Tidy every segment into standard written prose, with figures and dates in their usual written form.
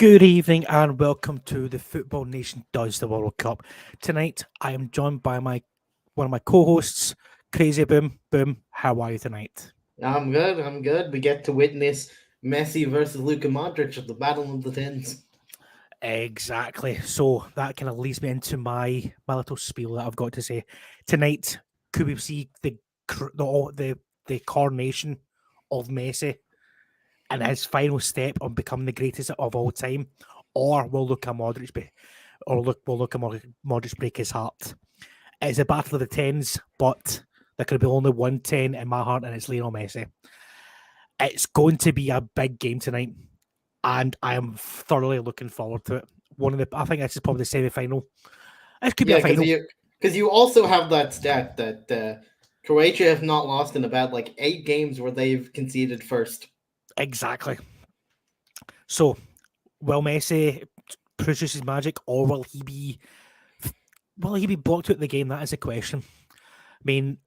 Good evening and welcome to the Football Nation Does the World Cup. Tonight I am joined by one of my co-hosts, Crazy Boom. Boom, how are you tonight? I'm good. I'm good. We get to witness Messi versus Luka Modric at the Battle of the Tens. Exactly. So that kind of leads me into my little spiel that I've got to say. Tonight, could we see the coronation of Messi and his final step on becoming the greatest of all time, or will Luka Modric break his heart? It's a battle of the tens, but there could be only one 10 in my heart, and it's Lionel Messi. It's going to be a big game tonight, and I am thoroughly looking forward to it. I think this is probably the semi-final. It could be a Yeah, final. because you also have that stat that Croatia have not lost in about like 8 games where they've conceded first. Exactly. So, will Messi produce his magic, or will he be blocked out of the game? That is a question. I mean,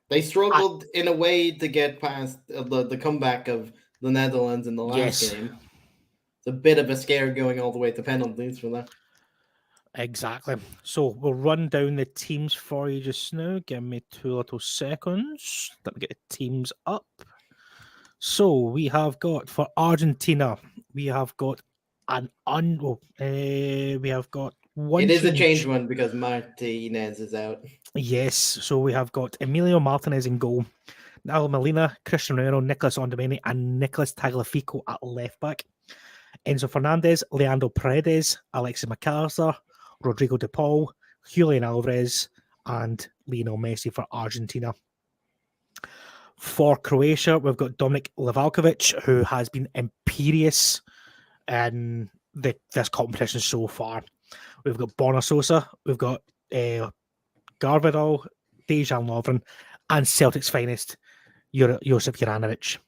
They struggled in a way to get past the comeback of the Netherlands in the last yes, game. It's a bit of a scare going all the way to penalties for that. exactly. So we'll run down the teams for you just now. Give me 2 little seconds. Let me get the teams up. So we have got for Argentina, we have got we have got one It is a change change. one because Martinez is out. Yes, so we have got Emilio Martinez in goal, Al Molina, Christian Romero, Nicolas Ondameni, and Nicolas Tagliafico at left back. Enzo Fernandez, Leandro Paredes, Alexis McAllister, Rodrigo De Paul, Julian Alvarez, and Lionel Messi for Argentina. For Croatia, we've got Dominik Livakovic, who has been imperious in this competition so far. We've got Borna Sosa, we've got Garvidal, Dejan Lovren, and Celtic's finest, Josip Juranovic.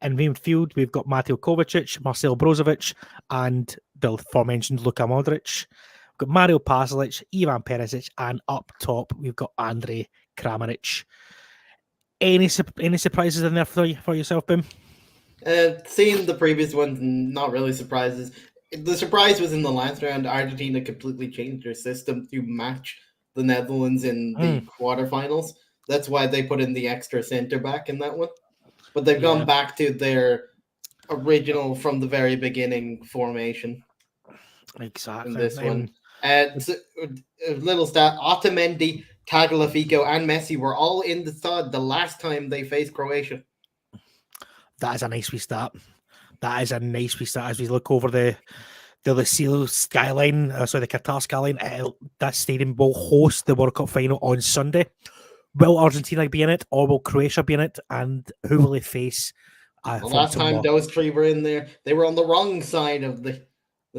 In midfield, we've got Mateo Kovacic, Marcel Brozovic, and the aforementioned Luka Modric. We've got Mario Pasalic, Ivan Perisic, and up top, we've got Andrei Kramaric. Any surprises in there for yourself, Boom? Seeing the previous ones, not really surprises. The surprise was in the last round. Argentina completely changed their system to match the Netherlands in the quarterfinals. That's why they put in the extra centre back in that one. But they've gone back to their original from the very beginning formation. Exactly. In this one. A little stat: Otamendi, Tagliafico, and Messi were all in the side the last time they faced Croatia. That is a nice wee start. That is a nice wee start as we look over the Lucille skyline, the Qatar skyline. That stadium will host the World Cup final on Sunday. Will Argentina be in it, or will Croatia be in it? And who will they face? The last time those three were in there, they were on the wrong side of the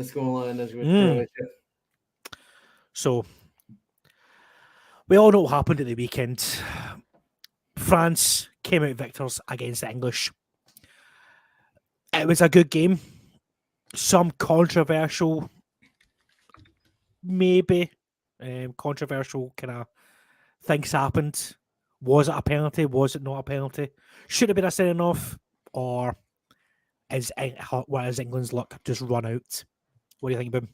score line as with Croatia. So we all know what happened at the weekend. France came out victors against the English. It was a good game. Some controversial, maybe controversial kind of things happened. Was it a penalty? Was it not a penalty? Should have been a sending off, or is England's luck just run out? What do you think, Boom?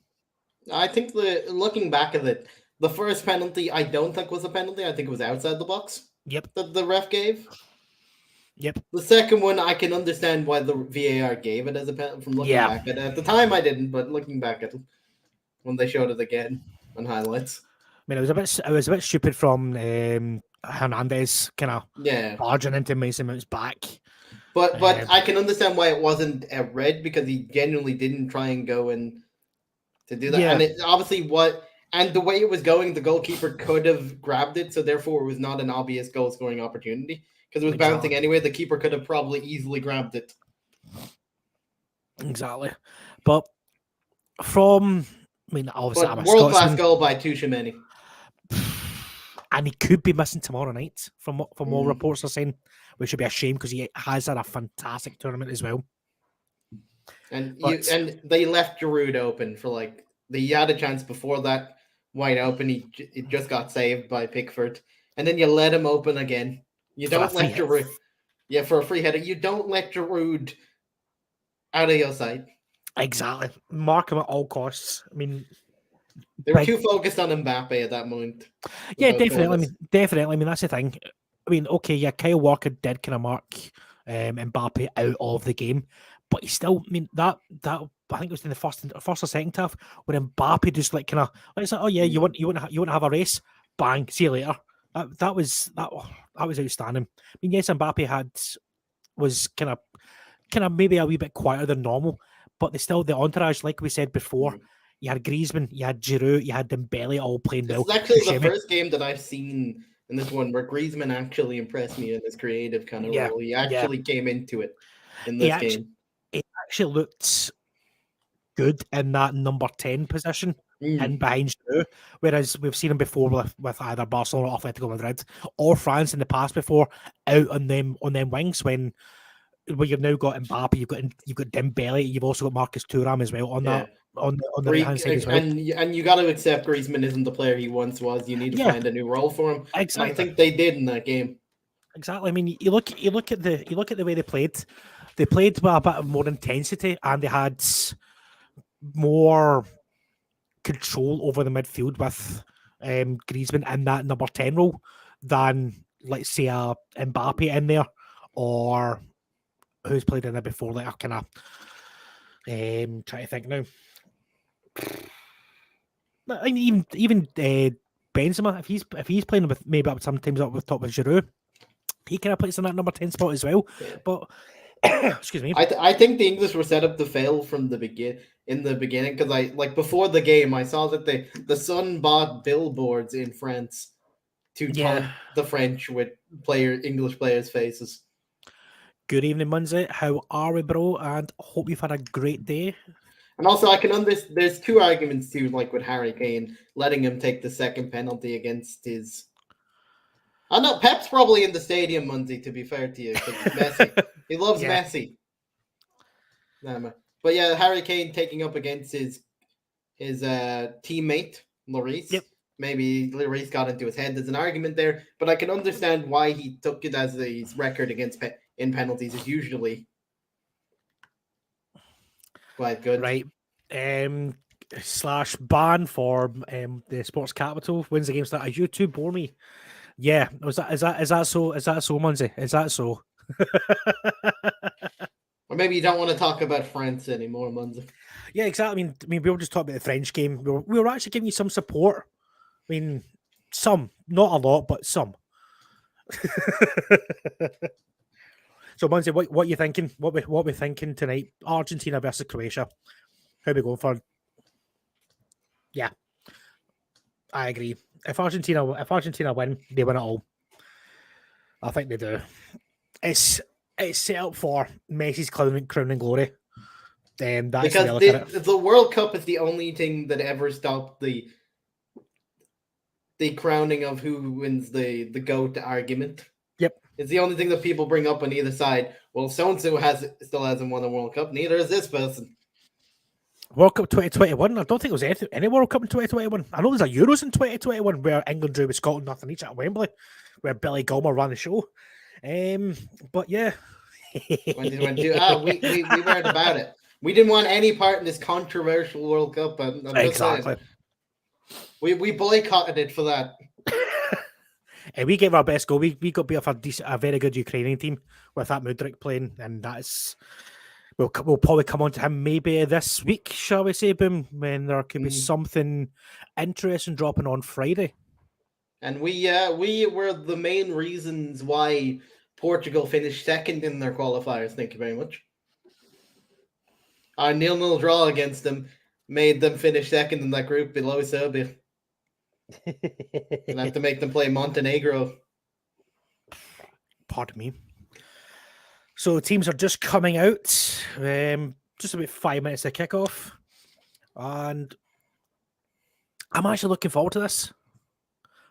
I think looking back at it, the first penalty I don't think was a penalty. I think it was outside the box. Yep. That the ref gave. Yep. The second one, I can understand why the VAR gave it as a penalty from looking back at it. At the time, I didn't, but looking back at it, when they showed it again on highlights. I mean, it was a bit stupid from Hernandez kind of barging into Mason Mount's back. But I can understand why it wasn't a red, because he genuinely didn't try and go and to do that. Yeah. And it obviously and the way it was going, the goalkeeper could have grabbed it, so therefore it was not an obvious goal scoring opportunity. Because it was bouncing anyway, the keeper could have probably easily grabbed it. Exactly. But obviously, I'm world-class goal by Tchouaméni. And he could be missing tomorrow night, from all reports are saying, which should be a shame because he has had a fantastic tournament as well. And they left Giroud open for he had a chance before that, wide open. He just got saved by Pickford, and then you let him open again. You don't let Giroud. Yeah, for a free header, you don't let Giroud out of your sight. Exactly. Mark him at all costs. I mean, They were big. too focused on Mbappe at that moment. Yeah, Without definitely. I fairness. mean, definitely. I mean, that's the thing. I mean, okay, yeah, Kyle Walker did kind of mark Mbappe out of the game, but he still. I mean, that I think it was in the first or second half when Mbappe just like kind of like, oh yeah, you want to have a race, bang, see you later. That was outstanding. I mean, yes, Mbappe was kind of maybe a wee bit quieter than normal, but the entourage, like we said before, you had Griezmann, you had Giroud, you had Dembele all playing This well. is actually the Buscemi, first game that I've seen in this one where Griezmann actually impressed me in his creative kind of yeah, role. He yeah, actually came into it in he this actually game. he actually looked good in that number 10 position Mm, in behind Giroud, whereas we've seen him before with either Barcelona or Atletico Madrid or France in the past before out on them wings when you've now got Mbappe, you've got Dembele, you've also got Marcus Thuram as well on yeah. that on the right hand side as well. And you got to accept Griezmann isn't the player he once was. You need to Yeah, find a new role for him, and I exactly. think they did in that game. Exactly. I mean, you look at the way they played. They played with a bit more intensity, and they had more control over the midfield with Griezmann in that number 10 role than, let's say, a Mbappe in there, or who's played in there before. Like, I kind of trying to think now. I mean, even Benzema, if he's playing with maybe sometimes up with top with Giroud, he kind of plays in that number 10 spot as well. Yeah. But excuse me. I think the English were set up to fail from the beginning because I like before the game I saw that the Sun bought billboards in France to Yeah. taunt the French with English players' faces. Good evening, Munzie. How are we, bro? And hope you've had a great day. And also, I can understand. There's two arguments too, like with Harry Kane letting him take the second penalty against his. I know Pep's probably in the stadium, Munzie. To be fair to you, because Messi, he loves Yeah. Messi. But yeah, Harry Kane taking up against his teammate Lloris. Yep. Maybe Lloris got into his head. There's an argument there, but I can understand why he took it as his record against in penalties is usually quite good. Right. Slash ban for the sports capital wins the game start. As you two bore me. Yeah. Is that so? Is that so, Munzie? Is that so? Or maybe you don't want to talk about France anymore, Munzie. Yeah, exactly. I mean, we were just talking about the French game. We were actually giving you some support. I mean, some, not a lot, but some. So, Munzie, what you thinking? What we thinking tonight? Argentina versus Croatia. How are we going for? Yeah, I agree. If Argentina win, they win it all. I think they do. It's set up for Messi's crowning glory. That's because the way I look at it. the World Cup is the only thing that ever stopped the crowning of who wins the GOAT argument. Yep. It's the only thing that people bring up on either side. Well, so and so still hasn't won a World Cup. Neither is this person. World Cup 2021. I don't think there was any World Cup in 2021. I know there's a Euros in 2021 where England drew with Scotland nothing each at Wembley, where Billy Gilmour ran the show. But yeah. 2022. We weren't about it. We didn't want any part in this controversial World Cup. I'm Exactly. We boycotted it for that. And we gave our best goal. We got beat off a very good Ukrainian team with that Mudryk playing, and that's we'll probably come on to him maybe this week, shall we say, Boom, when there could be something interesting dropping on Friday. And we were the main reasons why Portugal finished second in their qualifiers. Thank you very much. Our 0-0 draw against them made them finish second in that group below Serbia. And have to make them play Montenegro. Pardon me. So teams are just coming out. Just about 5 minutes to kick off. And I'm actually looking forward to this.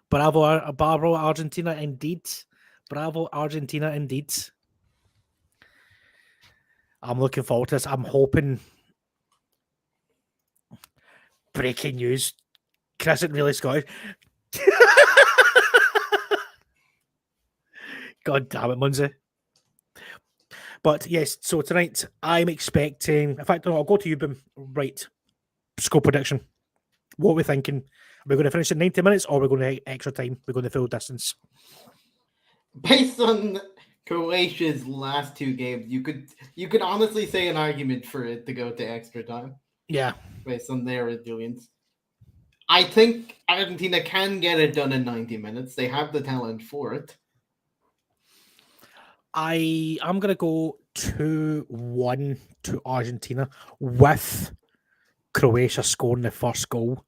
Bravo, Argentina, indeed. Bravo, Argentina, indeed. I'm looking forward to this. I'm hoping. Breaking news. Chris isn't really Scottish. God damn it, Munzie. But yes, so tonight I'm expecting. In fact, no, I'll go to you, Boom. Right, score prediction. What are we thinking? Are we going to finish in 90 minutes, or are we going to extra time? We're going the full distance. Based on Croatia's last two games, you could honestly say an argument for it to go to extra time. Yeah, based on their resilience. I think Argentina can get it done in 90 minutes. They have the talent for it. I'm going to go 2-1 to Argentina with Croatia scoring the first goal.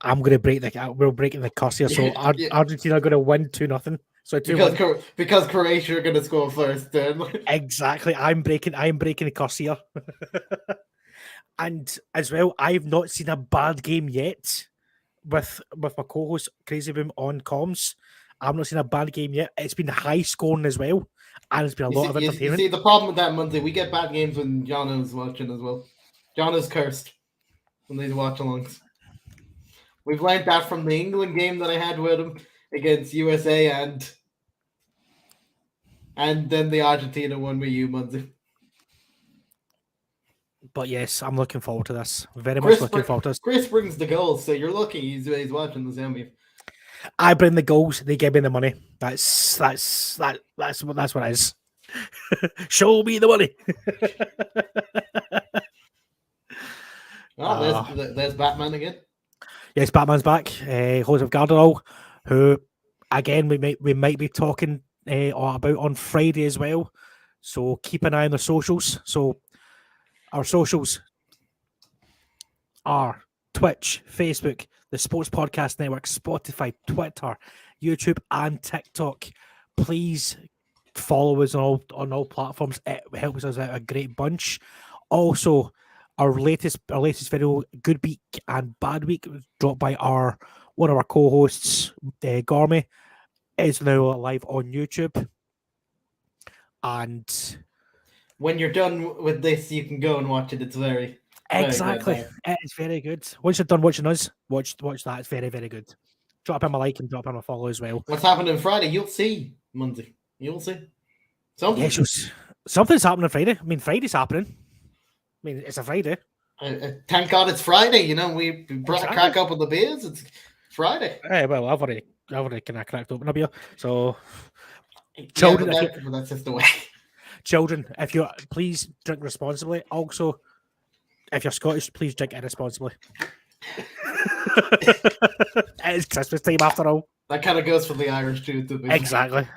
I'm going to we're breaking the curse here. So Argentina are going to win 2-0. So because Croatia are going to score first. Then exactly, I'm breaking the curse here. And as well, I've not seen a bad game yet with my co-host Crazy Boom on comms. I've not seen a bad game yet. It's been high scoring as well, and it's been a lot of entertainment. You see, the problem with that, Monday, we get bad games when Jono's watching as well. Jono's cursed when they watch alongs. We've learned that from the England game that I had with him against USA and then the Argentina one with you, Monday. But yes, I'm looking forward to this. Much looking forward to this. Chris brings the goals, so you're lucky he's watching the semi. I bring the goals, they give me the money. That's what it is. Show me the money. There's Batman again. Yes, Batman's back. Joseph Garderol, who again we might be talking about on Friday as well. So keep an eye on the socials. So our socials are Twitch, Facebook, the Sports Podcast Network, Spotify, Twitter, YouTube, and TikTok. Please follow us on all platforms. It helps us out a great bunch. Also, our latest video, Good Week and Bad Week, was dropped by one of our co-hosts, Gormy, is now live on YouTube. And when you're done with this, you can go and watch it. It's very exactly. It's very good. Once you're done watching us, watch that. It's very, very good. Drop him a like and drop him a follow as well. What's happening Friday? You'll see Monday. You'll see something. Yes, something's happening Friday. I mean, Friday's happening. I mean, it's a Friday. Thank God it's Friday. You know, we crack up with the beers. It's Friday. Hey, well, I've already kind of cracked open a beer. So, children, but that's just the way. Children, if you please drink responsibly. Also, if you're Scottish, please drink irresponsibly. It's Christmas time after all. That kind of goes for the Irish too. Exactly.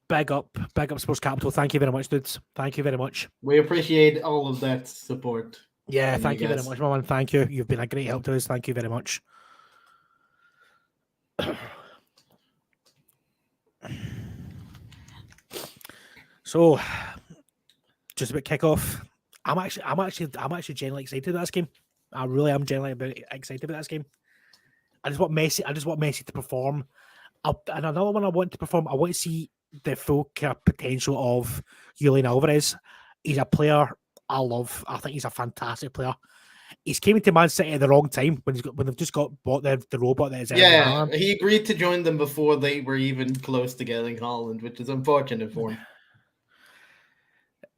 Big up Sports Capital. Thank you very much, dudes. Thank you very much. We appreciate all of that support. Yeah, thank you very much, man. Thank you. You've been a great help to us. Thank you very much. So, just about kickoff. I'm actually genuinely excited about this game. I really am genuinely excited about this game. I just want Messi to perform. And another one I want to perform. I want to see the full kind of potential of Julian Alvarez. He's a player I love. I think he's a fantastic player. He's came into Man City at the wrong time when they've just got bought the robot that is. Yeah, he agreed to join them before they were even close to getting Holland, which is unfortunate for him.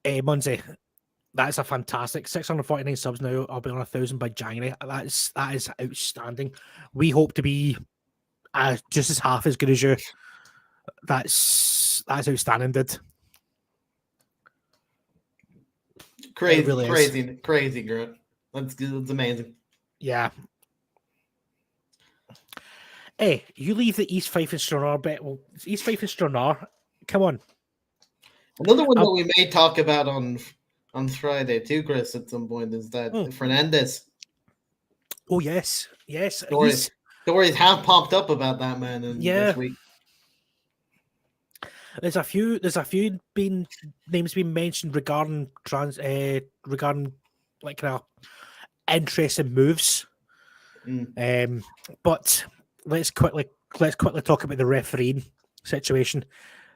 Munzie, that's a fantastic 649 subs now. I'll be on 1,000 by January. That is outstanding. We hope to be just as half as good as you. That's outstanding, dude. Crazy, Grant. That's amazing. Yeah. Hey, you leave the East Fife and Stranraer bet. Well, East Fife and Stranraer. Come on. Another one that we may talk about on Friday too, Chris, at some point is that Fernandez. Oh yes. Stories have popped up about that man this week. There's a few names being mentioned regarding like kind of interesting moves. But let's quickly talk about the refereeing situation.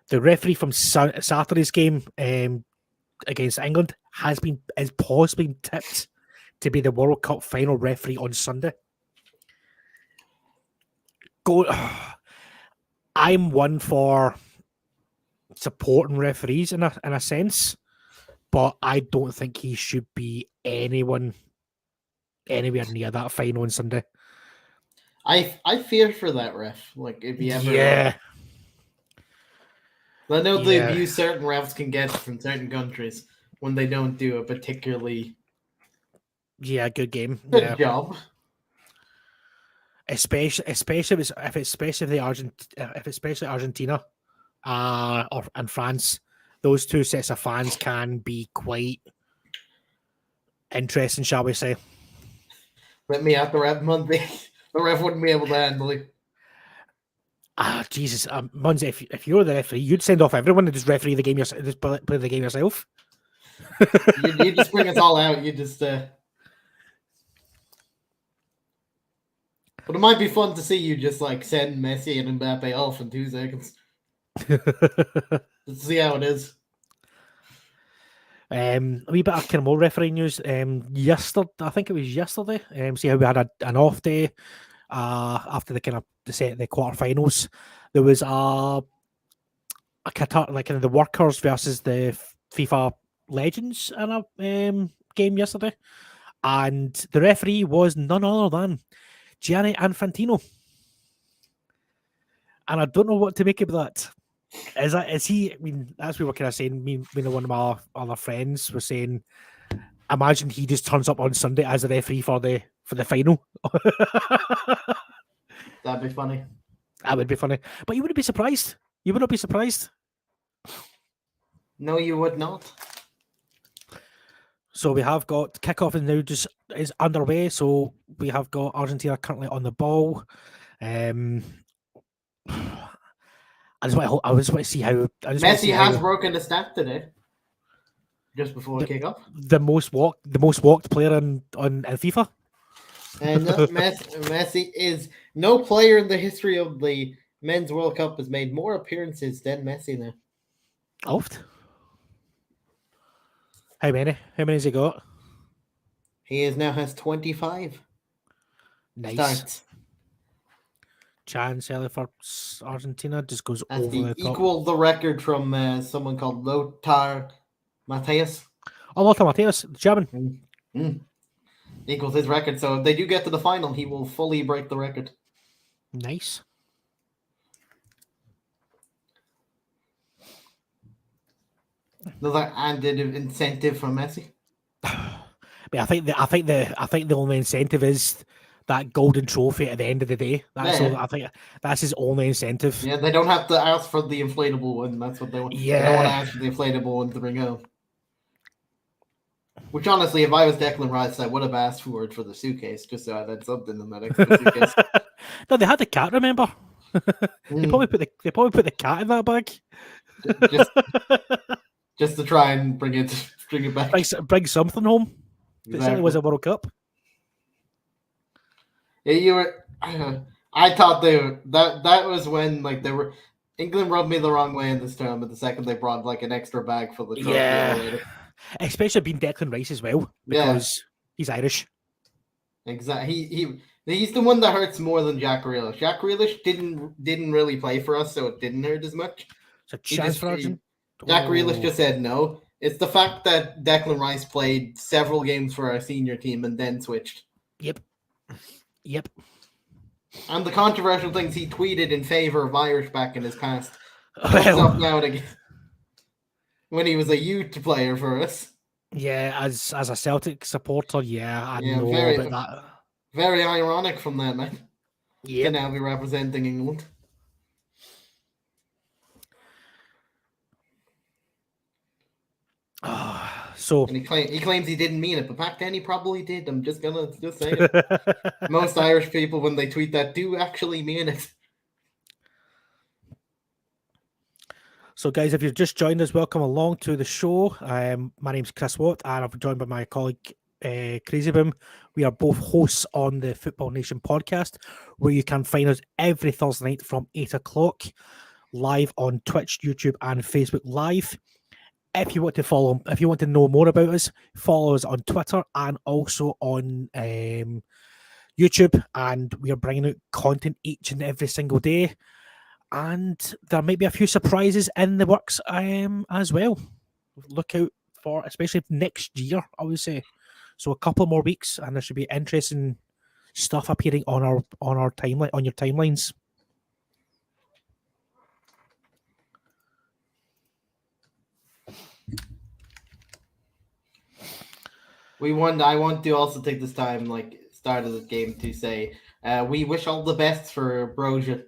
The referee from Saturday's game against England is possibly tipped to be the World Cup final referee on Sunday. I'm one for supporting referees in a sense, but I don't think he should be anywhere near that final on Sunday. I fear for that ref. Like if he ever Yeah. I know the abuse certain refs can get from certain countries when they don't do a particularly good game. good job. Especially if it's Argentina and France, those two sets of fans can be quite interesting, shall we say. Let me out the ref Monday. The ref wouldn't be able to handle it. Jesus, Munzi, if you're the referee, you'd send off everyone and just referee the game yourself, just play the game yourself. you just bring us all out. You just. But it might be fun to see you just like send Messi and Mbappe off in 2 seconds. Let's see how it is. A wee bit of kind of more referee news. Yesterday, I think it was yesterday. See how we had an off day after the quarterfinals. There was a Qatar, like kind of the workers versus the FIFA legends in a game yesterday, and the referee was none other than Gianni Infantino. And I don't know what to make of that. Is he? I mean, as we were kind of saying, me and one of my other friends was saying, imagine he just turns up on Sunday as a referee for the final. That'd be funny. That would be funny, but you wouldn't be surprised. You would not be surprised. No, you would not. So we have got kickoff and now just is underway. So we have got Argentina currently on the ball. I just want to see how Messi has broken the stat today. Just before the kickoff. The most walked player on FIFA. And Messi is no player in the history of the Men's World Cup has made more appearances than Messi now. Oft. How many? How many has he got? He now has 25. Nice. Starts. Chance for Argentina just goes As over the top. Equal the record from someone called Lothar Matthäus. Oh, Lothar Matthäus, German. Equals his record. So if they do get to the final, he will fully break the record. Nice. Another added incentive for Messi. But I think the only incentive is that golden trophy at the end of the day. That's all, I think that's his only incentive. Yeah, they don't have to ask for the inflatable one. That's what they want. Yeah. They don't want to ask for the inflatable one to bring home. Which honestly, if I was Declan Rice, I would have asked for it for the suitcase, just so I had something in that extra suitcase. No, they had the cat. Remember? They probably put the cat in that bag. Just to try and bring it back. Bring something home. Exactly. It certainly was a World Cup. Yeah, you were. I thought that was when like they were. England rubbed me the wrong way in this tournament. The second they brought like an extra bag for the trophy. Yeah, especially being Declan Rice as well because he's Irish. Exactly. He's the one that hurts more than Jack Grealish. Jack Grealish didn't really play for us, so it didn't hurt as much. It's a chance for Argentina. Jack Grealish just said no. It's the fact that Declan Rice played several games for our senior team and then switched. Yep. And the controversial things he tweeted in favor of Irish back in his past. Now again. When he was a youth player for us. Yeah, as a Celtic supporter, I know about that. Very ironic from that, man. Yeah. To now be representing England. So and he claims he didn't mean it, but back then he probably did. I'm just gonna say it. Most Irish people, when they tweet that, do actually mean it. So, guys, if you've just joined us, welcome along to the show. My name's Chris Watt, and I'm joined by my colleague Crazy Boom. We are both hosts on the Football Nation podcast, where you can find us every Thursday night from 8 o'clock, live on Twitch, YouTube, and Facebook Live. If you want to know more about us, follow us on Twitter and also on YouTube. And we are bringing out content each and every single day. and there might be a few surprises in the works as well. Look out for, especially next year, I would say. So a couple more weeks, and there should be interesting stuff appearing on our timeline, on your timelines. I want to also take this time, like start of the game, to say we wish all the best for Broja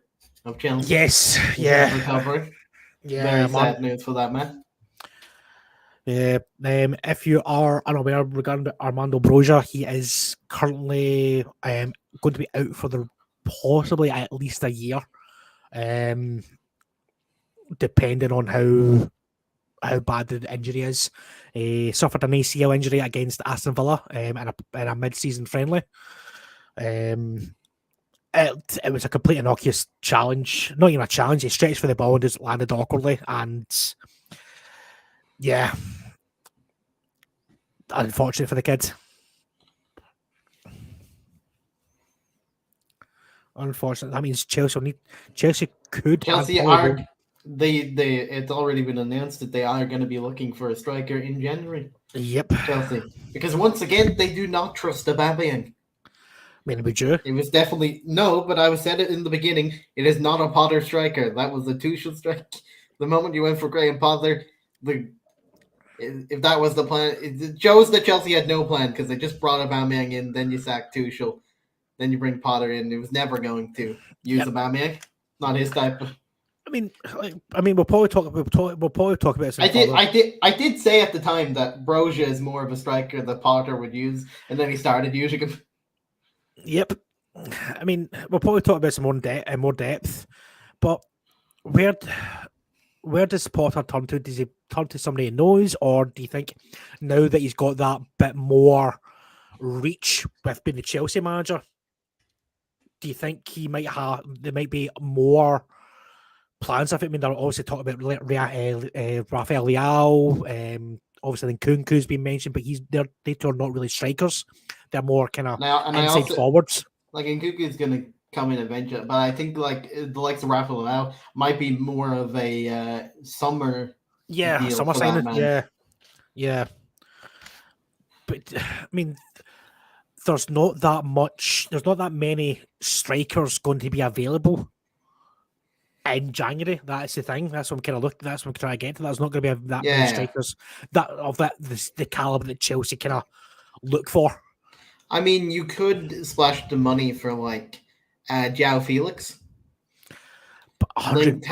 of Chelsea. Yes, in yeah, his recovery. yeah, Very sad news for that man. Yeah, if you are unaware regarding Armando Broja, he is currently going to be out for the possibly at least a year, depending on how bad the injury is. He suffered an ACL injury against Aston Villa in a mid-season friendly. It was a complete innocuous challenge. Not even a challenge. He stretched for the ball and just landed awkwardly. And yeah, unfortunate for the kid. Unfortunately, that means Chelsea could. Chelsea are they it's already been announced that they are going to be looking for a striker in January. Yep. Chelsea, because once again they do not trust Aubameyang. Would you? It was definitely no, but I said it in the beginning. It is not a Potter striker. That was a Tuchel strike. The moment you went for Graham Potter, if that was the plan, it shows that Chelsea had no plan because they just brought Aubameyang in, then you sack Tuchel, then you bring Potter in. It was never going to use Aubameyang. Not his type. I mean, we'll probably talk about this. I did say at the time that Broja is more of a striker that Potter would use, and then he started using him. Yep. I mean, we'll probably talk about some more depth, but where does Potter turn to? Does he turn to somebody he knows, or do you think now that he's got that bit more reach with being the Chelsea manager, do you think there might be more plans of it? I mean, they're obviously talking about Rafael Leao, obviously then Kunku's been mentioned, but they are not really strikers. They're more kind of inside forwards. Like, Nkunku's going to come in eventually, but I think like the likes of Rafael Leao might be more of a summer deal summer for signing. That man. Yeah. But I mean, there's not that many strikers going to be available in January. That's the thing. That's what I'm trying to get to. There's not going to be that many strikers the caliber that Chelsea kind of look for. I mean, you could splash the money for like João Felix. Linked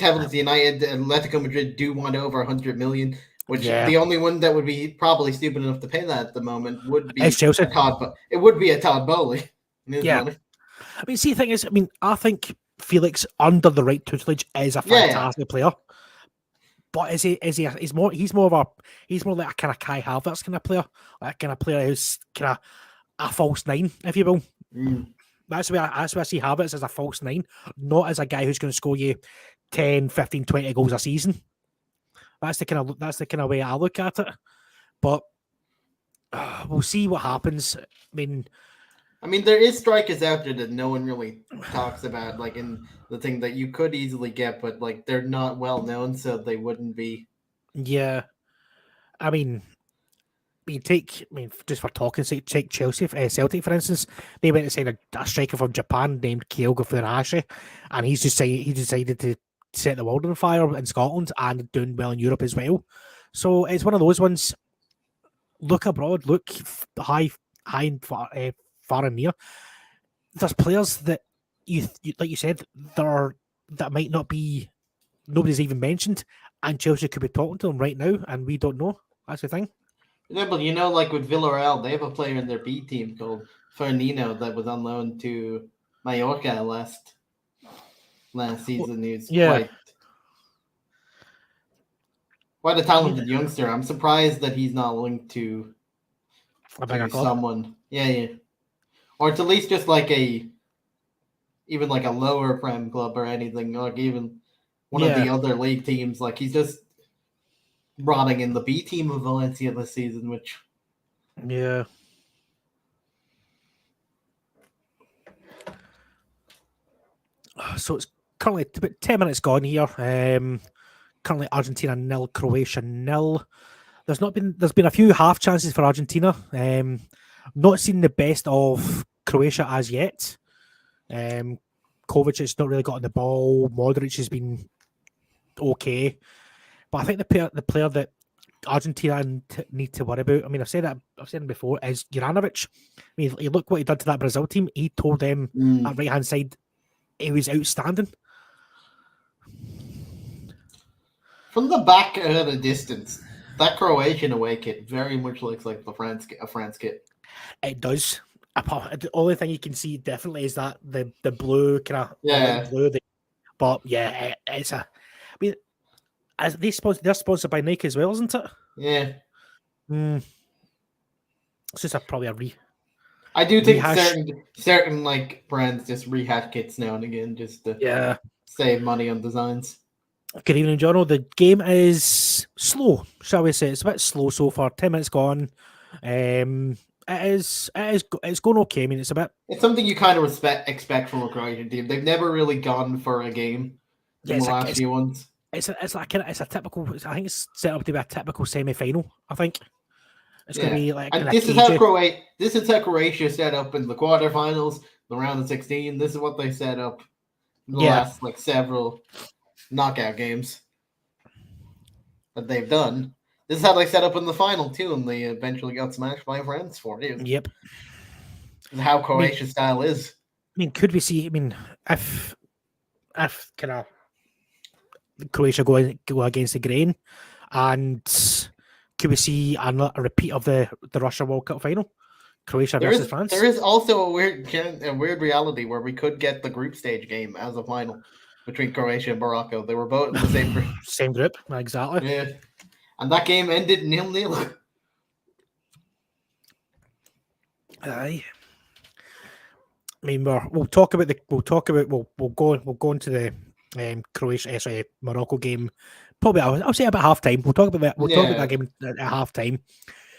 heavily to United, Atletico Madrid do want over 100 million, which the only one that would be probably stupid enough to pay that at the moment would be Chelsea. It would be a Todd Bowley. Money. I mean, see, the thing is, I think Felix under the right tutelage is a fantastic player. But he's more like a kind of Kai Havertz kind of player, like kind of player who's kind of a false nine, if you will. That's where I see Havertz as a false nine, not as a guy who's going to score you 10, 15, 20 goals a season. That's the kind of way I look at it. But we'll see what happens. I mean, there is strikers out there that no one really talks about, like in the thing that you could easily get, but like they're not well known, so they wouldn't be. Yeah, just for talking sake, take Chelsea, Celtic for instance. They went to sign a striker from Japan named Kyogo Furuhashi, and he decided to set the world on fire in Scotland and doing well in Europe as well. So it's one of those ones. Look abroad, look high and far and near. There's players that you like you said that might not be, nobody's even mentioned, and Chelsea could be talking to them right now, and we don't know. That's the thing. Yeah, but like with Villarreal, they have a player in their B team called Fernino that was on loan to Mallorca last season. He's quite a talented youngster. I'm surprised that he's not linked to someone. Yeah. Or to at least just like even like a lower Prem club or anything, like even one of the other league teams. Like he's just rotting in the B team of Valencia this season, which so it's currently about 10 minutes gone here. Currently Argentina 0, Croatia 0. There's been a few half chances for Argentina. Not seen the best of Croatia as yet. Kovac has not really gotten the ball. Modric has been okay, but I think the player that Argentina need to worry about. I mean, I've said it before. Is Juranovic. I mean, you look what he did to that Brazil team. He told them at right hand side, he was outstanding. From the back at a distance, that Croatian away kit very much looks like a France kit. It does. The only thing you can see definitely is that the blue kind of Yeah. blue. But yeah, it's a. I mean, as they're sponsored by Nike as well, isn't it? Yeah. It's just probably a I do think certain like brands just rehash kits now and again just to save money on designs. Good evening, Jono. The game is slow, shall we say? It's a bit slow so far. 10 minutes gone. It's going okay. I mean, it's something you kind of expect from a Croatian team. They've never really gone for a game in the last few ones. It's a typical. I think it's set up to be a typical semi-final. I think it's going to be like. And this is how Croatia set up in the quarterfinals, the round of 16. This is what they set up in the last several knockout games that they've done. This is how they set up in the final too, and they eventually got smashed by France for it. Yep. This is how Croatian style is. I mean, could we see? I mean, if kind of Croatia go against the grain, and could we see a repeat of the Russia World Cup final, Croatia versus France? There is also a weird reality where we could get the group stage game as a final between Croatia and Morocco. They were both in the same group. Same group, exactly. Yeah, and that game ended 0-0. Aye. I mean, we'll go into the Croatia, Morocco game. Probably, I'll say about half time. We'll talk about that. Talk about that game at half time.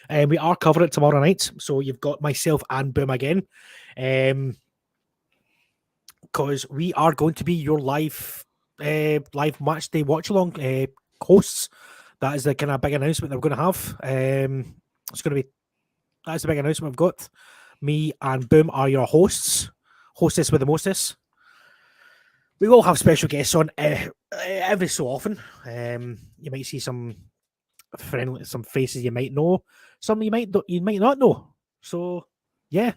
We are covering it tomorrow night, so you've got myself and Boom again, because we are going to be your live match day watch along hosts. That is the kind of big announcement that we're going to have. That's the big announcement we've got. Me and Boom are your hostess with the mostess. We will have special guests on every so often. You might see some faces you might know, some you might not know. So yeah,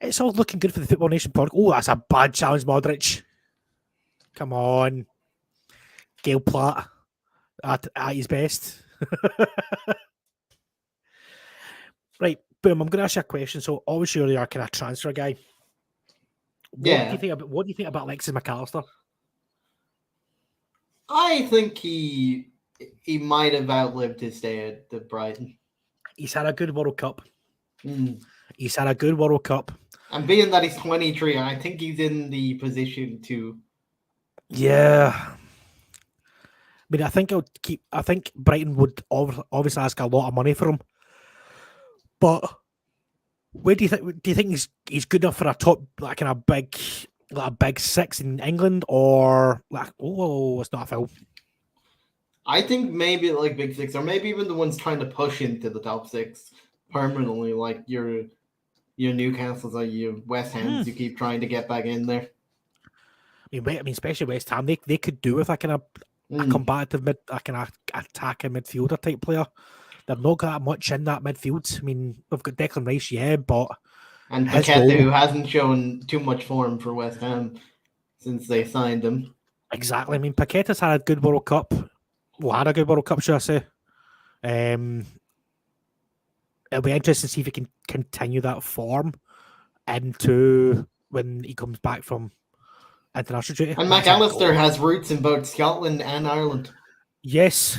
it's all looking good for the Football Nation podcast. Oh, that's a bad challenge, Modric. Come on, Gail Platt at his best. Right, Boom. I'm going to ask you a question. So obviously you're a kind of transfer guy. What do you think about Alexis McAllister? I think he might have outlived his stay at the Brighton. He's had a good World Cup. He's had a good World Cup. And being that he's 23, I think he's in the position to. Yeah. I mean, I think Brighton would obviously ask a lot of money for him. But where do you think he's good enough for a top, like in a big six in England, or like it's not a foul? I think maybe like big six, or maybe even the ones trying to push into the top six permanently, like your Newcastle's or your West Ham's. You keep trying to get back in there. I mean, especially West Ham, they could do with a kind of a combative attacking midfielder type player. They've not got much in that midfield. I mean, we've got Declan Rice, but and Paqueta, who hasn't shown too much form for West Ham since they signed him. Exactly. I mean, Paqueta's had a good World Cup. Well, had a good World Cup, should I say? It'll be interesting to see if he can continue that form into when he comes back from international duty. And McAllister has roots in both Scotland and Ireland. Yes.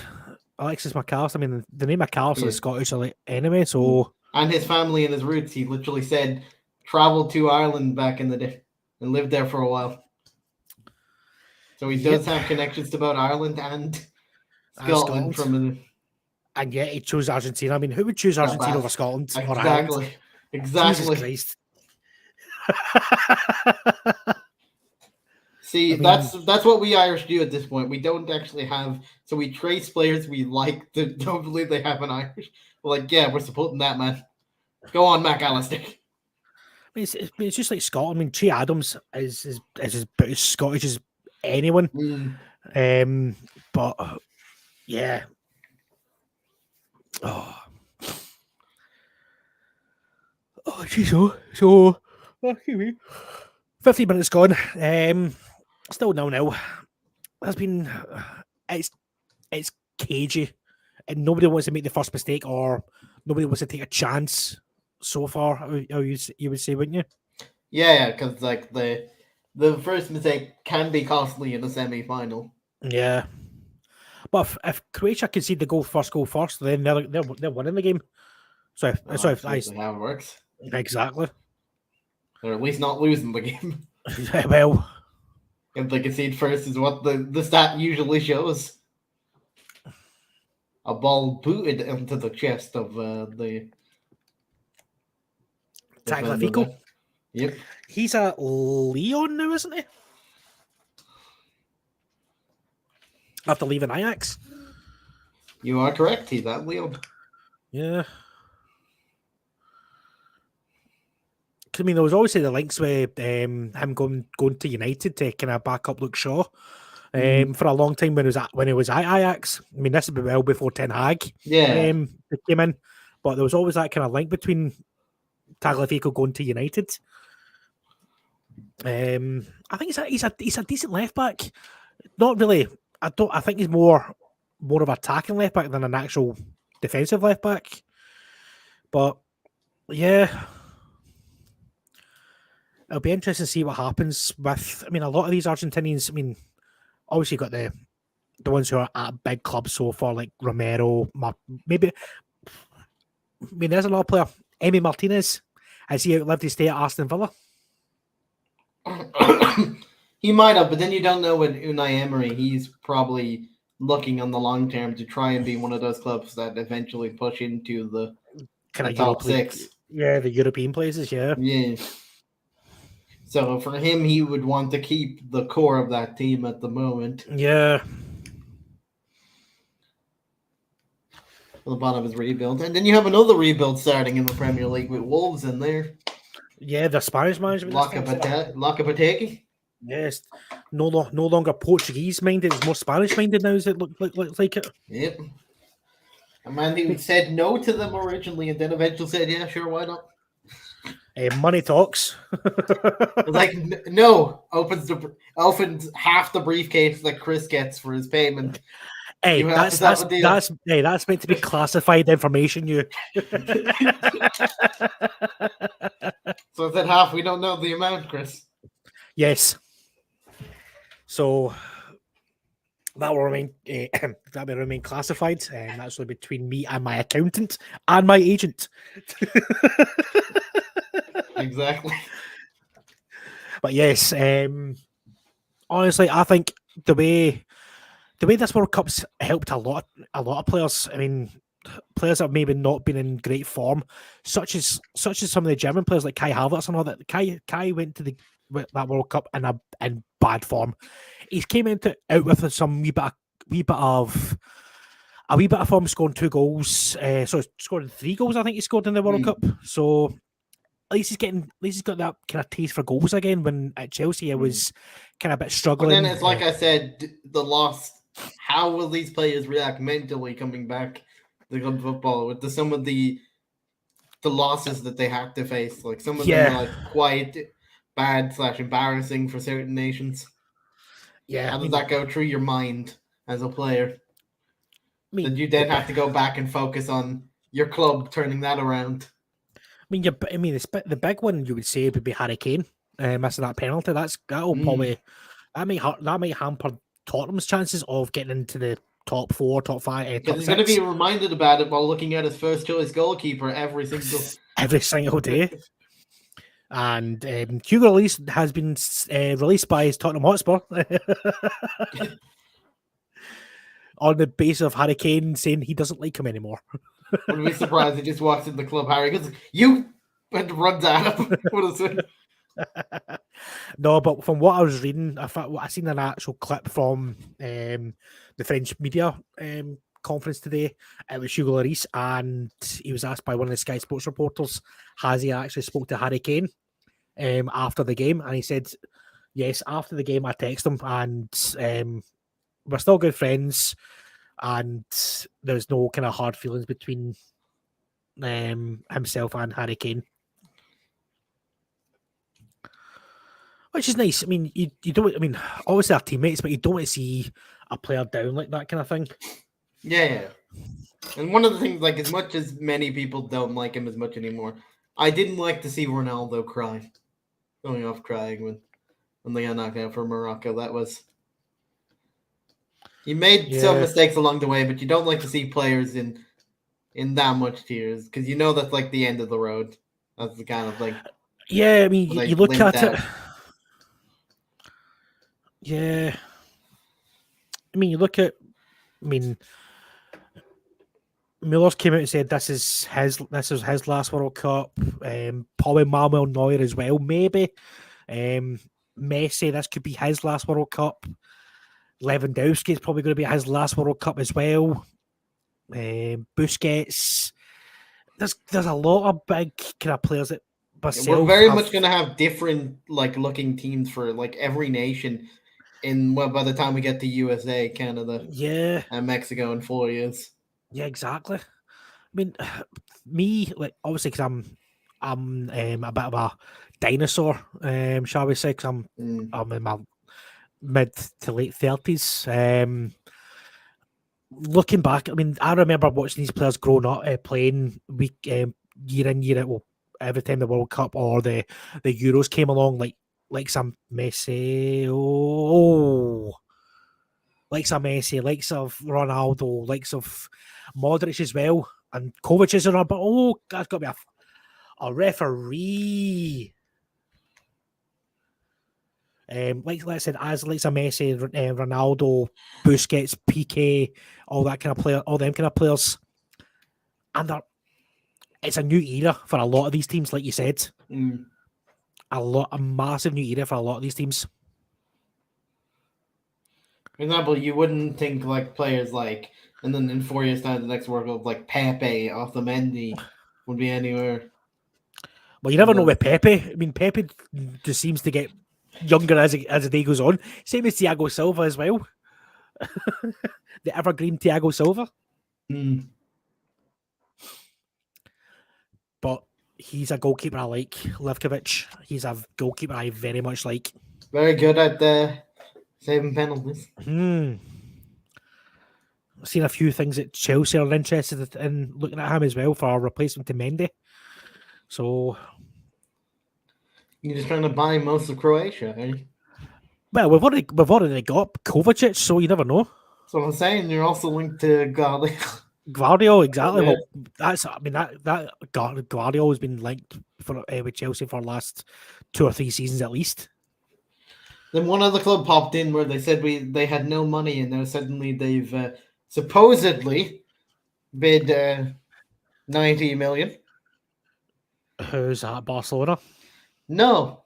Alexis McAllister. I mean, the name McAllister is Scottish anyway, so. And his family and his roots, he literally said, traveled to Ireland back in the day and lived there for a while. So he does have connections to both Ireland and Scotland and yet he chose Argentina. I mean, who would choose Argentina over Scotland or Ireland? Exactly. Jesus Christ. See, I mean, that's what we Irish do at this point. We don't actually have, so we trace players we like that don't believe they have an Irish. We're like, yeah, we're supporting that man. Go on, McAllister. it's just like Scotland. I mean, Che Adams is about as Scottish as anyone. But yeah. Oh, geez, so 15 minutes gone. Still 0-0. There's been it's cagey, and nobody wants to make the first mistake, or nobody wants to take a chance so far. How you would say, wouldn't you? Yeah, because like the first mistake can be costly in a semi-final. Yeah, but if Croatia concede the first goal first, then they're winning the game. So That's how it works. Exactly. They're at least not losing the game. Well, if they concede first is what the stat usually shows. A ball booted into the chest of the Tagliafico. Yep. He's a Leon now, isn't he? After leaving Ajax. You are correct. He's at Leon. Yeah. I mean, there was obviously the links with him going to United to kind of back up Luke Shaw for a long time when he was at Ajax. I mean, this would be well before Ten Hag came in, but there was always that kind of link between Tagliafico going to United. I think he's a decent left back. Not really. I think he's more of an attacking left back than an actual defensive left back. But yeah. It'll be interesting to see what happens with. I mean, a lot of these Argentinians. I mean, obviously you've got the ones who are at big clubs so far, like Romero. Maybe. I mean, there's another player, Emi Martinez. Has he outlived his stay at Aston Villa? He might have, but then you don't know with Unai Emery. He's probably looking on the long term to try and be one of those clubs that eventually push into the kind of top six. Yeah, the European places. Yeah. Yeah. So for him, he would want to keep the core of that team at the moment. Yeah. On the bottom of his rebuild. And then you have another rebuild starting in the Premier League with Wolves in there. Yeah, the Spanish management. Locapetegi. Yes. No longer Portuguese minded, it's more Spanish minded now, as it looks like it. Yep. A man who said no to them originally and then eventually said, yeah, sure, why not? Money talks. Like, no, opens half the briefcase that Chris gets for his payment. Hey, that's meant to be classified information. So is that half? We don't know the amount, Chris. Yes. So that will remain classified, and that's between me and my accountant and my agent. Exactly. But yes, honestly, I think the way this World Cup's helped a lot of players. I mean, players that have maybe not been in great form, such as some of the German players like Kai Havertz and all that. Kai went to that World Cup in bad form. He came out with some wee bit of form, scoring 2 goals. Scoring 3 goals, I think he scored in the World Cup. So at least he's got that kind of taste for goals again. When at Chelsea, it was kind of a bit struggling. But then it's like I said, the loss. How will these players react mentally coming back to club football with some of the losses that they had to face? Like some of them are like quite bad / embarrassing for certain nations. Yeah, how does that go through your mind as a player? Did you then have to go back and focus on your club turning that around? The big one you would say would be Harry Kane missing that penalty. That might hamper Tottenham's chances of getting into the top 4, top 5, top 6. He's going to be reminded about it while looking at his first choice goalkeeper every single day. And Hugo Lloris has been released by his Tottenham Hotspur on the basis of Harry Kane saying he doesn't like him anymore. Wouldn't be surprised he just walks in the club, Harry goes, "You!" and runs at him. No, but from what I was reading, I seen an actual clip from the French media conference today. It was Hugo Lloris, and he was asked by one of the Sky Sports reporters, has he actually spoke to Harry Kane after the game? And he said, yes, after the game I texted him, and we're still good friends, and there's no kind of hard feelings between himself and Harry Kane. Which is nice. I mean, you don't. I mean, obviously our teammates, but you don't want to see a player down like that kind of thing. Yeah. And one of the things, like, as much as many people don't like him as much anymore, I didn't like to see Ronaldo cry, going off crying when they got knocked out for Morocco. That was. He made some mistakes along the way, but you don't like to see players in that much tears because you know that's like the end of the road. That's the kind of thing. Yeah, I mean, you look at it. Yeah, I mean, you look at. I mean, Miller's came out and said this is his last World Cup. Probably Manuel Neuer as well, maybe. Messi, this could be his last World Cup. Lewandowski is probably going to be his last World Cup as well. Busquets. There's a lot of big kind of players that we're very much going to have different like looking teams for like every nation by the time we get to USA, Canada, and Mexico in 4 years. Yeah, exactly. I mean, me, like, obviously because I'm a bit of a dinosaur, shall we say, because I'm in my mid to late 30s. Looking back, I mean, I remember watching these players growing up, playing year in, year out. Well, every time the World Cup or the Euros came along, like some Messi, likes of Messi, likes of Ronaldo, likes of Modric as well, and Kovac is around. But that's got to be a referee. Like I said, as likes of Messi, Ronaldo, Busquets, Piqué, all that kind of player, all them kind of players, and it's a new era for a lot of these teams, like you said. A massive new era for a lot of these teams. For example, you wouldn't think like players like, and then in 4 years' time, the next World Cup, like Pepe, Otamendi, would be anywhere. Well, you never know with Pepe. I mean, Pepe just seems to get younger as the day goes on. Same as Thiago Silva as well. The evergreen Thiago Silva. But he's a goalkeeper I like. Livkovic, he's a goalkeeper I very much like. Very good at saving penalties. I've seen a few things that Chelsea are interested in looking at him as well for a replacement to Mendy. So you're just trying to buy most of Croatia, eh? Well, we've already got Kovacic, so you never know. So I'm saying you're also linked to Guardiola, exactly. Yeah. Well, that Guardiola has been linked with Chelsea for the last 2 or 3 seasons at least. Then one other club popped in where they said they had no money, and now suddenly they've supposedly bid 90 million. Who's that? Barcelona? No.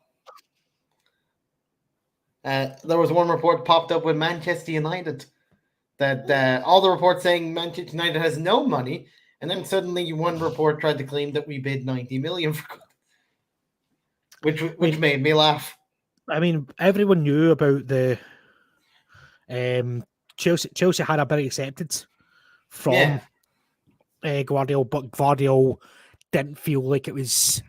There was one report popped up with Manchester United that all the reports saying Manchester United has no money, and then suddenly one report tried to claim that we bid 90 million for which made me laugh. I mean, everyone knew about the Chelsea had a bit accepted from Guardiola, but Guardiola didn't feel like he was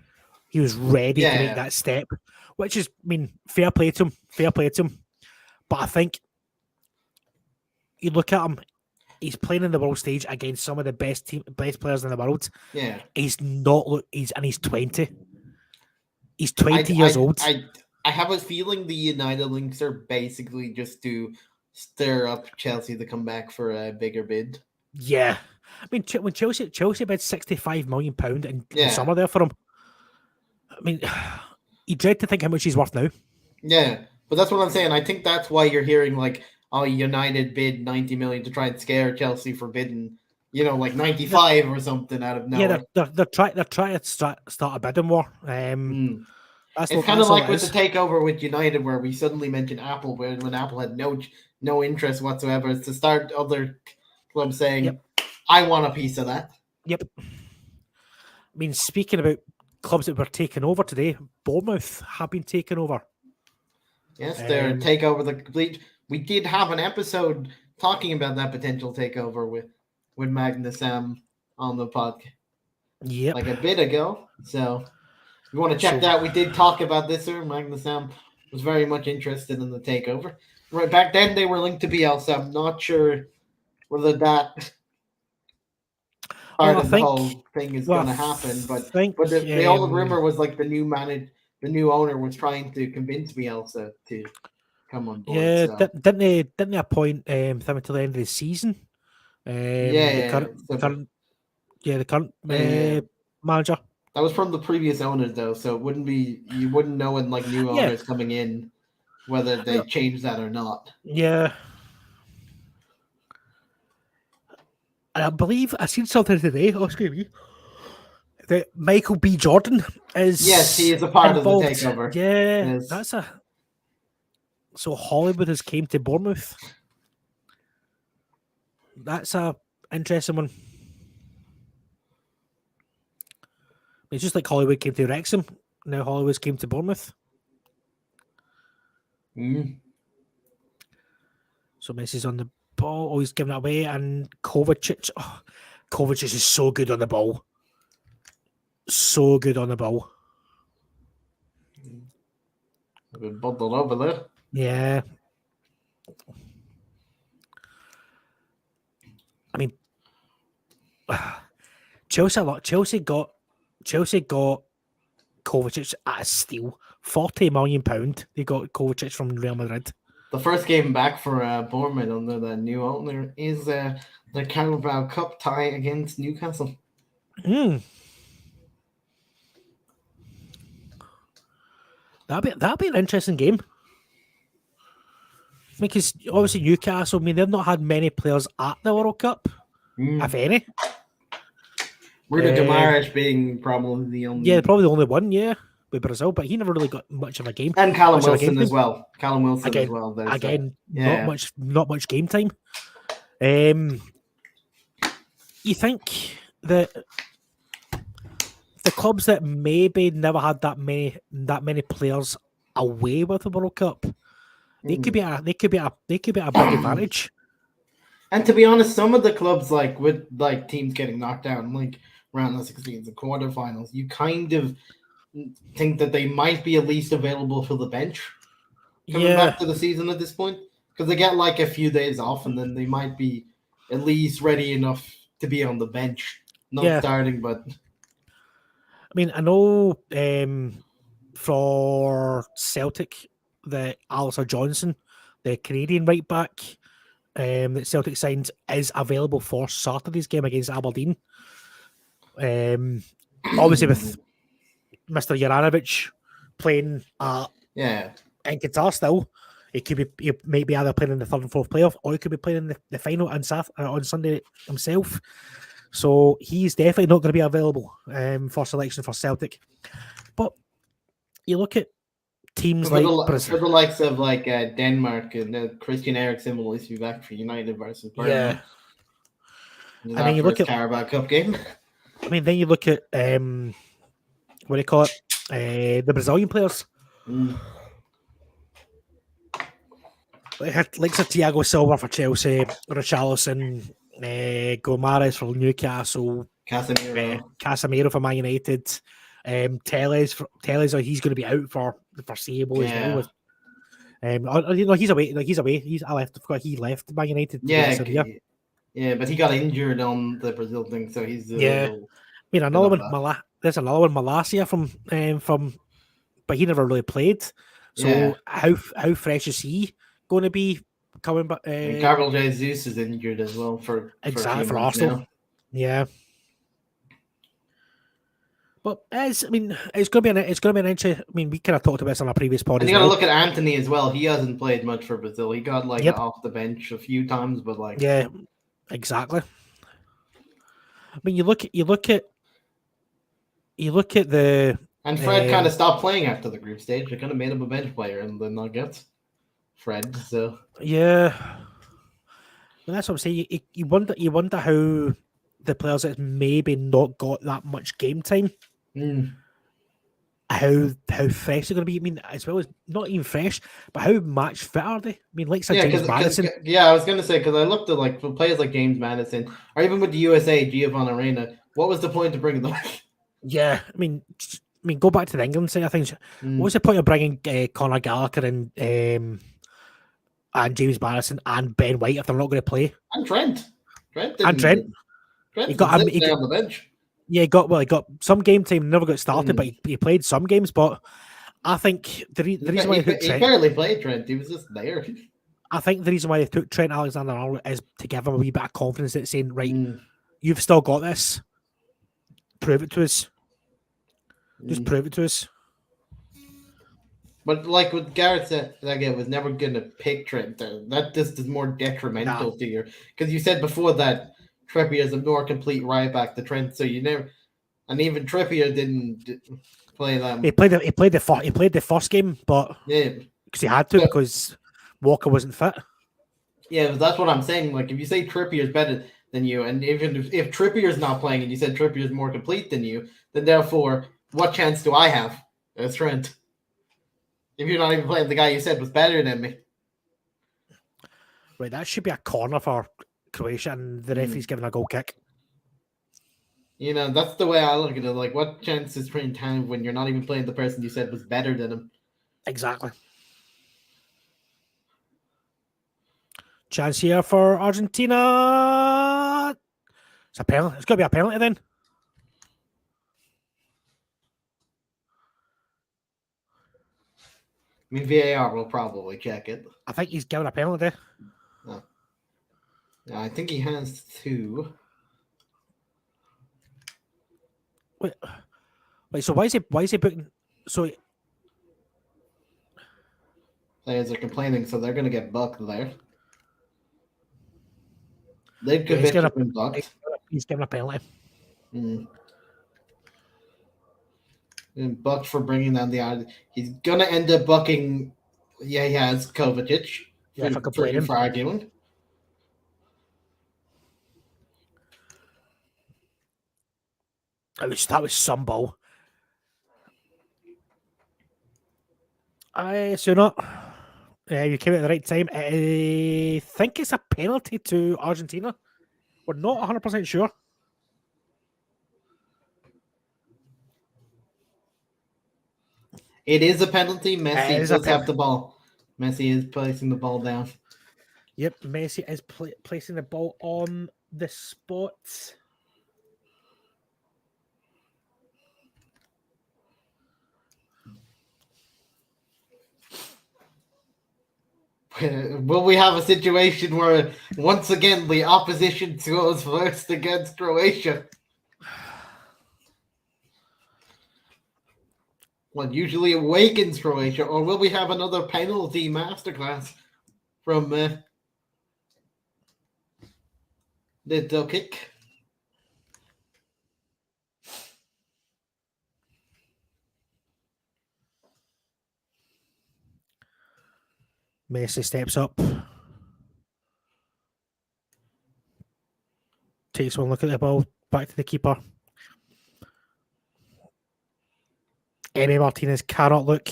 ready to make that step, which is, I mean, fair play to him. But I think you look at him, he's playing in the world stage against some of the best players in the world. Yeah, he's 20. He's 20 years old. I have a feeling the United links are basically just to stir up Chelsea to come back for a bigger bid. Yeah, I mean, when Chelsea bid £65 million in the summer there for him, I mean, you dread to think how much he's worth now. Yeah, but that's what I'm saying. I think that's why you're hearing like, oh, United bid 90 million to try and scare Chelsea for bidding, like 95 or something out of nowhere. Yeah, they're trying to start a bidding war. That's It's kind of that's all like it with the is. takeover with United, where we suddenly mentioned Apple, when Apple had no interest whatsoever. It's to start other clubs saying, Yep. "I want a piece of that." Yep. I mean, speaking about clubs that were taken over today, Bournemouth have been taken over. Yes, their takeover, the complete. We did have an episode talking about that potential takeover with Magnus on the podcast Yep. like a bit ago. So if you want to check So- that, we did talk about this. Magnus was very much interested in the takeover. Right back then, they were linked to Bielsa. I'm not sure whether that part of the whole thing is going to happen, but the old rumor was like the new owner was trying to convince Bielsa to come on board. Yeah, So. didn't they appoint them until the end of the season? The current manager. That was from the previous owners, though, so you wouldn't know when like new owners coming in whether they changed that or not. Yeah. I believe I seen something today. Oh, excuse me. That Michael B. Jordan is. Yes, he is a part involved. of the takeover. Yeah, that's a. So Hollywood has came to Bournemouth. That's a interesting one. It's just like Hollywood came to Wrexham. Now Hollywood came to Bournemouth. So Messi's on the ball, always giving it away, and Kovacic. Oh, Kovacic is so good on the ball. So good on the ball. I've been bundled over there. Yeah. I mean, Chelsea got Kovacic at a steal. £40 million. They got Kovacic from Real Madrid. The first game back for Bournemouth under the new owner is the Carabao Cup tie against Newcastle. That'd be an interesting game. Because obviously Newcastle, I mean, they've not had many players at the World Cup, if any. Bruno Guimaraes being probably the only. Yeah, probably the only one, with Brazil, but he never really got much of a game. And Callum Wilson as well. Callum Wilson as well. Not much game time. You think that the clubs that maybe never had that many players away with the World Cup, they could be at a big advantage. And to be honest, some of the clubs with teams getting knocked down round of 16s and quarterfinals, you kind of think that they might be at least available for the bench coming back to the season at this point, because they get a few days off and then they might be at least ready enough to be on the bench, not starting. But I mean, I know for Celtic, that Alistair Johnson, the Canadian right back that Celtic signed, is available for Saturday's game against Aberdeen. Obviously with Mr. Juranovic playing in Qatar still, he might be either playing in the third and fourth playoff, or he could be playing in the final on Sunday himself. So he's definitely not going to be available for selection for Celtic. But you look at teams for the likes of Denmark, and Christian Eriksen will at least be back for United versus Burnley. I mean, you look at Carabao Cup game. I mean, then you look at what do you call it? The Brazilian players. Like Thiago Silva for Chelsea, Richarlison, Guimaraes for Newcastle, Casemiro for Man United, Telles, he's going to be out for the foreseeable as well. He's away. He left Man United. Yeah, but he got injured on the Brazil thing, so he's I mean, another one. There's another one, Malacia from, but he never really played. So how fresh is he going to be coming back? Gabriel Jesus is injured as well for Arsenal. Now. Yeah. But it's going to be an interesting. I mean, we kind of talked about this on our previous podcast. And you got to look at Anthony as well. He hasn't played much for Brazil. He got off the bench a few times, but exactly. I mean, you look at the And Fred kind of stopped playing after the group stage. They kind of made him a bench player in the Nuggets. Fred, so yeah. Well, that's what I'm saying. You wonder how the players that maybe not got that much game time, how fresh they're going to be. I mean, as well as not even fresh, but how match fit are they? I mean, like James Madison. I was going to say, because I looked at like players like James Madison, or even with the USA, Giovanni Reina. What was the point of bringing them back? Yeah, I mean, go back to the England side. I think what's the point of bringing Conor Gallagher and James Madison and Ben White if they're not going to play? And Trent. Trent was sitting on the bench. Yeah, he got some game time. Never got started, but he played some games. But I think the reason why he barely played Trent. He was just there. I think the reason why they took Trent Alexander-Arnold is to give him a wee bit of confidence that saying, right, you've still got this. Prove it to us. Just prove it to us. But like what Garrett said, again, was never going to pick Trent. That just is more detrimental to you. Because you said before that Trippier is a more complete right back to Trent, so you never, and even Trippier didn't play them. He played the first game, but because he had to because Walker wasn't fit. Yeah, but that's what I'm saying. Like if you say Trippier is better than you, and even if Trippier's not playing, and you said Trippier is more complete than you, then therefore, what chance do I have as Trent? If you're not even playing the guy you said was better than me. Right, that should be a corner for Croatia, and the referee's giving a goal kick. You know, that's the way I look at it. Like, what chance is Trent have when you're not even playing the person you said was better than him? Exactly. Chance here for Argentina. It's a penalty. It's got to be a penalty then. I mean, VAR will probably check it. I think he's given a penalty. Oh. Yeah, I think he has two. Wait, so why is he booking? So players are complaining, so they're going to get bucked there. They've been bucked. He's given a penalty. And bucked for bringing down the island. He's going to end up bucking. Yeah, he has Kovacic for arguing. That was some ball. So not. You came at the right time. I think it's a penalty to Argentina. We're not 100% sure. It is a penalty. Messi does have the ball. Messi is placing the ball down. Yep, Messi is placing the ball on the spot. Will we have a situation where once again the opposition goes first against Croatia? What usually awakens Croatia, or will we have another penalty masterclass from the kick? Messi steps up. Takes one look at the ball. Back to the keeper. Emi Martinez cannot look.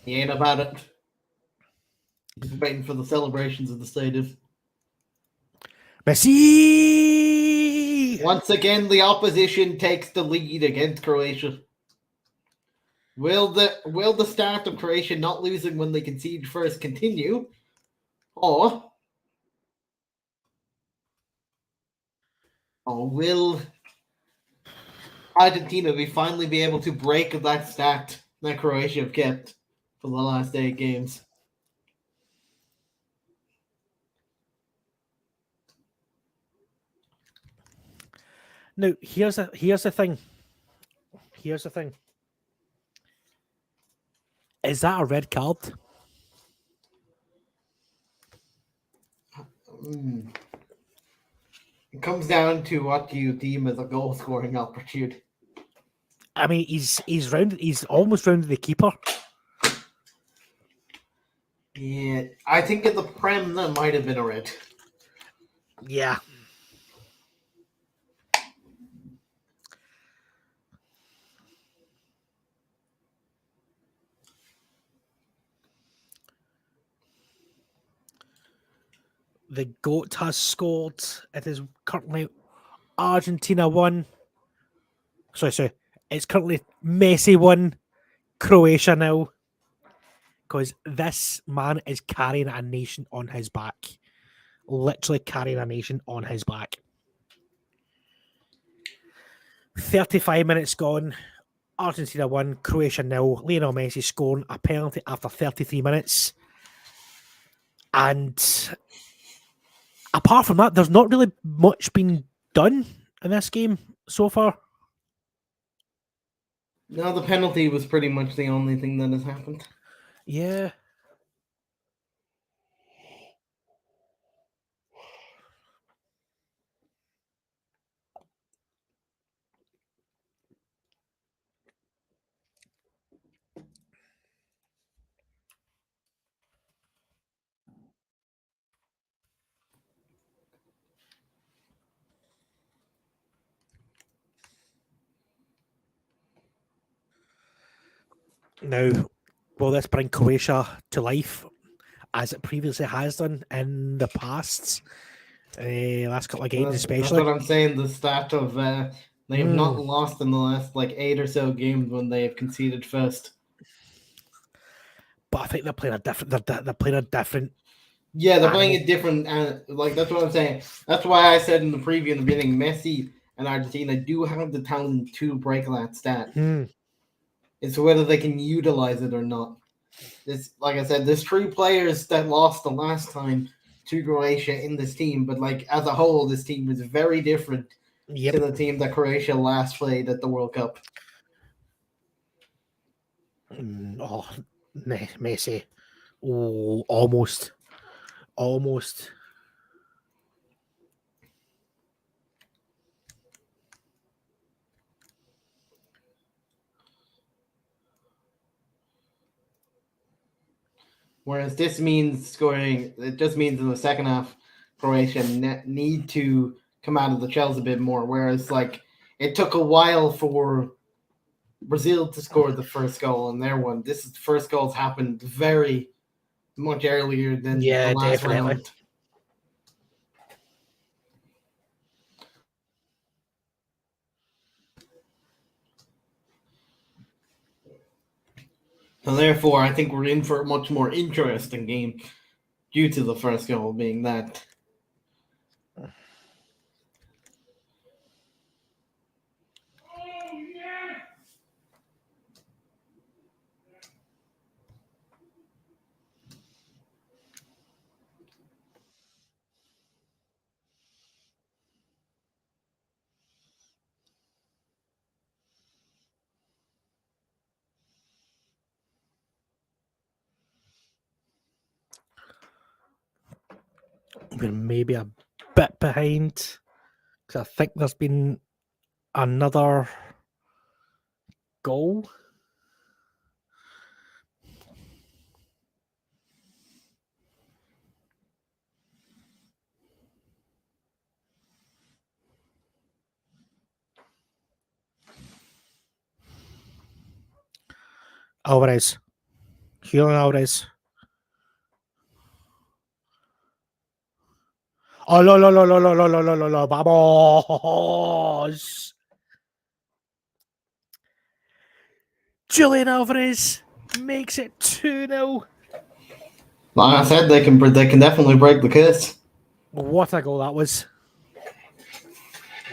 He ain't about it. He's waiting for the celebrations of the stadium. Messi! Once again, the opposition takes the lead against Croatia. Will the start of Croatia not losing when they concede first continue? Or will Argentina finally be able to break that start that Croatia have kept for the last 8 games? Now, here's the thing. Is that a red card? It comes down to what you deem as a goal-scoring opportunity. I mean, he's rounded. He's almost rounded the keeper. Yeah, I think in the Prem that might have been a red. Yeah. The GOAT has scored. It is currently Argentina 1. Sorry. It's currently Messi 1, Croatia 0. Because this man is carrying a nation on his back. Literally carrying a nation on his back. 35 minutes gone. Argentina 1, Croatia 0. Lionel Messi scoring a penalty after 33 minutes. And apart from that, there's not really much been done in this game so far. No, the penalty was pretty much the only thing that has happened. Yeah. Now, will this bring Croatia to life as it previously has done in the past? Last couple of games, especially. That's what I'm saying. The stat of they have not lost in the last 8 or so games when they have conceded first. But I think they're playing a different. They're playing a different. Yeah, they're playing a different. That's what I'm saying. That's why I said in the preview in the beginning, Messi and Argentina do have the talent to break that stat. It's whether they can utilize it or not. This, like I said, there's 3 players that lost the last time to Croatia in this team, but as a whole, this team is very different to the team that Croatia last played at the World Cup. Oh, Messi. Oh, almost. Whereas this means scoring, it just means in the second half, Croatia need to come out of the shells a bit more. Whereas, it took a while for Brazil to score the first goal in their one. The first goals happened very much earlier than the last round. So therefore, I think we're in for a much more interesting game due to the first goal being that. We're maybe a bit behind because I think there's been another goal. Alvarez. Julian Alvarez. Oh, no. Vamos. Julian Alvarez makes it 2-0. Like I said, they can definitely break the curse. What a goal that was.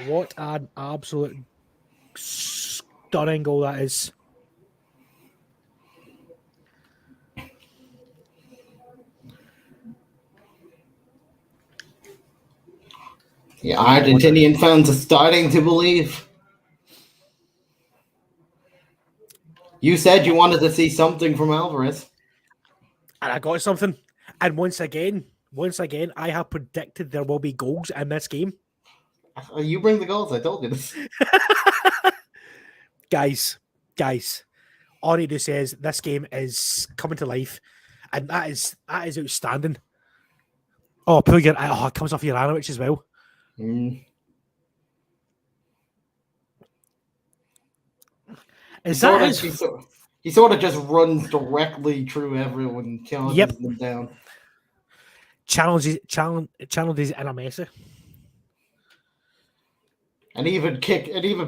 What an absolute stunning goal that is. Yeah, Argentinian fans are starting to believe. You said you wanted to see something from Alvarez. And I got something. And once again, I have predicted there will be goals in this game. You bring the goals, I told you this. guys, Onidu says this game is coming to life, and that is outstanding. Oh, it comes off Juranovic as well. He sort of just runs directly through everyone, challenges them down. Challenges inner Messi. And even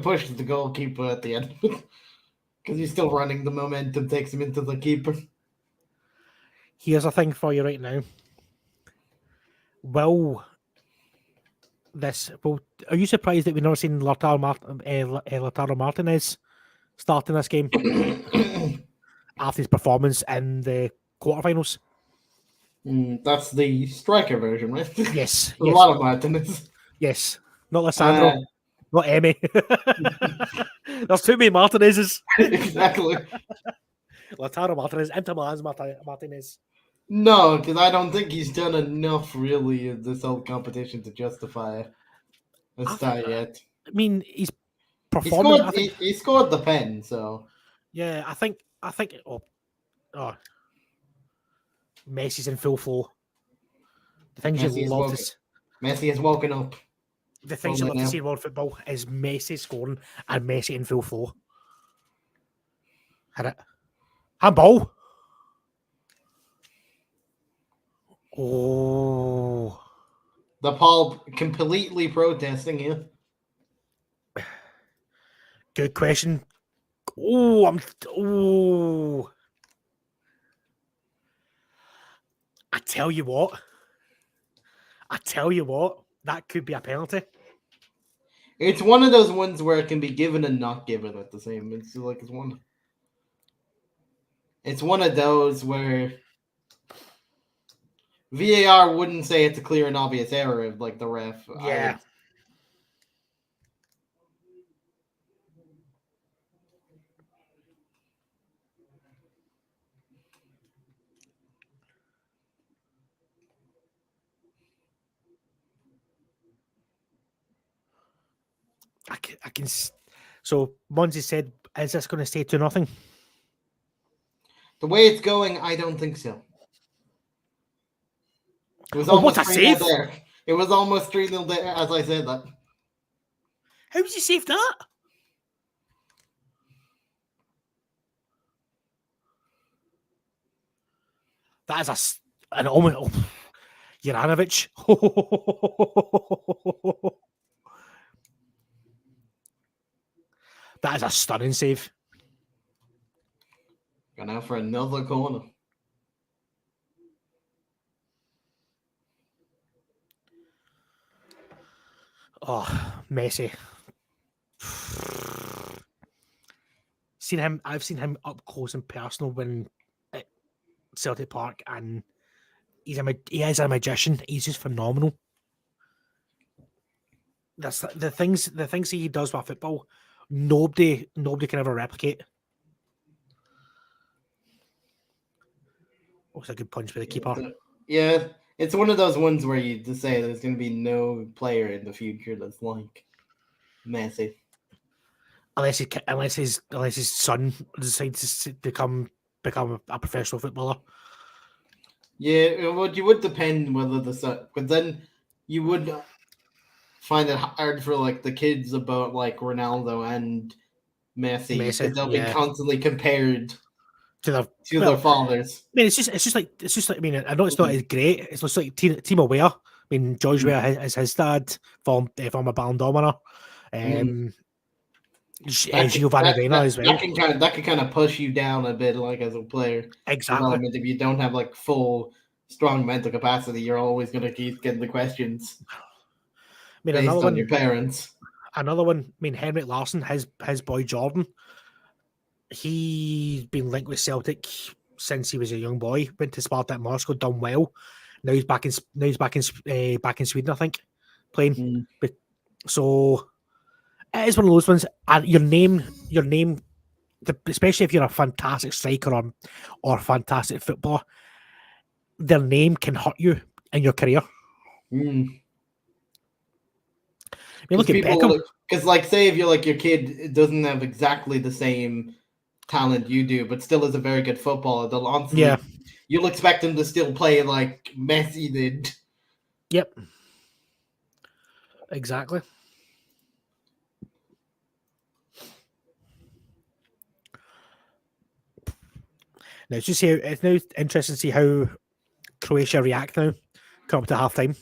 pushes the goalkeeper at the end. Because he's still running, the momentum takes him into the keeper. Here's a thing for you right now. Are you surprised that we've never seen Lautaro Martinez starting this game after his performance in the quarterfinals? That's the striker version, right? Yes. A lot of Martinez. Yes. Not Lissandro. Not Emmy. There's too many Martinezes. Exactly. Lautaro Martinez, Inter Milan's Martinez. No, because I don't think he's done enough really in this whole competition to justify a start yet. I mean, he's performing. He scored the pen, so yeah. I think. Messi's in full flow. The things you love to. Messi has woken up. The things you love to see in world football is Messi scoring and Messi in full flow. Hit it. Handball. Oh. The Paul completely protesting here. Good question. I tell you what, that could be a penalty. It's one of those ones where it can be given and not given at the same. It's one of those where VAR wouldn't say it's a clear and obvious error of the ref. Yeah. I can. So Monzi said, "Is this going to stay 2-0?" The way it's going, I don't think so. It was almost 3-0 there. It was almost 3-0 there as I said that. How did you save that? That is an almost. Oh, Juranovic. That is a stunning save. Going out for another corner. Oh, Messi. I've seen him up close and personal when at Celtic Park, and he is a magician. He's just phenomenal. That's the things he does with football. Nobody can ever replicate. Oh, it's a good punch by the keeper. Yeah, it's one of those ones where you just say there's going to be no player in the future that's like Messi, unless his son decides to become a professional footballer. Yeah, well, you would depend whether the son, but then you would find it hard for the kids about Ronaldo and Messi because they'll be constantly compared to their fathers. I mean, it's just like I mean, I know it's not as great. It's just like Timo Weah. I mean, George Weah is his dad from a Ballon d'Or winner. Giovanni Reina as well. That can kind of push you down a bit, as a player. Exactly. If you don't have full strong mental capacity, you're always going to keep getting the questions. I mean, based on your parents. Another one. I mean, Henrik Larsson, his boy Jordan. He's been linked with Celtic since he was a young boy. Went to Spartak Moscow, done well. Now he's back in Sweden, I think, playing. So it is one of those ones. And your name, especially if you're a fantastic striker or fantastic footballer, their name can hurt you in your career. I mean, look at Beckham. Because, like, say if you're like your kid doesn't have exactly the same talent you do, but still is a very good footballer, they'll honestly, Yeah. you'll expect him to still play like Messi did. Yep. Exactly. Now it's now interesting to see how Croatia react now, come up to half time.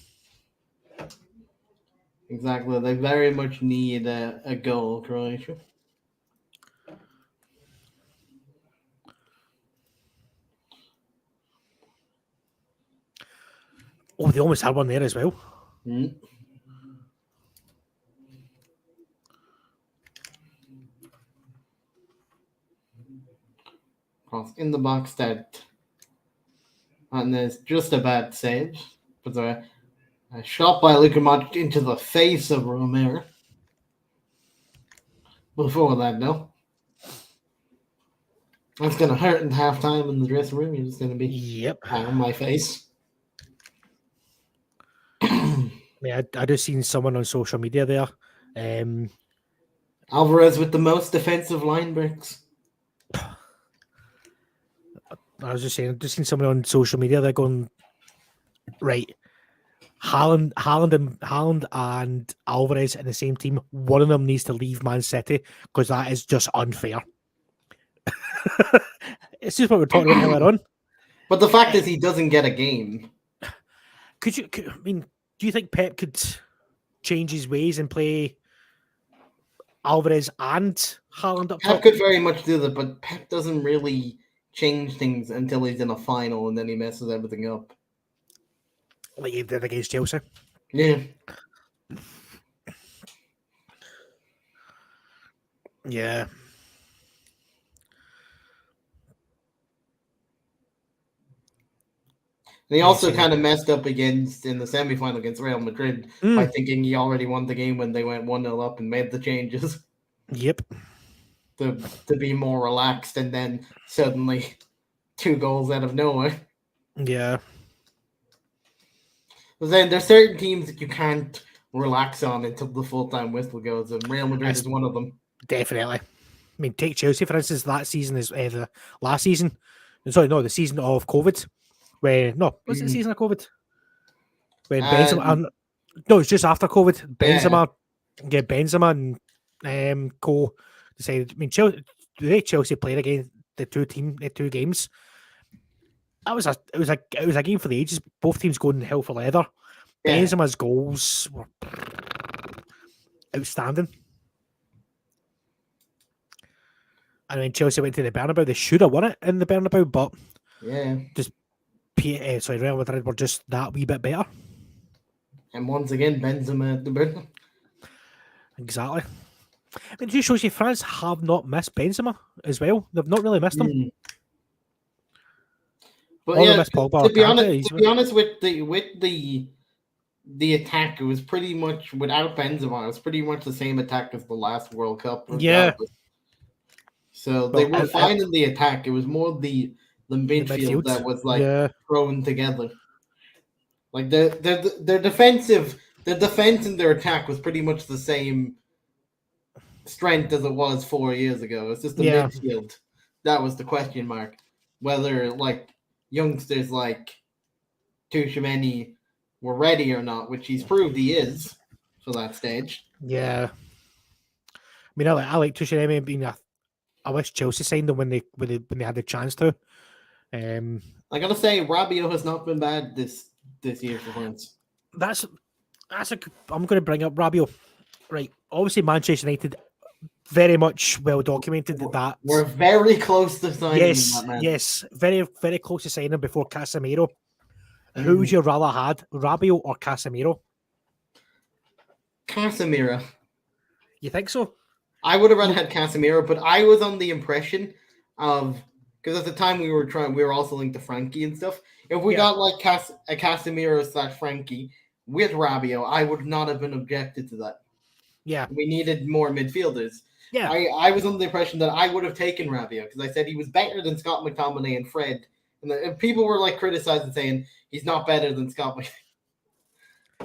Exactly, they very much need a goal, Croatia. Oh, they almost had one there as well. Mm. Cross in the box that, and there's just a bad save. But a shot by Luka Modric into the face of Romero. Before that, no. That's going to hurt in halftime in the dressing room. You're just going to be on my face. I mean, I just seen someone on social media there. Alvarez with the most defensive line breaks. I was just saying, I've just seen someone on social media there going, right, Haaland and Alvarez in the same team. One of them needs to leave Man City because that is just unfair. It's just what we were talking about earlier on. But the fact is, he doesn't get a game. I mean, do you think Pep could change his ways and play Alvarez and Haaland up top? Pep could very much do that, but Pep doesn't really change things until he's in a final and then he messes everything up. Like he did against Chelsea. Yeah. Yeah. And he also kind of messed up in the semi-final against Real Madrid by thinking he already won the game when they went 1-0 up and made the changes. Yep. To be more relaxed, and then suddenly 2 goals out of nowhere. Yeah. But then there's certain teams that you can't relax on until the full-time whistle goes, and Real Madrid is one of them. Definitely. I mean, take Chelsea, for instance, that season is the last season. Sorry, no, the season of COVID. Was it the season of COVID? When Benzema, no, it's just after COVID. Benzema and Co decided. I mean, Chelsea played against the two games. It was a game for the ages. Both teams going hell for leather. Yeah. Benzema's goals were outstanding. And when Chelsea went to the Bernabeu, they should have won it in the Bernabeu, but Real Madrid were just that wee bit better. And once again, Benzema at the Bernabeu. Exactly. I mean, it just shows you France have not missed Benzema as well. They've not really missed him. But to be honest, with the attack, it was pretty much without Benzema. It was pretty much the same attack as the last World Cup. Yeah. So they were fine in the attack. It was more the midfield that was thrown together. Like their defense and their attack was pretty much the same strength as it was 4 years ago. It's just the midfield that was the question mark. Whether like youngsters like Tchouaméni were ready or not, which he's proved he is for that stage. Yeah. I mean, I like Tchouaméni being I wish Chelsea signed him when they had the chance to. I gotta say, Rabiot has not been bad this year for France. I'm going to bring up Rabiot. Right, obviously Manchester United, very much well documented that we're very close to signing him, that man. Yes, very very close to signing him before Casemiro. Who would you rather had, Rabiot or Casemiro? Casemiro. You think so? I would have rather had Casemiro, but I was on the impression of, because at the time we were also linked to Frankie and stuff. If we got like a Casemiro / Frankie with Rabiot, I would not have been objected to that. Yeah, we needed more midfielders. Yeah, I was under the impression that I would have taken Rabiot because I said he was better than Scott McTominay and Fred, and people were like criticizing, saying he's not better than Scott McTominay.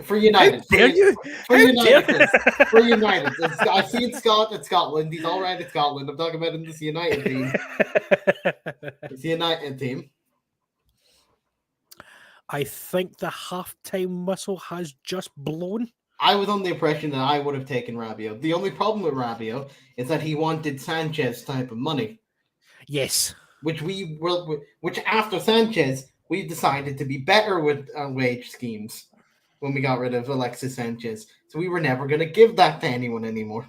For United. How dare you? For How United. dare- For United. I've seen Scott at Scotland. He's all right at Scotland. I'm talking about in this United team. It's the United team. I think the halftime whistle has just blown. I was on the impression that I would have taken Rabiot. The only problem with Rabiot is that he wanted Sanchez type of money. Yes. Which after Sanchez, we decided to be better with wage schemes when we got rid of Alexis Sanchez. So we were never going to give that to anyone anymore.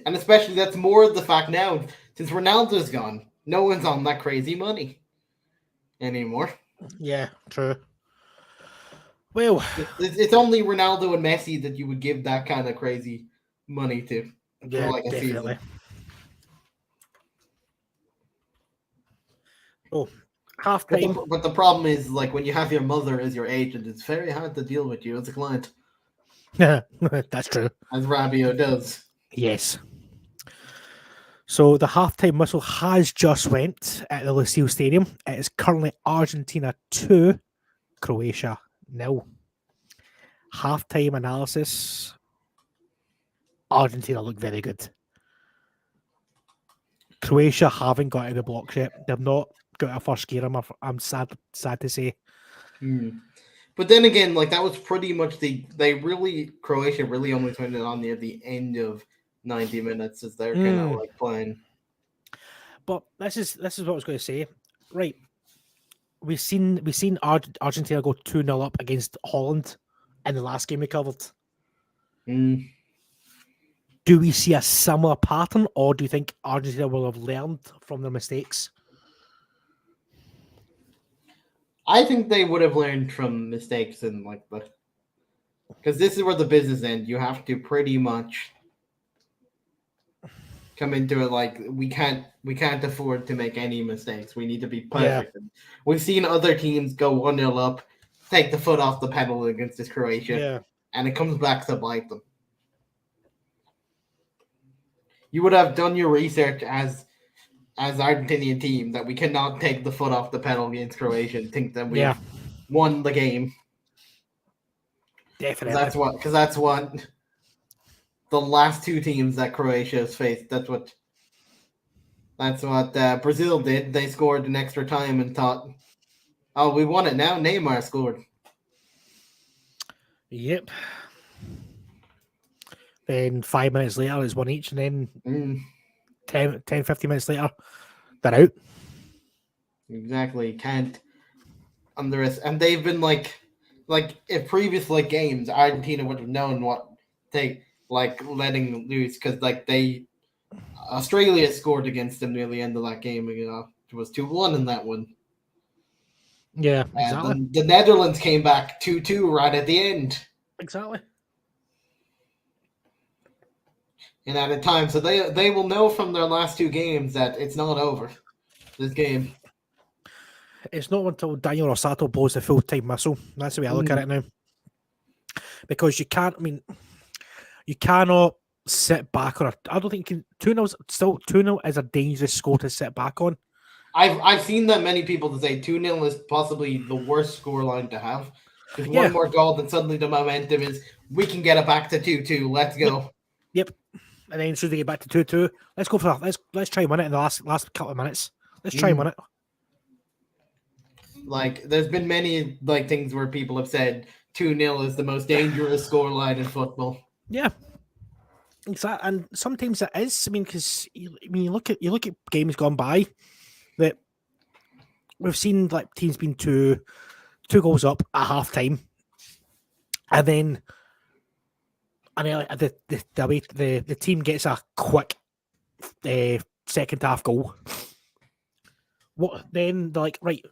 And especially that's more the fact now, since Ronaldo's gone, no one's on that crazy money anymore. Yeah, true. Well, it's only Ronaldo and Messi that you would give that kind of crazy money to. Yeah, for like a definitely. season. Oh, half time. But the problem is, like, when you have your mother as your agent, it's very hard to deal with you as a client. That's true. As Rabiot does. Yes. So the halftime whistle has just went at the Lucille Stadium. It is currently Argentina 2, Croatia 0. Halftime analysis. Argentina look very good. Croatia haven't got out of the blocks yet. They've not got a first gear. I'm sad to say. But then again, like, that was pretty much Croatia really only turned it on near the end of 90 minutes as they're kind of like playing. But this is what I was going to say. Right. We've seen Argentina go 2-0 up against Holland in the last game we covered. Do we see a similar pattern, or do you think Argentina will have learned from their mistakes? I think they would have learned from mistakes and because this is where the business ends. You have to pretty much come into it like we can't afford to make any mistakes. We need to be perfect. Yeah. We've seen other teams go 1-0 up, take the foot off the pedal against this Croatia, and it comes back to bite them. You would have done your research as Argentinian team that we cannot take the foot off the pedal against Croatia and think that we won the game. Definitely. Because that's what the last two teams that Croatia has faced. That's what Brazil did. They scored in extra time and thought, "Oh, we won it now." Neymar scored. Yep. Then 5 minutes later, it's one each, and then 10-15 minutes later, they're out. Exactly. Can't underestimate. And they've been like if previous games, Argentina would have known what they letting loose because Australia scored against them near the end of that game. It was 2-1 in that one. Yeah, exactly. The Netherlands came back 2-2 right at the end. Exactly. And at a time, so they will know from their last two games that it's not over. This game. It's not until Daniel Rossato blows the full-time whistle. That's the way I look at it now. Because you can't. I mean, you cannot sit back on. I don't think 2-0 is a dangerous score to sit back on. I've seen that many people to say 2-0 is possibly the worst scoreline to have. Because one more goal, then suddenly the momentum is we can get it back to 2-2. Let's go. Yep. And then should they get back to 2-2? Let's go for that. Let's try and win it in the last couple of minutes. Let's try and win it. There's been many things where people have said 2-0 is the most dangerous scoreline in football. Yeah. Exactly. And sometimes it is. I mean, because you look at games gone by that we've seen teams being two goals up at half time, and then the team gets a quick second half goal. What then? They're like, right,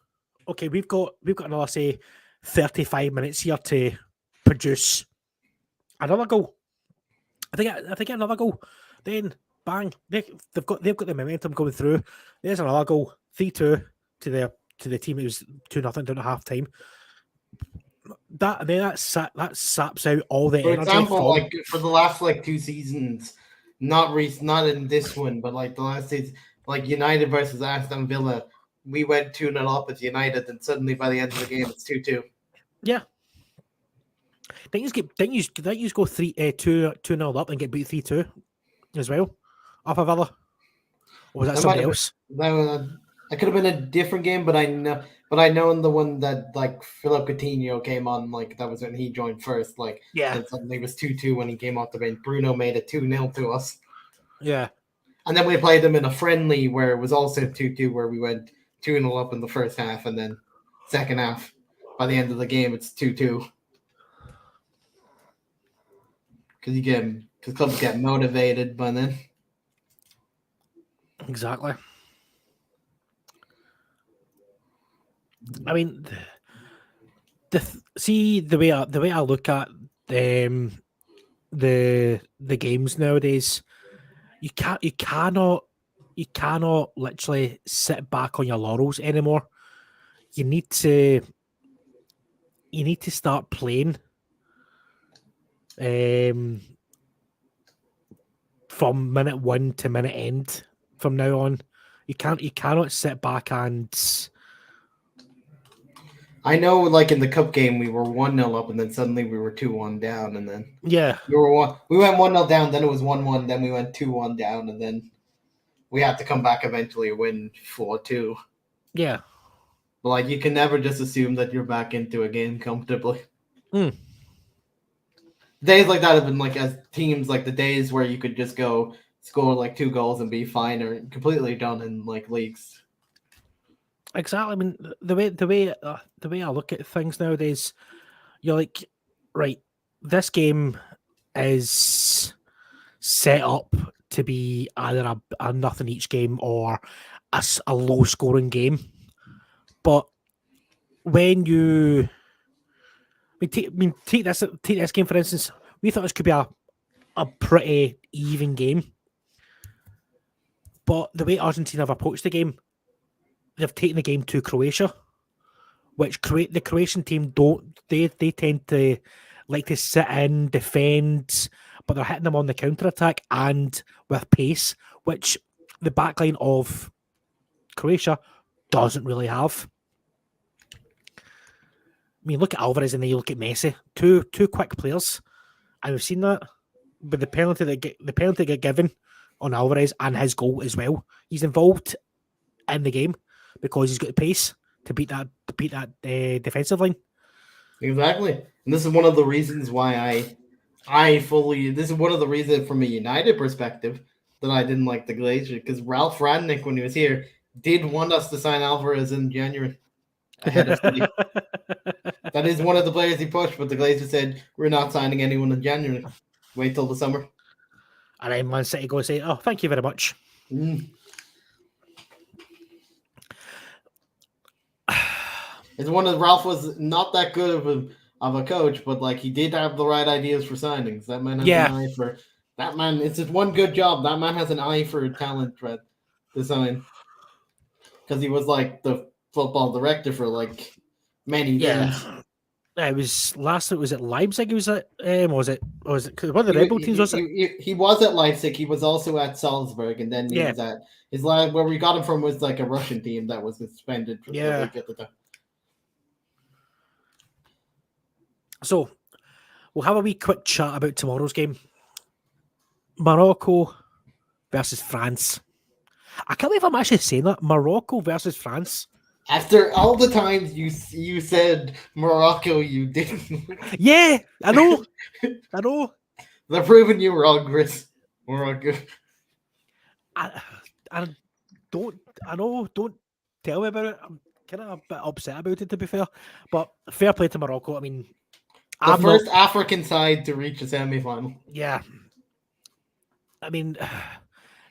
okay, we've got another, say, 35 minutes here to produce another goal. I think another goal. Then bang, they've got the momentum going through. There's another goal, 3-2 to the team. It was 2-0 down at half time. That saps out all the energy. For example, for the last 2 seasons, not in this one, but the last season, United versus Aston Villa, we went 2-0 up at United, and suddenly by the end of the game it's 2-2. Yeah. Didn't you go 2-0 up and get beat 3-2 as well off of Villa? Or was that That might somebody have been else? that could have been a different game, but I know in the one that like Philip Coutinho came on, like that was when he joined first, like Yeah. then suddenly it was 2-2 when he came off the bench. Bruno made it 2-0 to us. Yeah. And then we played them in a friendly where it was also 2-2, where we went 2-0 up in the first half, and then second half, by the end of the game, it's 2-2. Because clubs get motivated by then. Exactly. I mean, the way I look at the games nowadays, you cannot literally sit back on your laurels anymore. You need to start playing from minute 1 to minute end from now on. You cannot sit back and I know, like in the cup game, we were 1-0 up, and then suddenly we were 2-1 down, and then yeah. we went 1-0 down, then it was 1-1, then we went 2-1 down, and then we had to come back eventually and win 4-2. Yeah. But like, you can never just assume that you're back into a game comfortably. Mm. Days like that have been like, as teams, like the days where you could just go score like 2 goals and be fine, are completely done in like leagues. Exactly. I mean, the way I look at things nowadays, you're like, right, this game is set up to be either a nothing each game or a low scoring game. But when you, take this game for instance, we thought this could be a pretty even game. But the way Argentina have approached the game, they've taken the game to Croatia, which the Croatian team don't. They tend to like to sit in, defend, but they're hitting them on the counter attack and with pace, which the backline of Croatia doesn't really have. I mean, look at Alvarez and then you look at Messi, two quick players, and we've seen that. But the penalty that got given on Alvarez and his goal as well, he's involved in the game because he's got the pace to beat that defensive line. Exactly, and this is one of the reasons why this is one of the reasons from a United perspective that I didn't like the Glazer, because Ralph Rangnick, when he was here, did want us to sign Alvarez in January ahead of City. That is one of the players he pushed, but the Glazers said, we're not signing anyone in January. Wait till the summer. And then Man City go and say, oh, thank you very much. It's one of Ralph was not that good of a coach, but like he did have the right ideas for signings. That man has an eye for that man. It's just one good job. That man has an eye for talent design, because he was like the football director for like many things. It was last. It was at Leipzig. He was at. Was it one of the Red Bull teams? Was it? He was at Leipzig. He was also at Salzburg, and then he was at his last. Where we got him from was like a Russian team that was suspended from the league at the time. So, we'll have a wee quick chat about tomorrow's game. Morocco versus France. I can't believe I'm actually saying that. Morocco versus France. After all the times you said Morocco, you didn't. Yeah, I know. I know. They're proving you wrong, Chris. Morocco. I don't tell me about it. I'm kind of a bit upset about it, to be fair. But fair play to Morocco. I mean, the first African side to reach a semi-final. Yeah. I mean,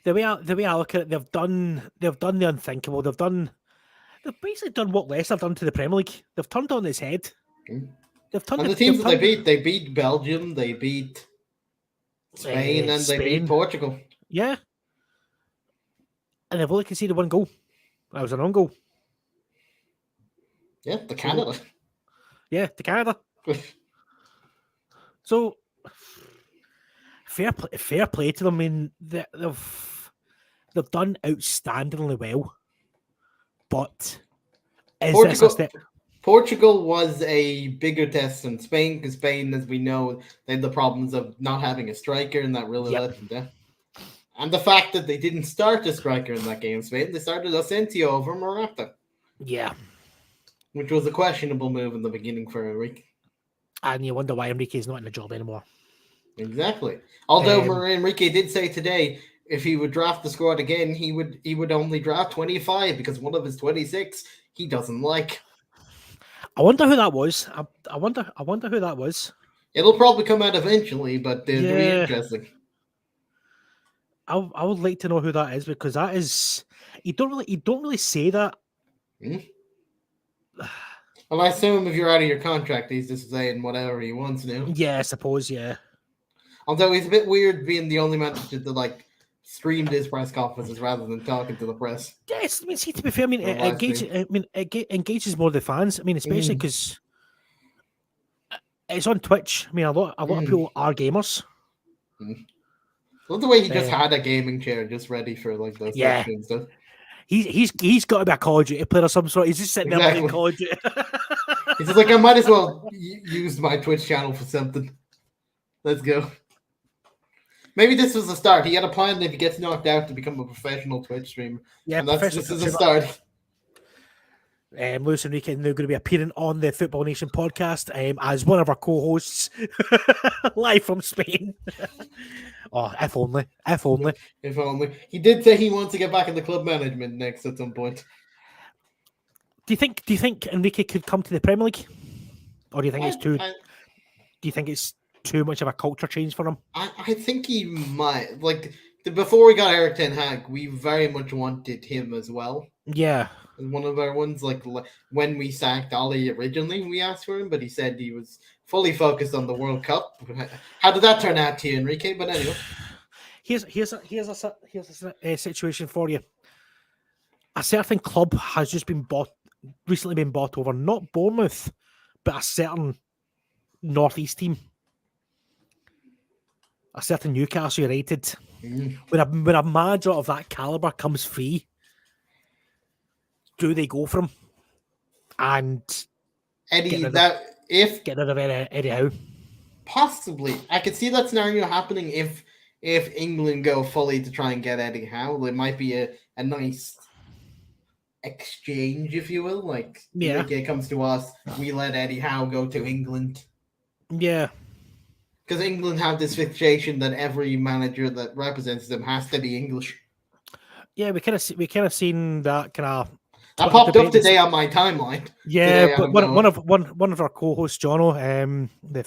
the way I look at it, they've done the unthinkable. They've basically done what Leicester have done to the Premier League. They've turned on its head. They've turned the teams that they beat Belgium, they beat Spain, and they beat Portugal. Yeah. And they've only conceded one goal. That was an own goal. Yeah, to Canada. Yeah, to Canada. So fair play to them. I mean, they've done outstandingly well. But is this a step? Portugal was a bigger test than Spain because Spain, as we know, they had the problems of not having a striker, and that really Yep. let them down. And the fact that they didn't start a striker in that game, Spain, they started Asensio over Morata. Yeah. Which was a questionable move in the beginning for Enrique. And you wonder why Enrique's not in the job anymore. Exactly. Although Enrique did say today, if he would draft the squad again, he would only draft 25 because one of his 26 he doesn't like. I wonder who that was. I wonder who that was. It'll probably come out eventually, but it'll be interesting. I would like to know who that is because that is you don't really say that. Well, I assume if you're out of your contract, he's just saying whatever he wants now. Yeah, I suppose. Yeah. Although he's a bit weird being the only manager to streamed his press conferences rather than talking to the press. Yes, I mean, see, to be fair, I mean, it engages more the fans. I mean, especially because it's on Twitch. I mean, a lot of people are gamers. Love the way he just had a gaming chair just ready for those Twitch and stuff. He's got to be a Call of Duty player of some sort. He's just sitting there playing Call of Duty. He's just like, I might as well use my Twitch channel for something. Let's go. Maybe this was the start. He had a plan if he gets knocked out to become a professional Twitch streamer. Yeah, and this is a start. Luis Enrique now going to be appearing on the Football Nation podcast as one of our co-hosts live from Spain. Oh, if only. If only. He did say he wants to get back in the club management next at some point. Do you think Enrique could come to the Premier League? Or do you think do you think it's too much of a culture change for him? I think he might. Before we got Eric Ten Hag, we very much wanted him as well. Yeah. One of our ones, when we sacked Ollie originally, we asked for him, but he said he was fully focused on the World Cup. How did that turn out to you, Enrique? But anyway, here's a situation for you. A certain club has just recently been bought over, not Bournemouth, but a certain Northeast team, a certain Newcastle United. When a manager of that caliber comes free, do they go for him? And Eddie, get rid of Eddie Howe? Possibly, I could see that scenario happening if England go fully to try and get Eddie Howe. It might be a nice exchange, if you will. Enrique comes to us, we let Eddie Howe go to England. Yeah. Because England have this fixation that every manager that represents them has to be English. Yeah, we kind of seen that kind of. That popped up today on my timeline. Yeah, but one of our co-hosts, Jono, the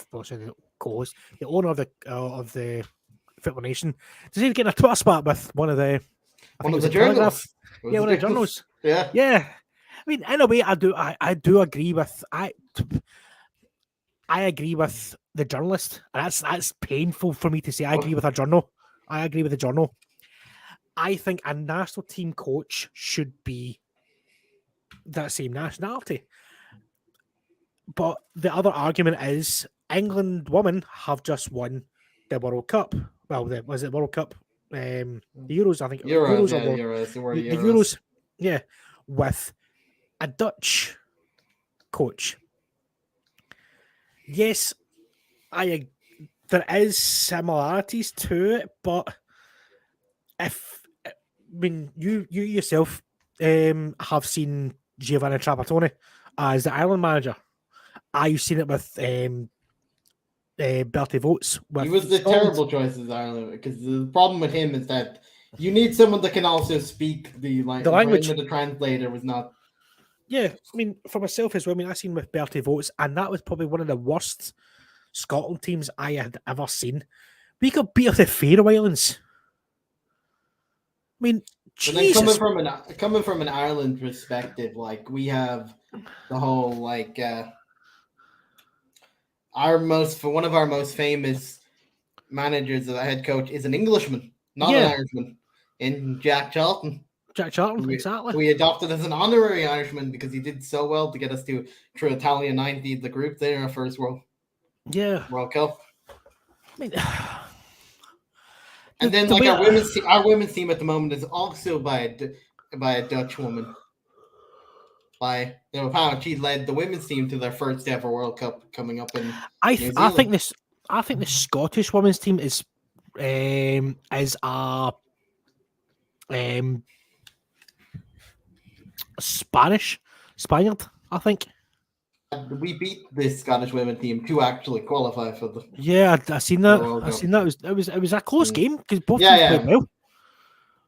co-host, the owner of the Football Nation, does he get a Twitter spat with one of the journalists? Yeah, one of the journalists. Yeah. I mean, in a way, I do agree with I agree with the journalist, and that's painful for me to say. I agree with a journal. I agree with the journal. I think a national team coach should be that same nationality. But the other argument is England women have just won the World Cup. Well, was it World Cup? The Euros, I think. Euros. The Euros, yeah, with a Dutch coach. Yes, there is similarities to it, but you yourself have seen Giovanni Trapattoni as the Ireland manager. I've seen it with Bertie Votes. He was the terrible choice as Ireland, because the problem with him is that you need someone that can also speak the language. The translator was not. Yeah, I mean, for myself as well, I mean, I've seen with Bertie Votes, and that was probably one of the worst Scotland teams I had ever seen. We got beat off the Faroe Islands. I mean, Jesus. But then coming from an Ireland perspective, we have the whole one of our most famous managers, the head coach, is an Englishman, not an Irishman, in Jack Charlton. Exactly. We adopted as an honorary Irishman because he did so well to get us through Italia 90, the group there, our first World Cup. I mean, and then our women's team at the moment is also by a Dutch woman. by apparently led the women's team to their first ever World Cup coming up in I New Zealand. think the Scottish women's team is a Spaniard, I think. We beat the Scottish women's team to actually qualify for the I seen that. World I Cup. seen that. It was a close game because both Yeah, teams played well.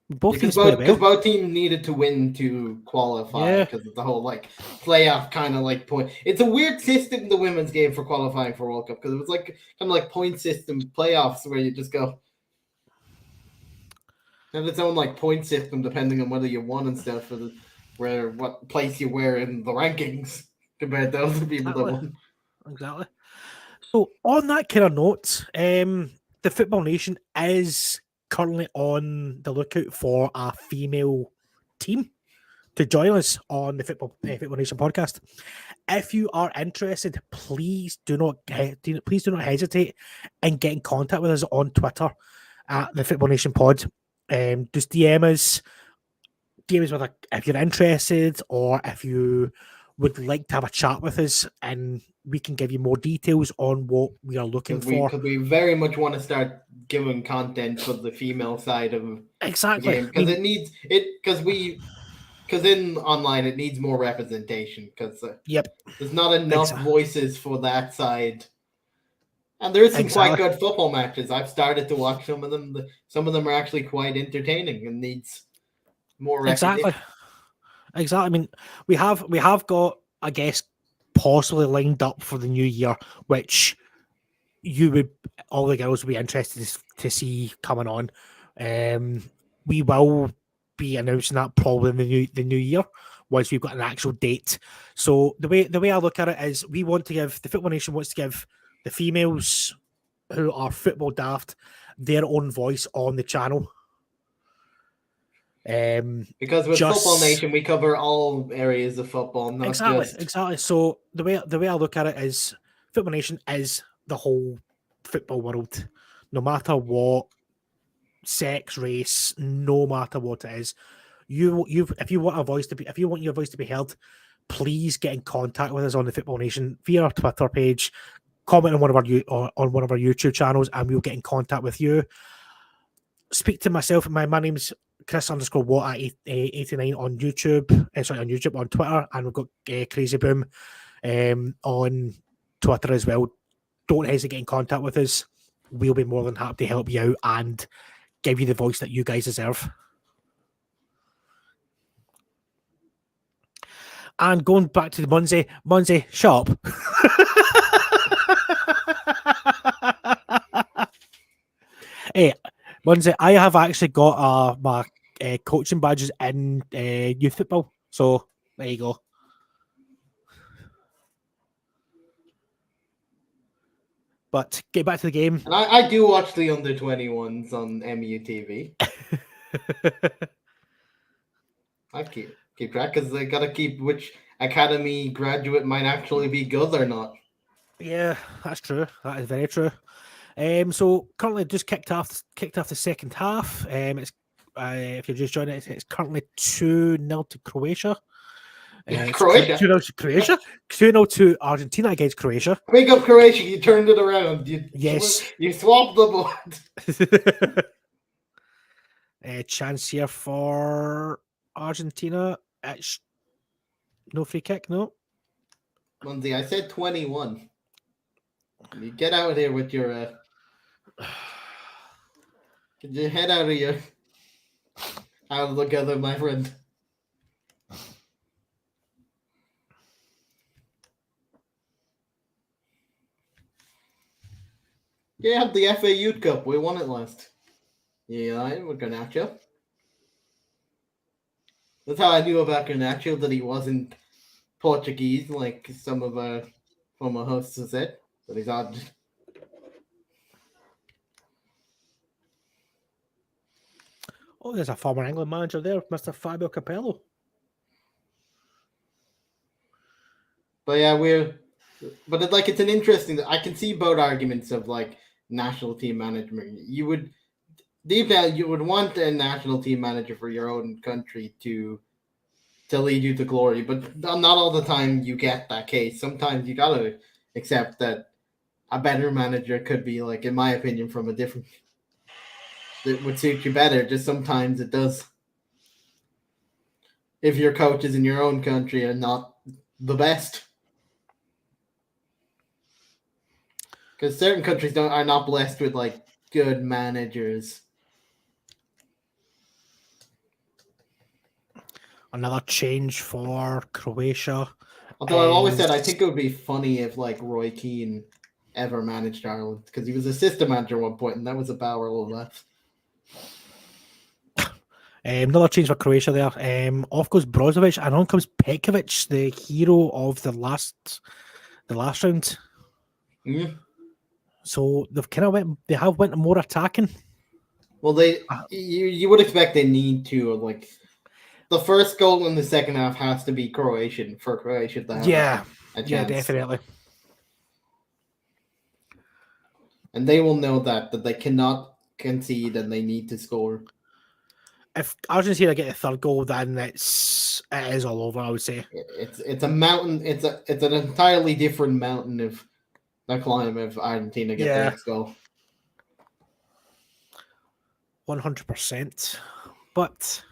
Both teams played well. Because both teams needed to win to qualify because of the whole like playoff kind of like point. It's a weird system, the women's game for qualifying for World Cup, because it was like kind of like point system playoffs where you just go. And its own like point system depending on whether you won and stuff for what place you were in the rankings compared to other people that won. Exactly. So on that kind of note, the Football Nation is currently on the lookout for a female team to join us on the Football Nation podcast. If you are interested, please do not hesitate and get in contact with us on Twitter at the Football Nation Pod. Just DM us with if you're interested or if you would like to have a chat with us, and we can give you more details on what we are looking for. Because we very much want to start giving content for the female side of the game, because it needs it. Because in online it needs more representation. Because there's not enough voices for that side. And there is some quite good football matches. I've started to watch some of them. Some of them are actually quite entertaining and needs more recognition. Exactly. I mean, we have got, I guess, possibly lined up for the new year, which all the girls would be interested to see coming on. We will be announcing that probably in the new year once we've got an actual date. So the way I look at it is, the Football Nation wants to give the females who are football daft their own voice on the channel. Because with Football Nation, we cover all areas of football, not exactly. So the way I look at it is, Football Nation is the whole football world, no matter what sex, race, no matter what it is. If you want your voice to be heard, please get in contact with us on the Football Nation via our Twitter page, comment on one of our YouTube channels, and we'll get in contact with you. Speak to myself. My name's Chris_Watt89 on YouTube. On Twitter, and we've got Crazy Boom on Twitter as well. Don't hesitate to get in contact with us. We'll be more than happy to help you out and give you the voice that you guys deserve. And going back to the Munzie, shut up. Hey, Munzie, I have actually got my coaching badges in youth football. So there you go. But get back to the game. And I do watch the under-21s on MUTV. I keep track because they got to keep which academy graduate might actually be good or not. Yeah, that's true. That is very true. So currently just kicked off the second half. It's if you're just joining it, it's currently 2-0 to Croatia. Croatia. 2-0 to Croatia. 2-0 to Argentina against Croatia. Wake up, Croatia! You turned it around. You swapped the board. Chance here for Argentina. It's no free kick. No. Monday, I said 21. You get out of here with your. Get your head out of the gutter, my friend. Yeah, the FA Youth Cup. We won it last. Yeah, with Garnacho. That's how I knew about Garnacho, that he wasn't Portuguese like some of our former hosts have said. But he's odd. Oh, there's a former England manager there, Mr. Fabio Capello. But yeah, it's an interesting. I can see both arguments of like national team management. You would deep down, you would want a national team manager for your own country to to lead you to glory. But not all the time you get that case. Sometimes you gotta accept that a better manager could be, like, in my opinion, from a different that would suit you better. Just sometimes it does. If your coaches in your own country are not the best, because certain countries are not blessed with like good managers. Another change for Croatia. Although I've always said I think it would be funny if like Roy Keane ever managed Ireland, because he was assistant manager at one point, and that was a power of that. Another change for Croatia there. Off goes Brozovic, and on comes Pekovic, the hero of the last round. Mm. So they have went more attacking. Well, you would expect they need to, like, the first goal in the second half has to be Croatian for Croatia to have a chance. Yeah, definitely. And they will know that they cannot concede and they need to score. If Argentina get a third goal, then it is all over, I would say. It's a mountain. It's an entirely different mountain of the climb if Argentina get the next goal. 100%. But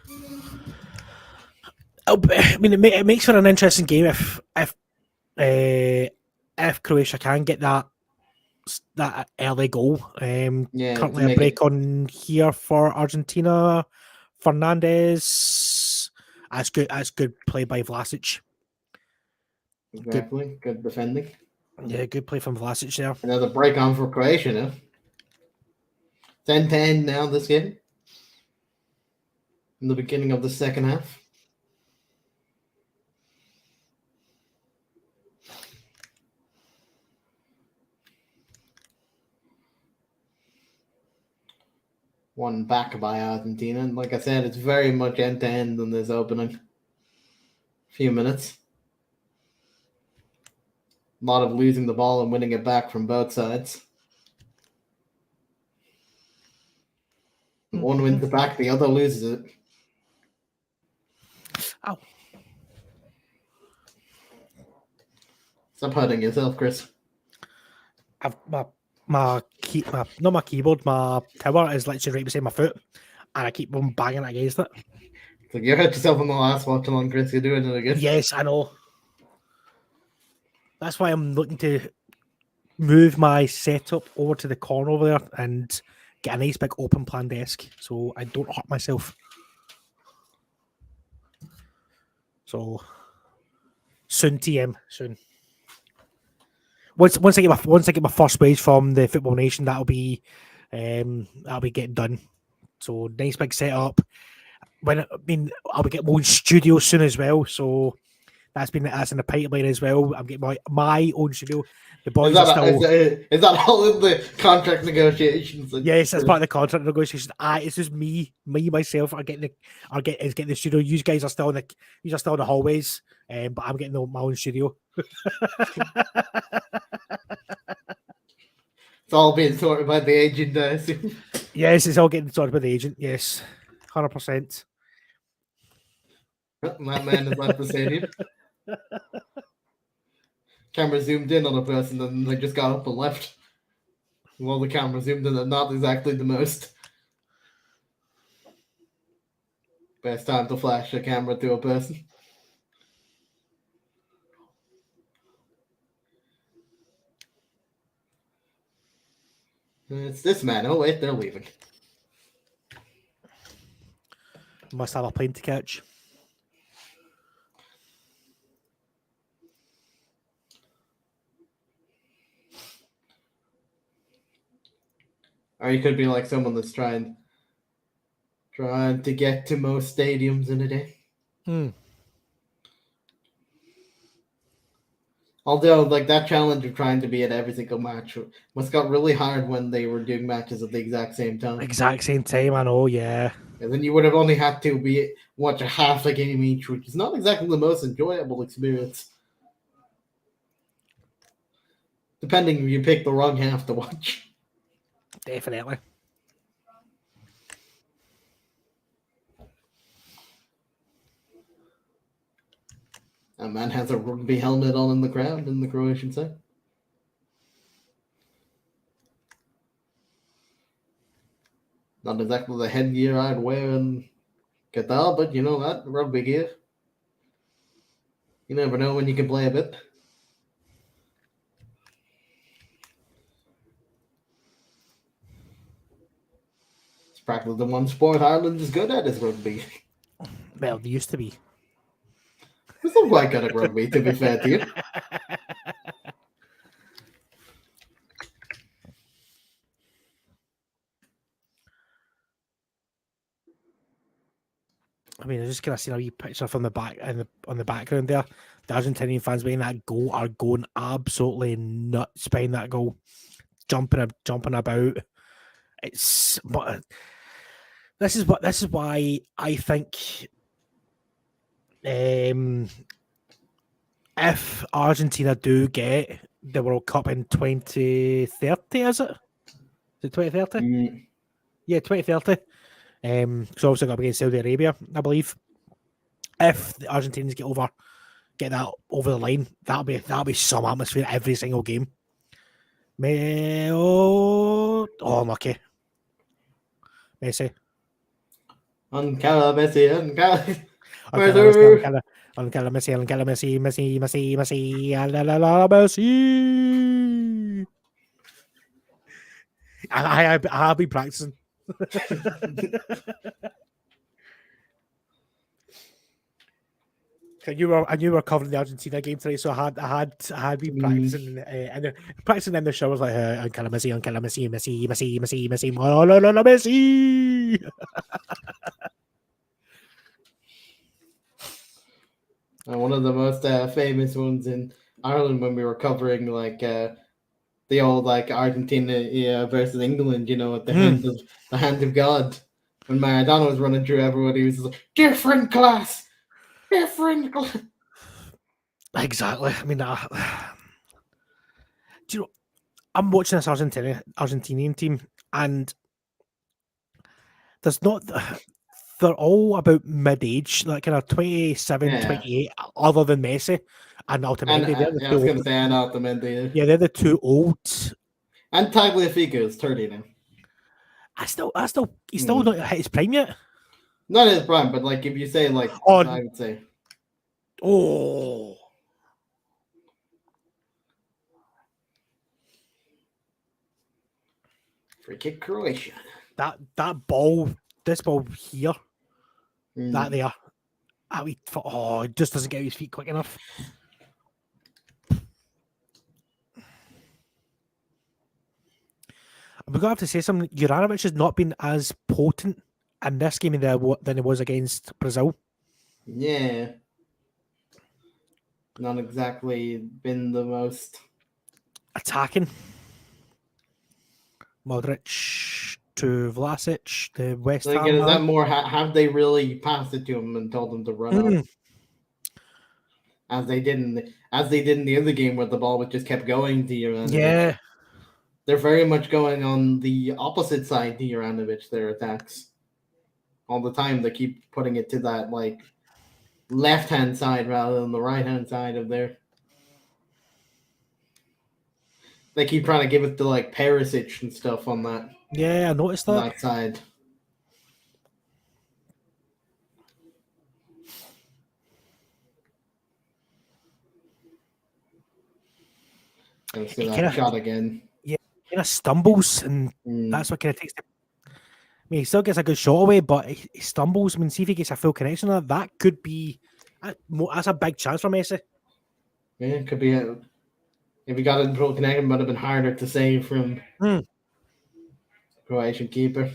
I mean, it makes for an interesting game if Croatia can get that early goal. Currently a break on here for Argentina. Fernandez. That's good play by Vlasic. Exactly. Good defending. Yeah, good play from Vlasic there. Another break on for Croatia now. 10-10 now this game. In the beginning of the second half. One back by Argentina. And like I said, it's very much end-to-end in this opening few minutes. A lot of losing the ball and winning it back from both sides. One wins it back, the other loses it. Ow. Stop hurting yourself, Chris. My keyboard, my tower is literally right beside my foot, and I keep on banging against it. It's like you hurt yourself on the last watch along, Chris. You're doing it again. Yes, I know. That's why I'm looking to move my setup over to the corner over there and get a nice big open plan desk so I don't hurt myself. So soon, TM soon. Once I get my first wage from the Football Nation, that'll be getting done. So nice big setup. I'll be getting my own studio soon as well. So that's in the pipeline as well. I'm getting my own studio. The boys is that all in the contract negotiations? Yes, that's part of the contract negotiations. It's just myself are getting the studio. You guys are still in the hallways, but I'm getting my own studio. It's all being sorted by the agent, I assume. Yes, it's all getting sorted by the agent. Yes, 100%. That man has left the stadium. Camera zoomed in on a person and they just got up and left. Well, the camera zoomed in and not exactly the most best time to flash a camera to a person. It's this man. Oh, wait, they're leaving. Must have a plane to catch. Or you could be like someone that's trying to get to most stadiums in a day. Although, like, that challenge of trying to be at every single match must got really hard when they were doing matches at the exact same time. I know, yeah. And then you would have only had to watch a half a game each, which is not exactly the most enjoyable experience. Depending if you pick the wrong half to watch. Definitely. A man has a rugby helmet on in the crowd in the Croatian side. Not exactly the headgear I'd wear in Qatar, but you know that rugby gear. You never know when you can play a bit. It's practically the one sport Ireland is good at is rugby. Well, they used to be. We're still quite good at rugby, to be fair to you. I mean, I just kind of seen a wee picture from the back on the background there. The Argentinian fans behind that goal are going absolutely nuts behind that goal, jumping about. It's but this is why I think if Argentina do get the World Cup in 2030, is it? Is it 2030? Yeah, 2030. So obviously got against Saudi Arabia, I believe. If the Argentinians get that over the line, that'll be some atmosphere every single game. Unlucky. Messi. Uncala Messi, Uncala. Uncala Messi. I've been practicing. You were covering the Argentina game today, so I had been practicing and practicing in the showers like Uncala Messi, Messi. Oh, no, Messi. One of the most famous ones in Ireland when we were covering like the old like Argentina versus England, you know, at the hand of God. When Maradona was running through everyone, he was like, different class. Exactly. I mean, do you know? I'm watching this Argentinian team, and there's not. They're all about mid-age, like kind of 27, 28, other than Messi and ultimately. I was going to say, and ultimately. Yeah, they're the two old. And Tagliafico is 30 now. He's still not hit his prime yet. Not his prime, but like if you say like, I would say. Oh. Free kick Croatia. That ball, this ball here, that there, it just doesn't get his feet quick enough. We're gonna have to say something. Juranovic has not been as potent in this game than it was against Brazil. Yeah. Not exactly been the most attacking. Modric to Vlasic, the West Ham. Is that more? Have they really passed it to him and told him to run up, as they did in the other game where the ball just kept going to Juranovic? Yeah, they're very much going on the opposite side to Juranovic. Their attacks all the time. They keep putting it to that like left-hand side rather than the right-hand side of their. They keep trying to give it to like Perisic and stuff on that. Yeah, I noticed that. That side. Let's see that shot again. Yeah, kind of stumbles, and that's what kind of takes. I mean, he still gets a good shot away, but he stumbles. I mean, see if he gets a full connection on that. That could be. That's a big chance for Messi. Yeah, it could be. If he got it in full connection, it would have been harder to save from Croatian keeper.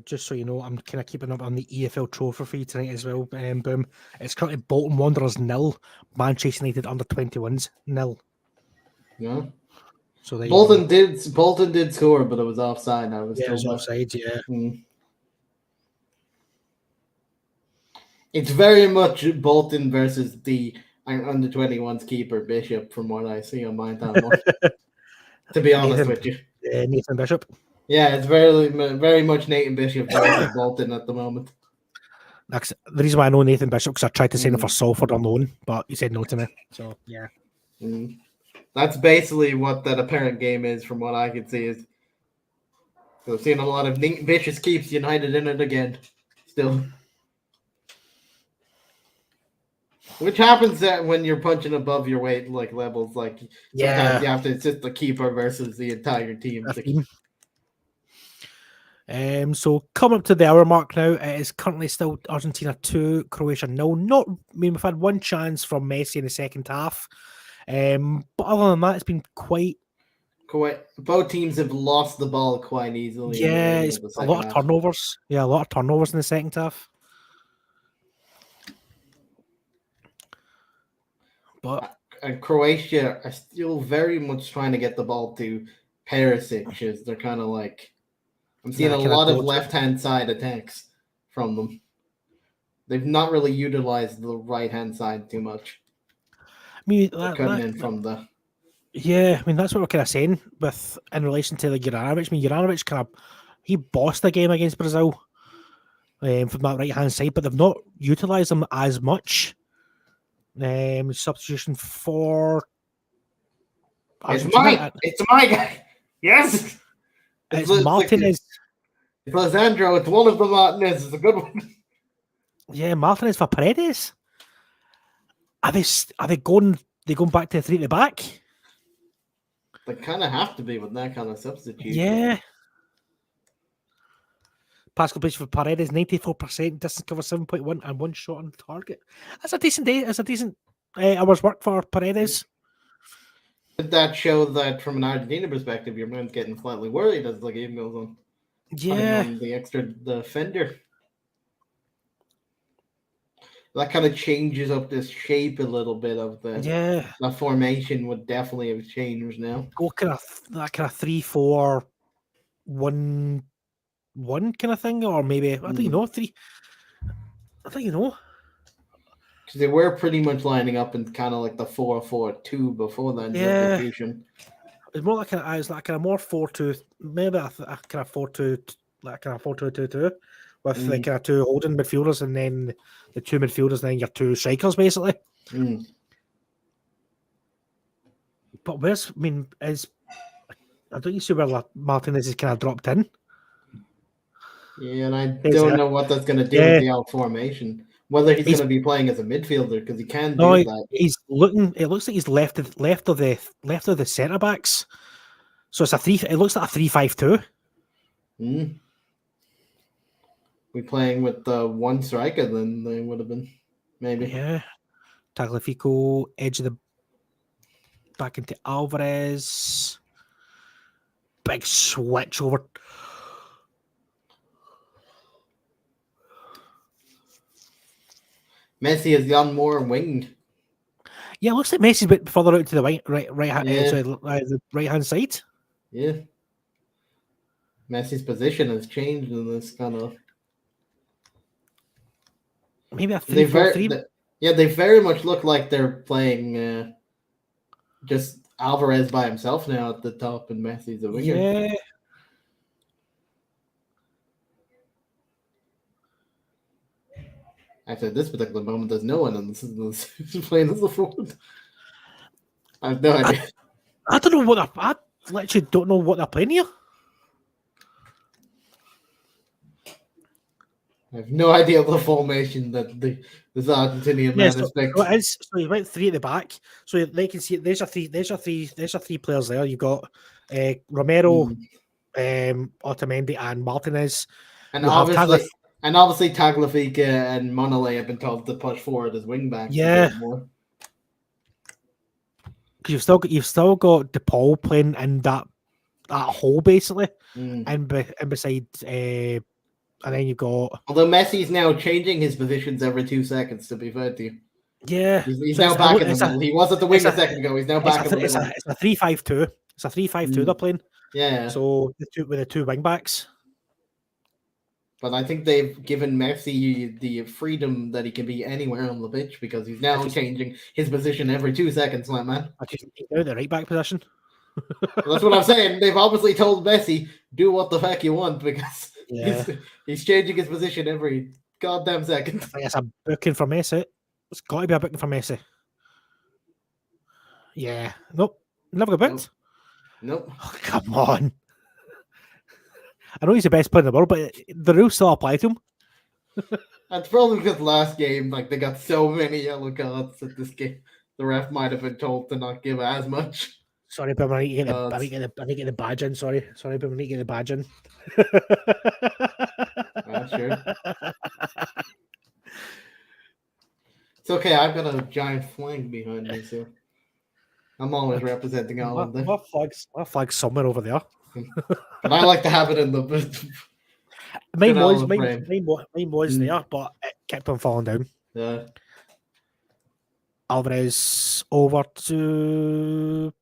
Just so you know, I'm kind of keeping up on the EFL trophy for you tonight as well. Boom. It's currently Bolton Wanderers 0, Manchester United under 21s 0. Yeah. So Bolton did score, but it was offside. I was told. It was offside. Yeah. It's very much Bolton versus the under 21's keeper Bishop, from what I see on my timeline. To be honest with you, Nathan Bishop. Yeah, it's very much Nathan Bishop versus Bolton at the moment. That's the reason why I know Nathan Bishop, because I tried to sign him for Salford on loan, but he said no to me. So yeah, that's basically what that apparent game is, from what I can see. Is so seeing a lot of vicious keeps United in it again, still. Which happens that when you're punching above your weight levels, sometimes you have to. It's just the keeper versus the entire team. So coming up to the hour mark now, it is currently still Argentina 2, Croatia 0. We've had one chance from Messi in the second half, but other than that, it's been quite. Both teams have lost the ball quite easily. Yeah, it's a lot of turnovers. Yeah, a lot of turnovers in the second half. But Croatia are still very much trying to get the ball to Perisic. As they're kind of like, I'm seeing a lot of left-hand side attacks from them. They've not really utilized the right-hand side too much. I mean, Yeah, I mean that's what we're kind of saying with in relation to Juranovic. I mean, Juranovic he bossed the game against Brazil from that right hand side, but they've not utilised him as much. Substitution for Argentina. It's my guy. Yes, it's Martinez. It's Lisandro. It's one of the Martinez. It's a good one. Yeah, Martinez for Paredes. Are they going back to the 3 at the back? They kind of have to be with that kind of substitute. Yeah. Pass completion for Paredes, 94%, distance cover 7.1, and 1 shot on target. That's a decent day. That's a decent hour's work for Paredes. Did that show that from an Argentina perspective, your man's getting slightly worried as the game goes on? Yeah. On the extra defender. That kind of changes up this shape a little bit of the formation would definitely have changed now. Go kind of 3-4-1-1 kind of thing, or maybe I don't know 3. I don't know. Because they were pretty much lining up in kind of like the 4-4-2 before that substitution. It's more like I was like kind of more 4-2, maybe a kind of 4-2, like kind of 4-2-2-2. With the kind of 2 holding midfielders and then the 2 midfielders, and then your 2 strikers, basically. But I don't see where Martinez is kind of dropped in. Yeah, and I don't know what that's going to do with the out formation. Whether he's going to be playing as a midfielder, because he can do that. He's looking. It looks like he's left of the centre backs. So it's a 3. It looks like a 3-5-2. We playing with the 1 striker, then they would have been maybe. Yeah, Tagliafico, edge of the back into Alvarez. Big switch over. Messi has gone more winged. Yeah, it looks like Messi's a bit further out to the the right hand side. Yeah, Messi's position has changed in this kind of. Maybe a 3-4-3. They very much look like they're playing just Alvarez by himself now at the top, and Messi's a winger. Yeah. Actually, at this particular moment, there's no one, and this is playing as a forward. I have no idea. I don't know what I literally don't know what they're playing here. I have no idea the formation that this Argentinian man expects. So you went 3 at the back. So they can see there's a 3 players there. You've got Romero, Otamendi, and Martinez. And obviously Tagliafico and Monole have been told to push forward as wing backs. Yeah. Because you've still got DePaul playing in that hole basically, and beside and then you've got. Although Messi's now changing his positions every 2 seconds. To be fair to you. Yeah, he's now back in the middle. He was at the wing a second ago. He's now back in the middle. It's a 3-5-2. It's a 3-5-2 they're playing. Yeah. So with the 2 wing backs. But I think they've given Messi the freedom that he can be anywhere on the pitch because he's now changing his position every 2 seconds, my man. He's now the right back position. That's what I'm saying. They've obviously told Messi, do what the heck you want because he's changing his position every goddamn second. I guess a booking for Messi. It's got to be a booking for Messi. Yeah. Nope. Never got booked. Nope. Oh, come on. I know he's the best player in the world, but the rules still apply to him. That's probably because last game, like, they got so many yellow cards that this game, the ref might have been told to not give as much. Sorry, but I need to get the badge in. Sorry, but I need to get the badge in. Sure. It's okay. I've got a giant flag behind me, so I'm always representing all of them. My flag's somewhere over there. But I like to have it in the. Mine was there, but it kept on falling down. Yeah. Alvarez over to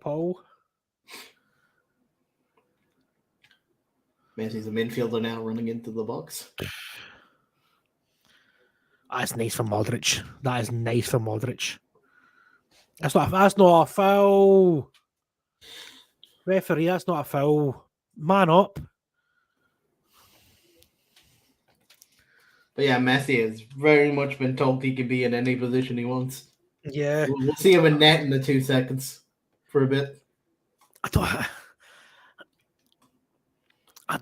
Paul. Messi's a midfielder now running into the box. That's nice for Modric. That is nice for Modric. That's not a foul. Referee, that's not a foul. Man up. But yeah, Messi has very much been told he can be in any position he wants. Yeah. We'll see him in net in the 2 seconds for a bit. I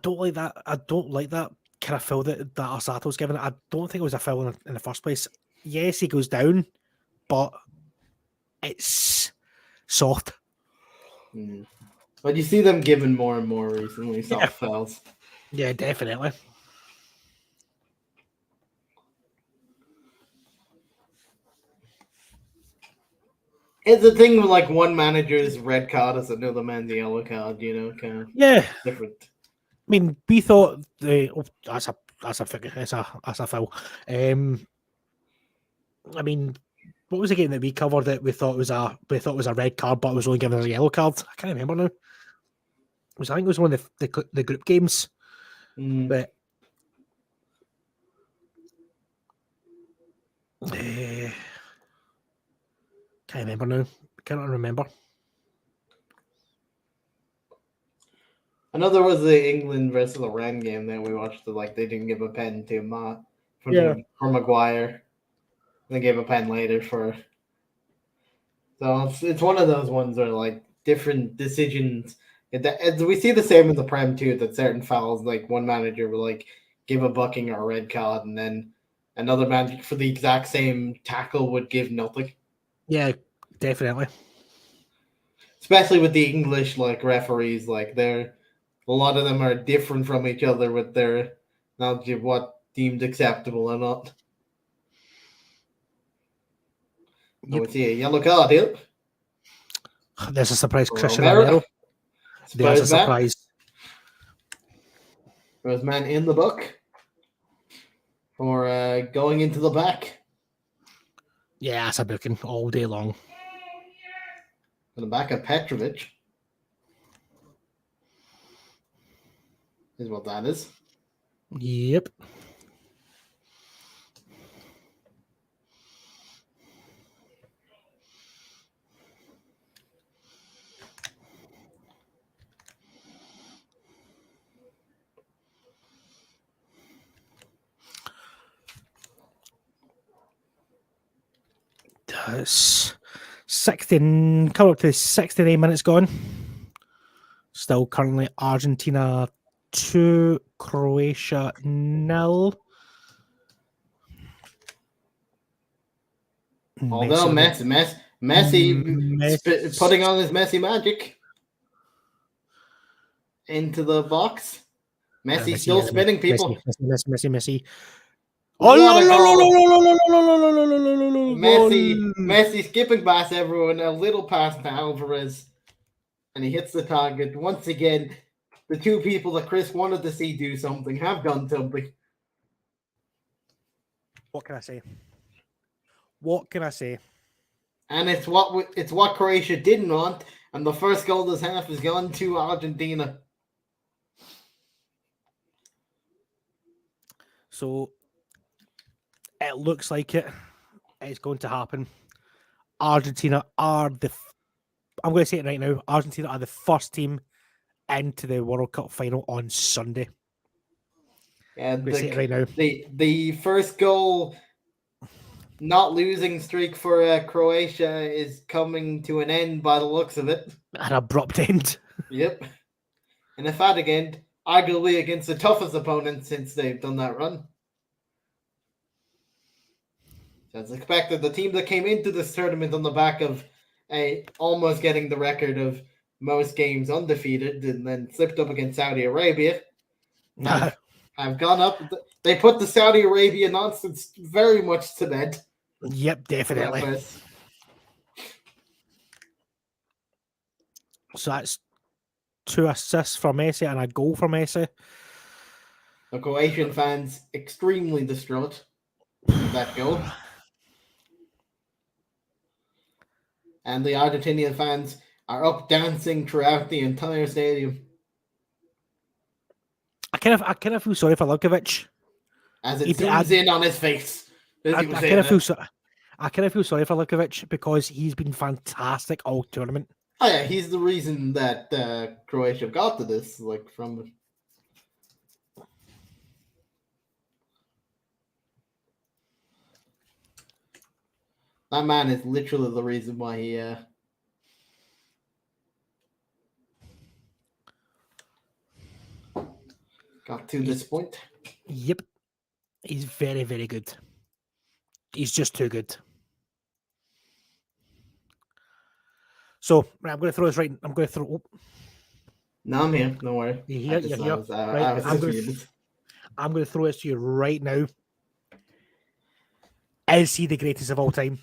don't like that. I don't like that kind of foul that Arsato's given. I don't think it was a foul in the first place. Yes, he goes down, but it's soft. But you see them giving more and more recently, soft fouls. Yeah, definitely. It's a thing with like one manager's red card is another man's yellow card, kind of different. I mean, we thought that's a foul. I mean, what was the game that we covered that we thought was a red card, but it was only given as a yellow card? I can't remember now. I think it was one of the group games, but can't remember now. Cannot remember. Another was the England versus Iran game that we watched. Like they didn't give a pen to for Maguire. They gave a pen later for. So it's one of those ones where like different decisions. We see the same in the Prem too. That certain fouls, like one manager will like give a bucking or a red card, and then another manager for the exact same tackle would give nothing. Yeah, definitely. Especially with the English like referees, like a lot of them are different from each other with their knowledge of what deemed acceptable or not. Yep. We see a yellow card here. There's a surprise, Christian Romero. There's a surprise. There's man in the book for going into the back. Yeah, that's a booking all day long. In the back of Petrovic. Is what that is. Yep. That's 16, come up to 69 minutes gone. Still currently Argentina 2, Croatia 0. Although Messi putting on his Messi magic into the box. Messi still spinning people. Messi. Messi skipping past everyone, a little pass to Alvarez, and he hits the target. Once again, the two people that Chris wanted to see do something have done something. What can I say? And it's what Croatia didn't want, and the first goal this half has gone to Argentina. So it looks like it's going to happen. Argentina are I'm going to say it right now. Argentina are the first team into the World Cup final on Sunday. And We say it right now. The first goal not losing streak for Croatia is coming to an end by the looks of it. An abrupt end. Yep. An emphatic end, arguably against the toughest opponent since they've done that run. As expected, the team that came into this tournament on the back of almost getting the record of most games undefeated and then slipped up against Saudi Arabia have gone up. They put the Saudi Arabia nonsense very much to bed. Yep, definitely. So that's 2 assists for Messi and a goal for Messi. The Croatian fans extremely distraught with that goal. And the Argentinian fans are up dancing throughout the entire stadium. I kind of feel sorry for Lukovic. As it zooms in on his face. I kind of feel sorry for Lukovic because he's been fantastic all tournament. Oh yeah, he's the reason that Croatia got to this. From that man is literally the reason why he got to this point. Yep. He's very, very good. He's just too good. So, right, I'm going to throw this right. I'm going to throw. Oh. No, I'm here. Don't worry. You're here. Right. I'm going to throw this to you right now. Is he the greatest of all time?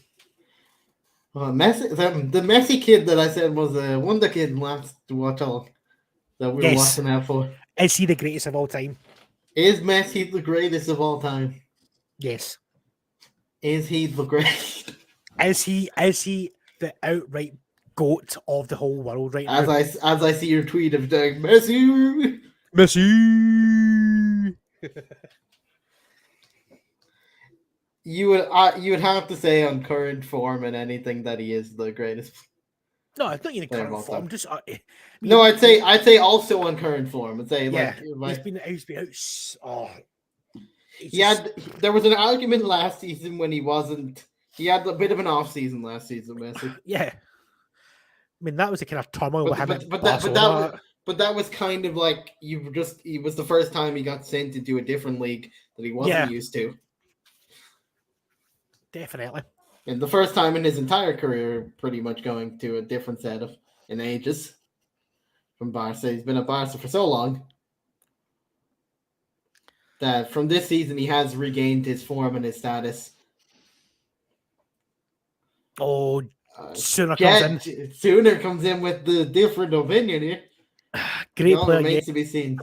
Well, Messi, the Messi kid that I said was a wonder kid last watch all that we were watching out for. Is he the greatest of all time? Is Messi the greatest of all time? Yes. Is he the greatest? Is he the outright GOAT of the whole world right now? As I see your tweet of doing Messi. You would have to say on current form and anything that he is the greatest. No, it's not in current form. Just no, I'd say also on current form. I'd say he's been out. Oh, there was an argument last season when he wasn't. He had a bit of an off season last season, Messi. Yeah, I mean that was a kind of turmoil with him. But that was kind of like it was the first time he got sent into a different league that he wasn't used to. Definitely. And the first time in his entire career, pretty much going to a different setup in ages from Barca. He's been at Barca for so long that from this season he has regained his form and his status. Oh, Sooner comes in with the different opinion here. Great player. Remains to be seen.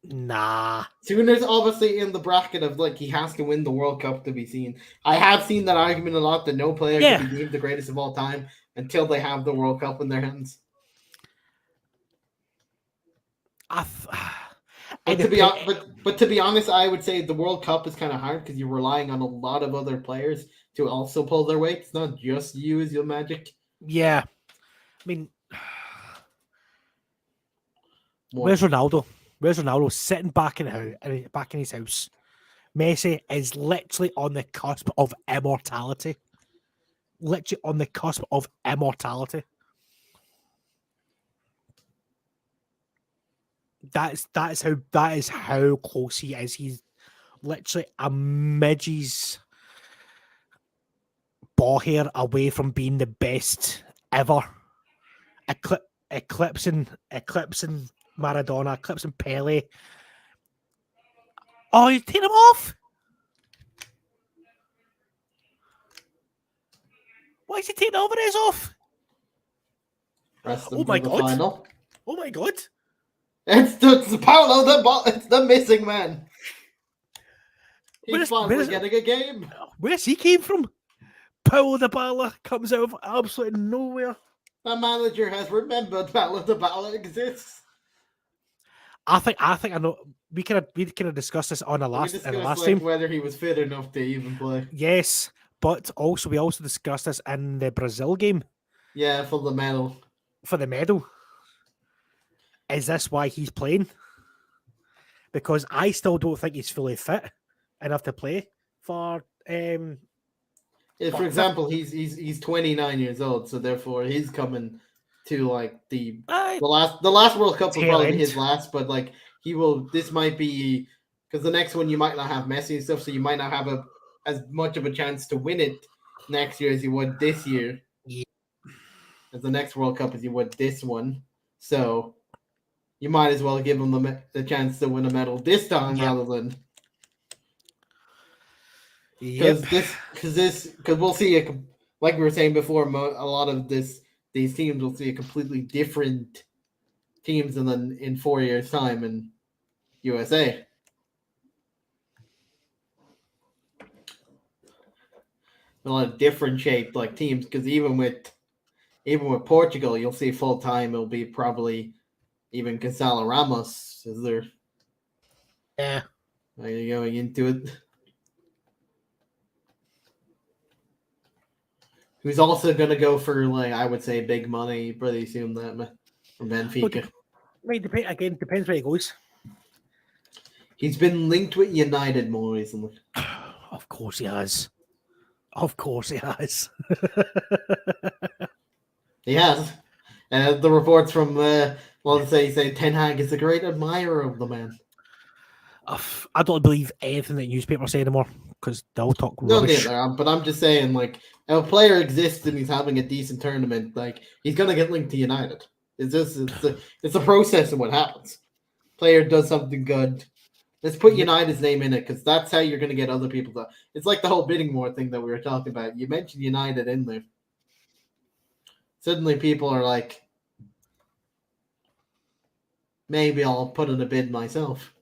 Nah. Sooner's obviously in the bracket of he has to win the World Cup to be seen. I have seen that argument a lot that no player can be deemed the greatest of all time until they have the World Cup in their hands. But to be honest, I would say the World Cup is kind of hard because you're relying on a lot of other players to also pull their weight. It's not just you as your magic. Yeah. I mean, where's Ronaldo? Where's Ronaldo sitting back in his house? Messi is literally on the cusp of immortality. Literally on the cusp of immortality. That is how close he is. He's literally a midge's ball hair away from being the best ever. Eclipsing Maradona, eclipsing Pele. Oh, you take him off? Why is he taking Alvarez off? Oh my god! Final. Oh my god! It's Paolo, it's the missing man. He's finally getting a game. Where's he came from? Paulo Dybala comes out of absolutely nowhere. The manager has remembered Paulo Dybala exists. I think I know we kind of discussed this on the We last discussed stream. whether he was fit enough to even play. Yes, but we also discussed this in the Brazil game. Yeah, for the medal. For the medal. Is this why he's playing? Because I still don't think he's fully fit enough to play for. For example, he's 29 years old, so therefore he's coming to like the last World Cup will probably be his last, but like he will. This might be because the next one you might not have Messi and stuff, so you might not have as much of a chance to win it next year as you would this year. Yeah. As the next World Cup as you would this one, so you might as well give him the chance to win a medal this time rather than. Because we'll see like we were saying before, a lot of these teams will see a completely different teams in 4 years' time in USA. A lot of different shaped like teams, because even with Portugal, you'll see full time it'll be probably even Gonzalo Ramos. Is there? Yeah. Are you going into it? Who's also going to go for, like, I would say, big money pretty soon, that from Benfica. Depends where he goes. He's been linked with United more recently. Of course he has. Of course he has. He has. The reports from, say Ten Hag is a great admirer of the man. I don't believe anything that newspapers say anymore because they'll talk rubbish. But I'm just saying, like, if a player exists and he's having a decent tournament, like, he's gonna get linked to United. It's a process of what happens. Player does something good. Let's put United's name in it because that's how you're gonna get other people to. It's like the whole bidding war thing that we were talking about. You mentioned United in there. Suddenly, people are like, maybe I'll put in a bid myself.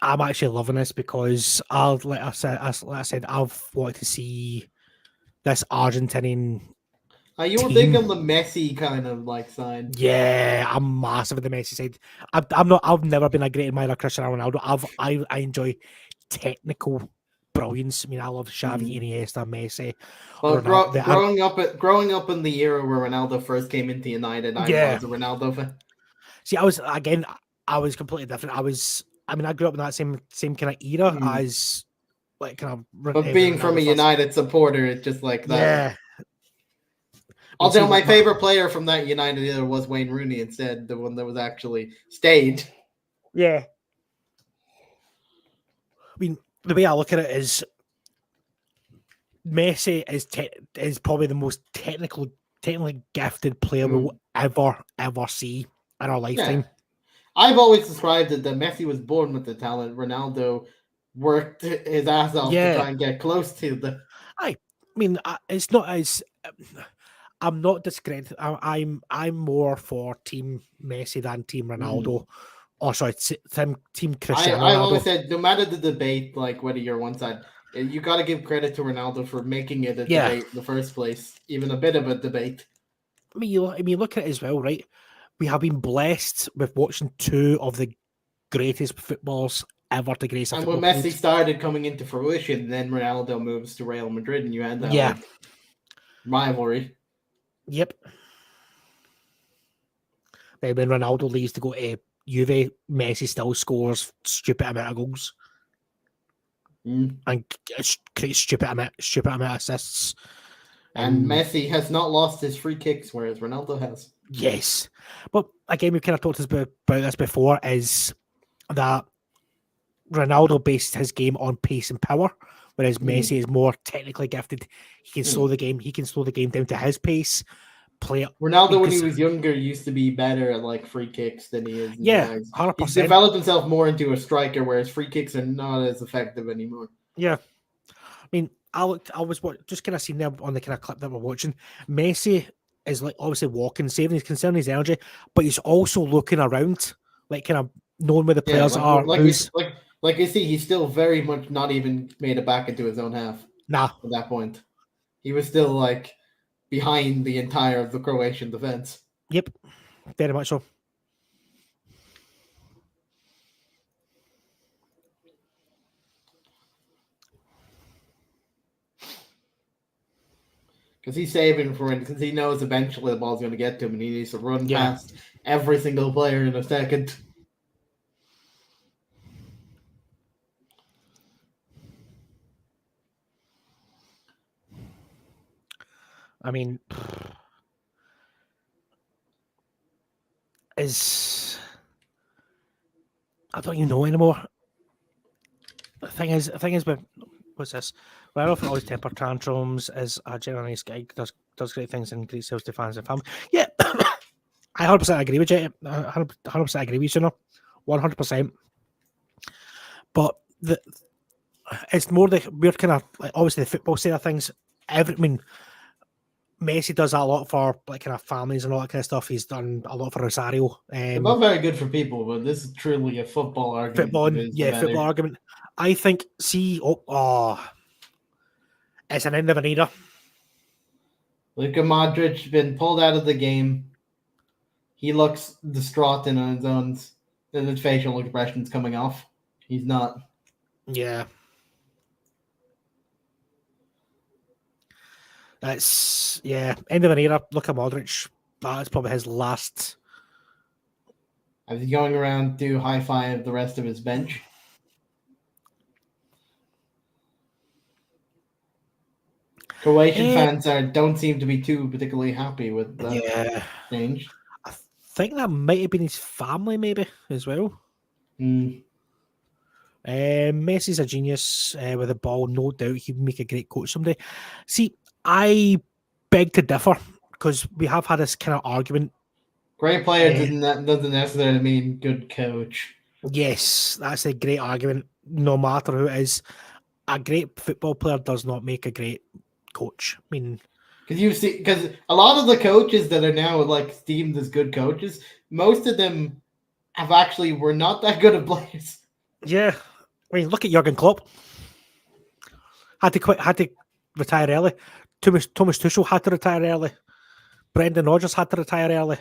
I'm actually loving this because like I said, I've wanted to see this Argentinian. You were big on the Messi kind of like side. Yeah, I'm massive on the Messi side. I've never been a great admirer of Cristiano Ronaldo. I enjoy technical brilliance. I mean, I love Xavi, Iniesta, Messi. Well, growing up in the era where Ronaldo first came into United, I was a Ronaldo fan. See, I was completely different. I grew up in that same kind of era as like kind of. But being from a United supporter, it's just like that. Yeah. Although my favorite player from that United era was Wayne Rooney instead, the one that was actually stayed. Yeah. I mean, the way I look at it is Messi is probably the most technically gifted player we'll ever see in our lifetime. Yeah. I've always described it that Messi was born with the talent. Ronaldo worked his ass off to try and get close to the. I mean, it's not as. I'm not discrediting. I'm more for Team Messi than Team Ronaldo. Or sorry, Team Cristiano Ronaldo. I always said, no matter the debate, like whether you're one side, you got to give credit to Ronaldo for making it a debate in the first place, even a bit of a debate. I mean, look at it as well, right? We have been blessed with watching two of the greatest footballers ever to grace a football field. And when Messi started coming into fruition, then Ronaldo moves to Real Madrid, and you had that rivalry. Yep. Then when Ronaldo leaves to go to Juve, Messi still scores stupid amount of goals and creates stupid amount of assists. And Messi has not lost his free kicks, whereas Ronaldo has. Yes. But again, we kind of talked about this before, is that Ronaldo based his game on pace and power, whereas Messi is more technically gifted. He can slow the game. He can slow the game down to his pace. Ronaldo, when he was younger, used to be better at like free kicks than he is. Yeah, 100%. He's developed himself more into a striker, whereas free kicks are not as effective anymore. Yeah. I mean, I was just kind of seen there on the kind of clip that we're watching. Messi is like obviously walking, saving, he's conserving his energy, but he's also looking around, like kind of knowing where the players are. Like Like you see, he's still very much not even made it back into his own half Nah. at that point. He was still like behind the entire of the Croatian defense. Yep. Very much so. Because he's saving for it, because he knows eventually the ball's going to get to him and he needs to run Yeah. past every single player in a second. I mean, I don't even know anymore. The thing is, what's this? Well, I often always temper tantrums as a generally nice guy, does great things and great sales to fans and family. Yeah, I 100% agree with you. 100% agree with you, know, 100%. But it's more we're kind of like, obviously the football side of things. I mean, Messi does that a lot for like kind of families and all that kind of stuff. He's done a lot for Rosario. They're both very good for people, but this is truly a football argument. Football argument. I think. See, it's an end of an era. Luka Modric been pulled out of the game. He looks distraught in his own, and his facial expressions coming off. He's not. Yeah. That's end of an era. Luka Modric. That's probably his last. As he's going around to high five the rest of his bench. Croatian fans don't seem to be too particularly happy with the change. I think that might have been his family, maybe as well. Messi's a genius with the ball, no doubt. He'd make a great coach someday. See, I beg to differ because we have had this kind of argument. Great player doesn't necessarily mean good coach. Yes, that's a great argument. No matter who it is, a great football player does not make a great coach. I mean, because a lot of the coaches that are now like deemed as good coaches, most of them were not that good at players. Yeah, I mean, look at Jurgen Klopp. Had to retire early. Thomas Tuchel had to retire early. Brendan Rodgers had to retire early.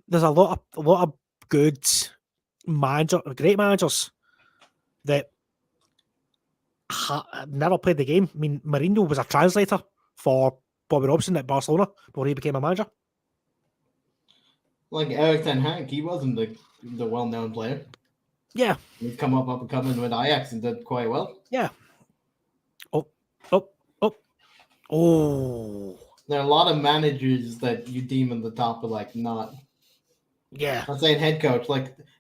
There's a lot of good great managers that never played the game. I mean, Mourinho was a translator for Bobby Robson at Barcelona before he became a manager. Like Erik ten Hag, he wasn't the well-known player. Yeah. He's come up and coming with Ajax and did quite well. Yeah. There are a lot of managers that you deem in the top of like not. Yeah. I'm saying head coach,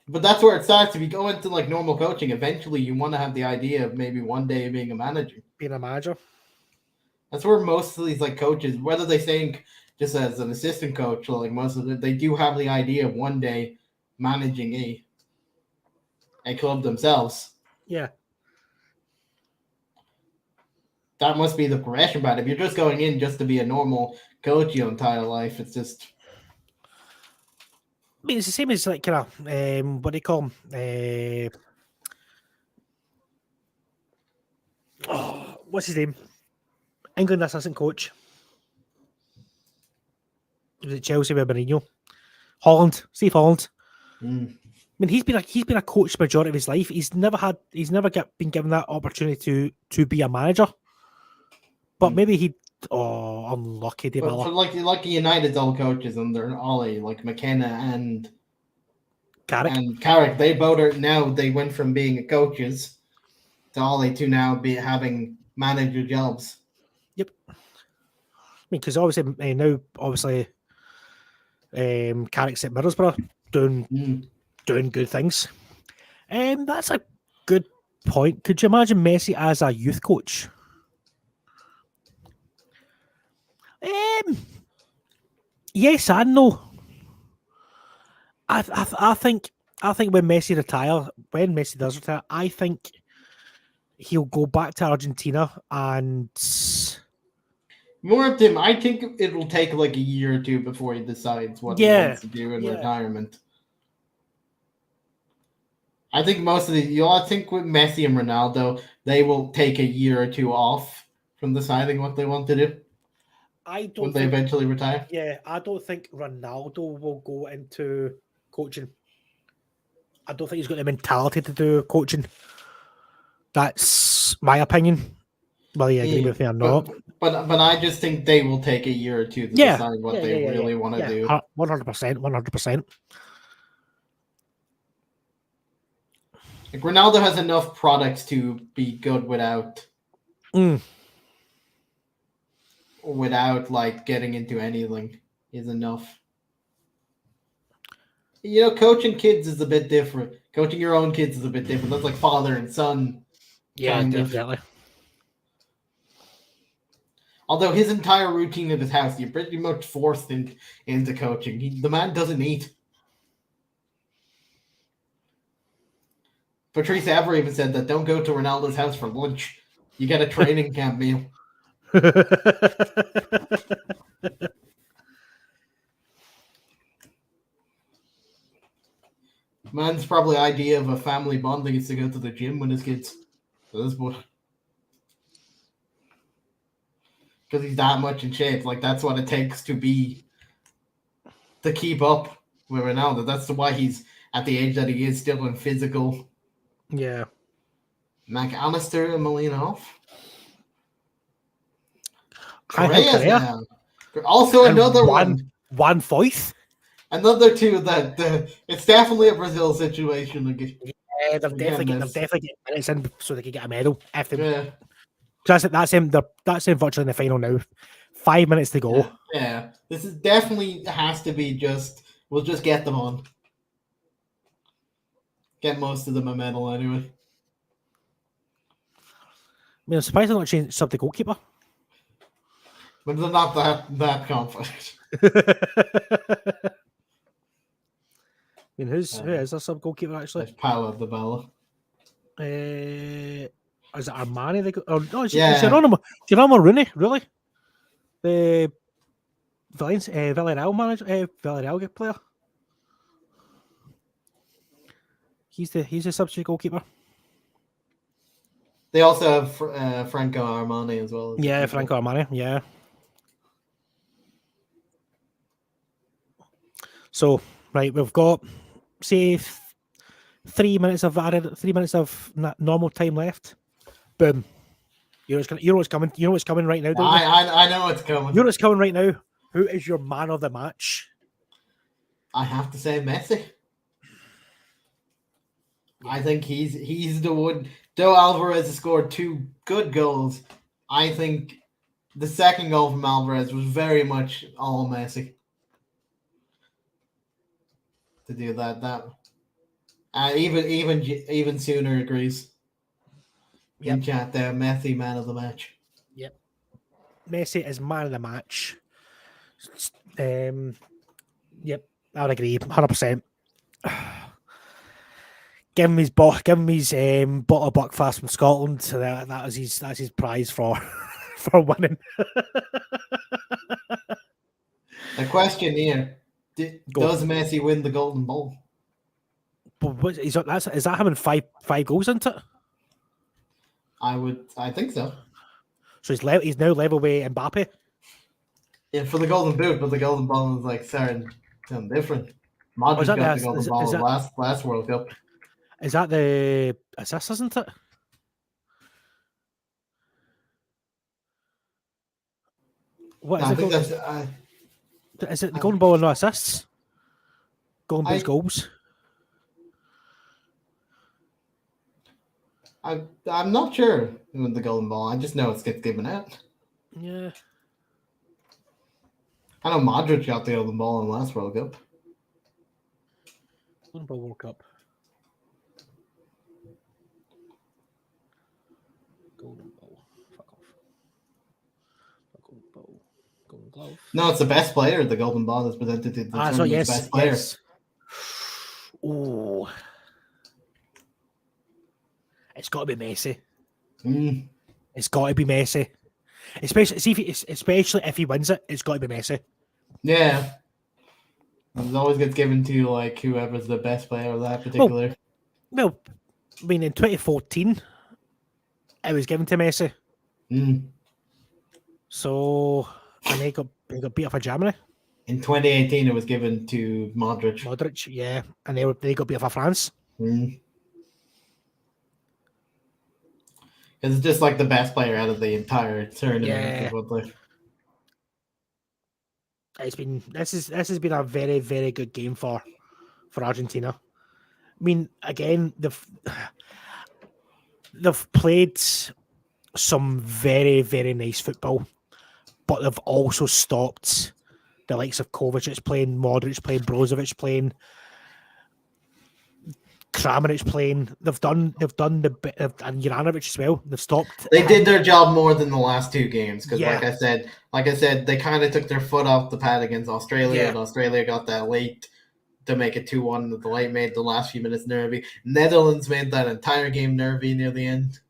but that's where it starts. If you go into like normal coaching, eventually you want to have the idea of maybe one day being a manager. That's where most of these like coaches, whether they think just as an assistant coach, or like most of them, they do have the idea of one day managing a club themselves. Yeah. That must be the progression, but if you're just going in just to be a normal coach your entire life, it's just. I mean, it's the same as like kind of what do you call him? What's his name? England assistant coach. He was at Chelsea with Mourinho. Steve Holland. I mean, he's been a coach majority of his life. He's never been given that opportunity to be a manager. But maybe unlucky develop. For like United's old coaches under Ollie, like McKenna and Carrick, they both are now. They went from being coaches to Ollie to now having manager jobs. Yep. I mean, because obviously now, Carrick's at Middlesbrough doing good things. That's a good point. Could you imagine Messi as a youth coach? Yes and no. I think when Messi does retire, I think he'll go back to Argentina and more of him. I think it will take like a year or two before he decides what he wants to do in retirement. I think most of I think with Messi and Ronaldo, they will take a year or two off from deciding what they want to do I when don't they think. eventually retire. Yeah, I don't think Ronaldo will go into coaching. I don't think he's got the mentality to do coaching. That's my opinion. Whether you agree Yeah, with me or not. but I just think they will take a year or two to Yeah, decide what yeah, they yeah, yeah, really want to yeah. do. 100%, 100%. Like Ronaldo has enough products to be good without like getting into anything is enough. Coaching kids is a bit different. Coaching your own kids is a bit different. That's like father and son, Yeah, kind of. definitely. Although his entire routine at his house, you're pretty much forced into coaching. The man doesn't eat. Patrice Evra even said that don't go to Ronaldo's house for lunch. You get a training camp meal. Man's probably idea of a family bonding is to go to the gym with his kids. So this boy, because he's that much in shape. Like that's what it takes to keep up with Ronaldo. That's why he's at the age that he is, still in physical. Yeah. McAllister and Molina off. Korea. Also And another one. One voice. Another two that it's definitely a Brazil situation. Yeah, they're definitely getting minutes in so they can get a medal. Yeah. That's him. That's him virtually in the final now. 5 minutes to go. Yeah. This is definitely has to be we'll just get them on. Get most of them a medal anyway. I mean, I'm surprised they're not changed sub the goalkeeper. But they're not that confident. I mean, who is their sub goalkeeper actually? It's Paulo Dybala. Is it Armani? It's Geronimo Rooney, really? The Villarreal player. He's the substitute goalkeeper. They also have Franco Armani as well. Yeah, Franco Armani. Yeah. So right, we've got say 3 minutes of normal time left. Boom. You know what's coming. You know what's coming right now. Don't you? I know what's coming. You know what's coming right now. Who is your man of the match? I have to say Messi. I think he's the one. Though Alvarez has scored 2 good goals, I think the second goal from Alvarez was very much all Messi. To do that, even sooner agrees. In chat there, Messi man of the match. Yep, Messi is man of the match. Yep, I would agree, 100%. Give him his bottle of Buckfast from Scotland. So that's his prize for winning. The question here: does Messi win the Golden Ball? But is that him in five goals, isn't it? I think so. So he's now level with Mbappe. Yeah, for the Golden Boot, but the Golden Ball is like something different. Modric got the Golden Ball last World Cup. Is that the assist, isn't it? What is it? Is it the Golden Ball and no assists? Golden Boot's goals. I'm not sure with the Golden Ball. I just know it gets given out. Yeah. I know Modric got the Golden Ball in the last World Cup. Golden Ball World Cup. Golden Ball. Fuck off. Golden Ball. Golden Glove. No, it's the best player. The Golden Ball is presented to the best player. Yes. Oh. It's got to be Messi. It's got to be Messi. Especially if he wins it, it's got to be Messi. Yeah. It always gets given to like whoever's the best player of that particular. Well, I mean, in 2014, it was given to Messi. So, and he got beat up by Germany. In 2018, it was given to Modric. Modric, yeah, and they got beat up by France. It's just like the best player out of the entire tournament. Yeah. This has been a very, very good game for Argentina. I mean, again, they've played some very, very nice football, but they've also stopped the likes of Kovacic playing, Modric playing, Brozovic playing, Kramaric playing. They've done and Juranovic as well. They've stopped. They did their job more than the last two games because, Yeah. like I said, they kind of took their foot off the pad against Australia, Yeah. and Australia got that late to make it 2-1. The late made the last few minutes nervy. Netherlands made that entire game nervy near the end.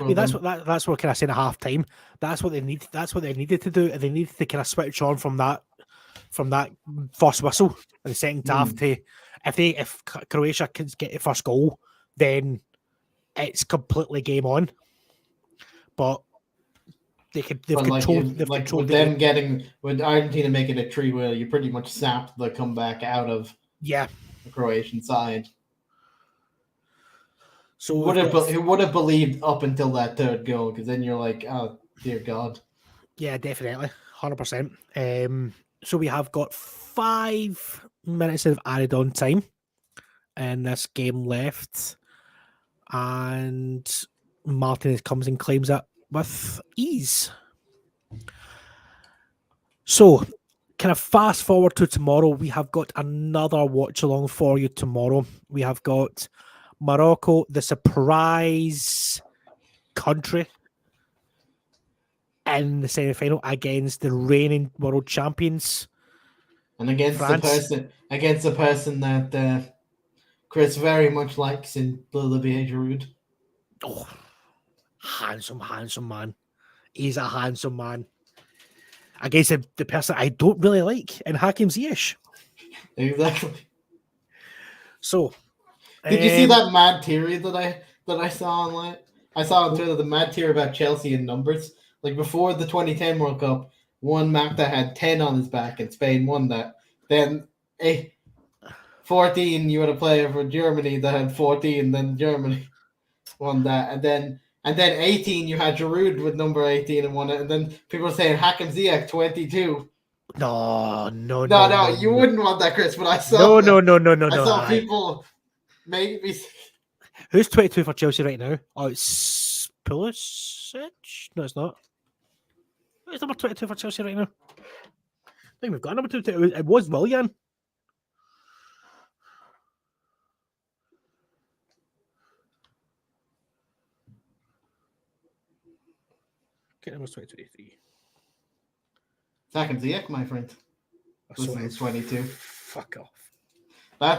I mean, that's what kind of saying at half time. That's what they need. That's what they needed to do. They needed to kind of switch on from that first whistle in the second half to if Croatia can get the first goal, then it's completely game on. But they've controlled with Argentina making it 3-0, you pretty much sapped the comeback out of the Croatian side. So who would have believed up until that third goal? Because then you're like, oh dear God. Yeah, definitely, 100%. So we have got 5 minutes of added on time in this game left, and Martinez comes and claims it with ease. So, kind of fast forward to tomorrow, we have got another watch along for you tomorrow. We have got Morocco, the surprise country, in the semi-final against the reigning world champions, and against France. the person that Chris very much likes in Olivier Giroud. Oh, handsome man. He's a handsome man. Against the person I don't really like in Hakim Ziyech. Exactly. So, did you see that mad theory that I saw online? I saw on Twitter the mad theory about Chelsea in numbers. Like before the 2010 World Cup, one map that had 10 on his back and Spain won that. Then 14, you had a player for Germany that had 14, then Germany won that. And then 18, you had Giroud with number 18 and won it. And then people were saying Hakim Ziyech 22. No, you wouldn't want that, Chris. But I saw no. I saw people make me. Who's 22 for Chelsea right now? Oh, it's Pulisic. No, it's not. Who's number 22 for Chelsea right now? I think we've got number 22. It was Willian. Okay, number 23. Hakim Ziyech, my friend. This is 22. Fuck off.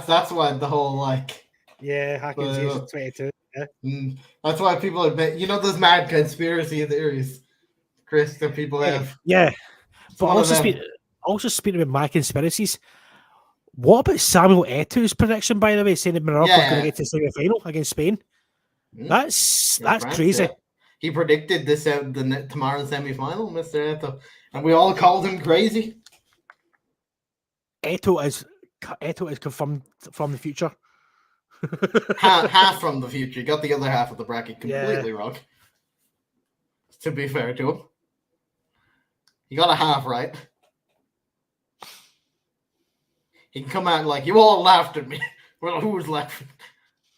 That's why the whole like. Yeah, Hakim Ziyech is 22. Yeah. That's why people admit, those mad conspiracy theories, Chris, that people have. Yeah, but also speaking about my conspiracies, what about Samuel Eto'o's prediction, by the way, saying that Morocco is going to get to the semi-final against Spain? That's crazy. Yeah. He predicted this tomorrow's semi-final, Mr. Eto'o, and we all called him crazy. Eto'o is confirmed from the future. half from the future. He got the other half of the bracket completely wrong. To be fair to him, he got a half right. He can come out like, you all laughed at me. Well, who was laughing?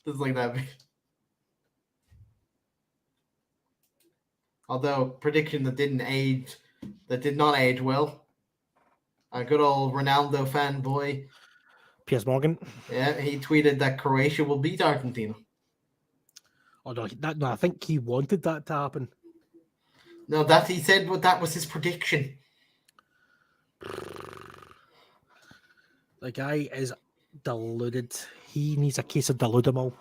Just like that. Although prediction that did not age well. A good old Ronaldo fanboy, Piers Morgan. Yeah, he tweeted that Croatia will beat Argentina. Oh no, I think he wanted that to happen. No, that he said that was his prediction. The guy is deluded. He needs a case of deludamol.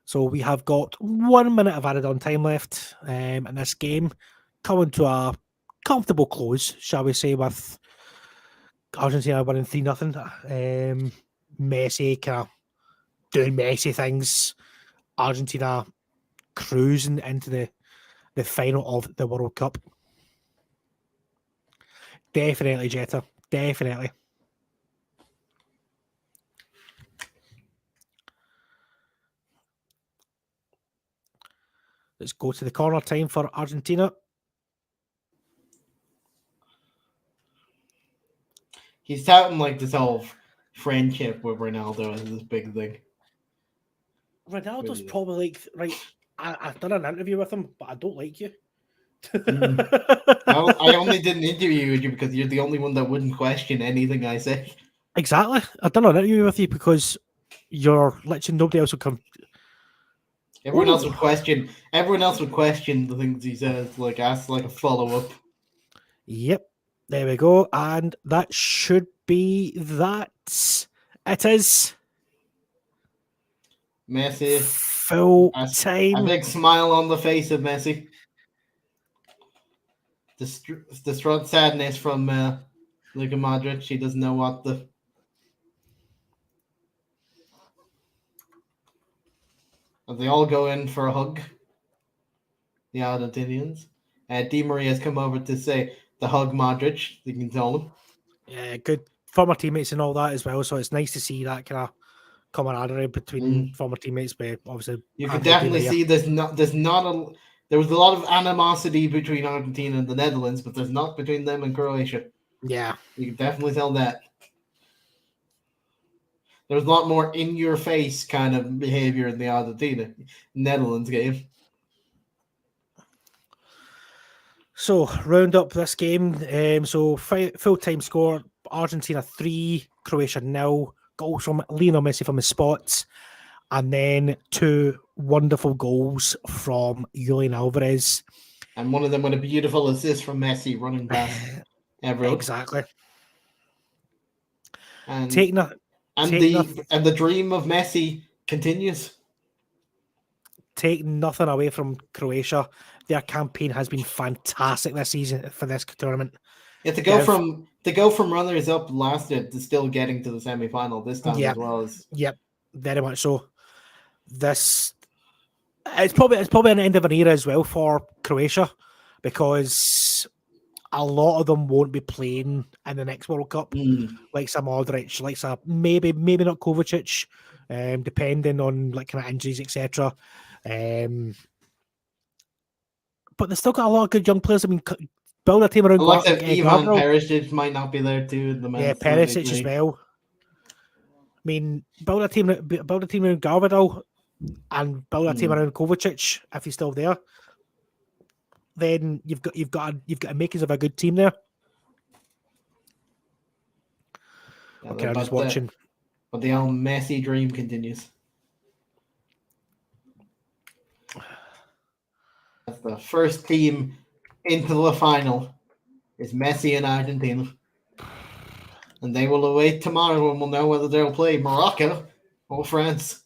So we have got 1 minute of added on time left in this game, coming to a comfortable close, shall we say, with Argentina winning 3-0. Messi kind of doing Messi things. Argentina cruising into the final of the World Cup. Definitely, Jetta. Definitely. Let's go to the corner time for Argentina. He's touting like this whole friendship with Ronaldo is this big thing. Ronaldo's probably like, right, I've done an interview with him, but I don't like you. I only did an interview with you because you're the only one that wouldn't question anything I say. Exactly. I've done an interview with you because you're literally nobody else will come. Everyone else would question the things he says, like ask like a follow-up. Yep. There we go. And that should be that. It is. Messi. Full time. A big smile on the face of Messi. Distraught sadness from Luka Modric. She doesn't know what the... And they all go in for a hug. The Argentinians. Di Maria's come over to say the hug Modric. You can tell them. Yeah, good former teammates and all that as well. So it's nice to see that kind of camaraderie between former teammates. But obviously, you can definitely see there was a lot of animosity between Argentina and the Netherlands, but there's not between them and Croatia. Yeah, you can definitely tell that. There's a lot more in-your-face kind of behavior in the Argentina-Netherlands game. So, round up this game. So, full-time score, Argentina 3, Croatia 0. Goals from Lionel Messi from his spots. And then 2 wonderful goals from Julian Alvarez. And one of them with a beautiful assist from Messi running past everyone. Exactly. And the dream of Messi continues. Take nothing away from Croatia. Their campaign has been fantastic this season for this tournament. Yeah, to go from runners up last year to still getting to the semi-final this time as well as. Yep, very much so. It's probably an end of an era as well for Croatia because a lot of them won't be playing in the next World Cup, like some Modric, like some maybe not Kovacic, depending on like kind of injuries, etc. But they've still got a lot of good young players. I mean, build a team around. Like Ivan Perisic might not be there too. Perisic as well. I mean, build a team around Garvidal and build a team around Kovacic if he's still there. Then you've got a makings of a good team there. Yeah, okay, I'm just watching. But the old Messi dream continues. That's the first team into the final is Messi and Argentina. And they will await tomorrow and we'll know whether they'll play Morocco or France.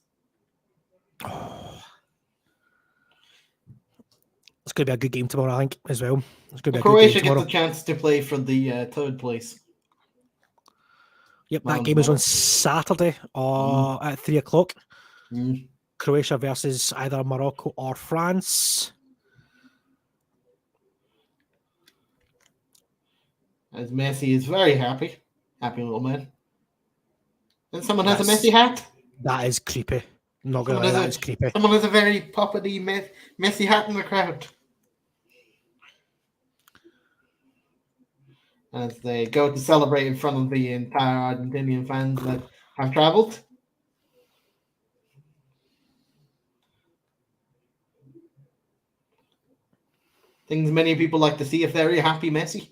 It's going to be a good game tomorrow, I think, as well. It's going to be Croatia gets a chance to play for the third place. Yep, that game is on Saturday at 3 o'clock. Croatia versus either Morocco or France. As Messi is very happy. Happy little man. And someone has a Messi hat. That is creepy. Not going to lie, that is creepy. Someone has a very poppity Messi hat in the crowd. As they go to celebrate in front of the entire Argentinian fans that have travelled. Things many people like to see if they're happy Messi.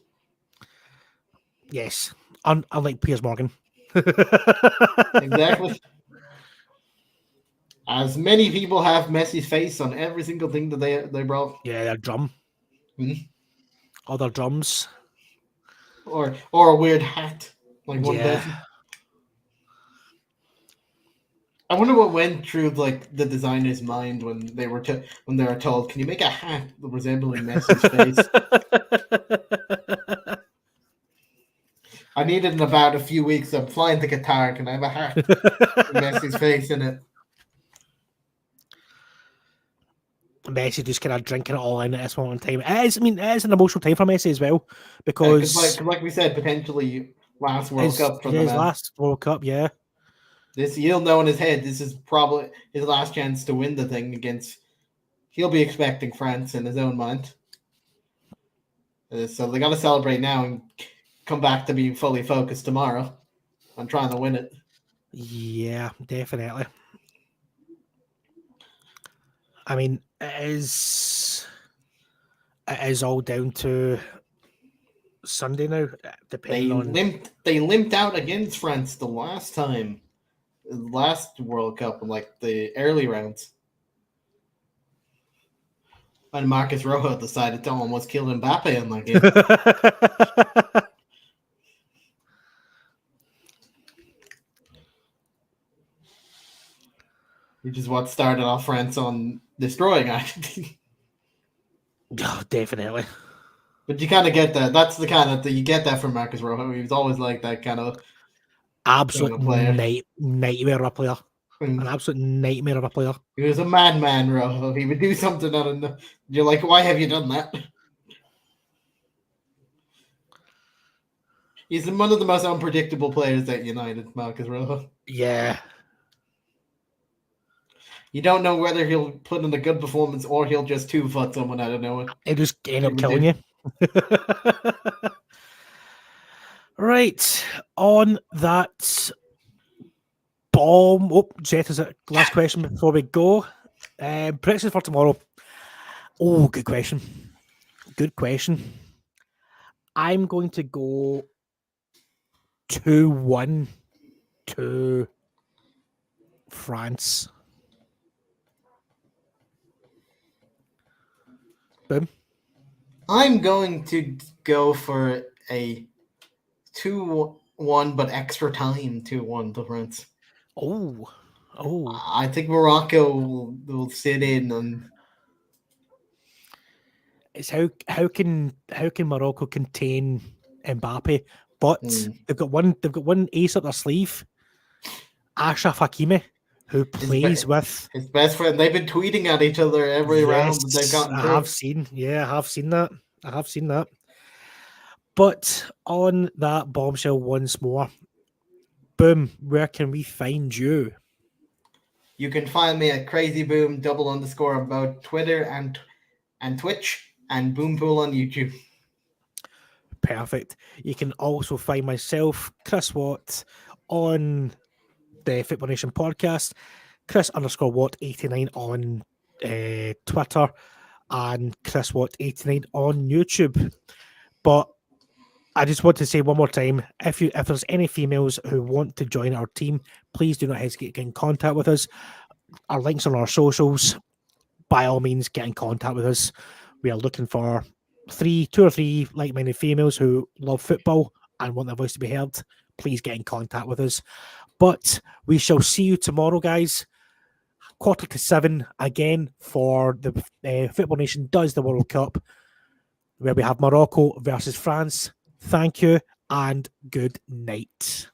Yes, unlike Piers Morgan. Exactly. As many people have Messi's face on every single thing that they brought. Yeah, their drum. Other drums. Or a weird hat, like one person. I wonder what went through like the designer's mind when they were told, "Can you make a hat resembling Messi's face?" I need it in about a few weeks. I'm flying to Qatar. Can I have a hat with Messi's face in it? Messi just kind of drinking it all in at this moment in time. It is an emotional time for Messi as well, Because because like we said, potentially last World Cup for the his man. last World Cup, yeah. He'll know in his head this is probably his last chance to win the thing against. He'll be expecting France in his own mind. So they got to celebrate now and come back to being fully focused tomorrow on trying to win it. Yeah, definitely. I mean, it is all down to Sunday now, depending on. They limped out against France the last time, last World Cup in like the early rounds. When Marcus Rojo decided to almost kill Mbappe in that game. Which is what started off France on destroying Argentina. Oh, definitely. But you kind of get that. That's the kind of you get that from Marcus Rojo. He was always like that kind of absolute player. Nightmare of a player. An absolute nightmare of a player. He was a madman, Rojo. He would do something out of. You're like, why have you done that? He's one of the most unpredictable players at United, Marcus Rojo. Yeah. You don't know whether he'll put in a good performance or he'll just two-foot someone out of nowhere. It just end up killing you. Right. On that bomb. Oh, Jet, is it last question before we go? Predictions for tomorrow. Oh, good question. Good question. I'm going to go 2-1 to France. Boom. I'm going to go for a 2-1, but extra time 2-1 to France. Oh. I think Morocco will sit in and. It's how can Morocco contain Mbappe? But they've got one ace up their sleeve, Ashraf Hakimi, who plays with his best friend. They've been tweeting at each other every round that they've gotten through. I have seen that. But on that bombshell once more, boom, where can we find you? You can find me at crazyboom _ about Twitter and Twitch and Boompool on YouTube. Perfect. You can also find myself, Chris Watt, on the Football Nation podcast, Chris_Watt89 on Twitter, and Chris Watt 89 on YouTube. But I just want to say one more time, if there's any females who want to join our team, please do not hesitate to get in contact with us. Our links on our socials. By all means, get in contact with us. We are looking for 2 or 3 like-minded females who love football and want their voice to be heard. Please get in contact with us. But we shall see you tomorrow, guys. 6:45 again for the Football Nation Does the World Cup, where we have Morocco versus France. Thank you and good night.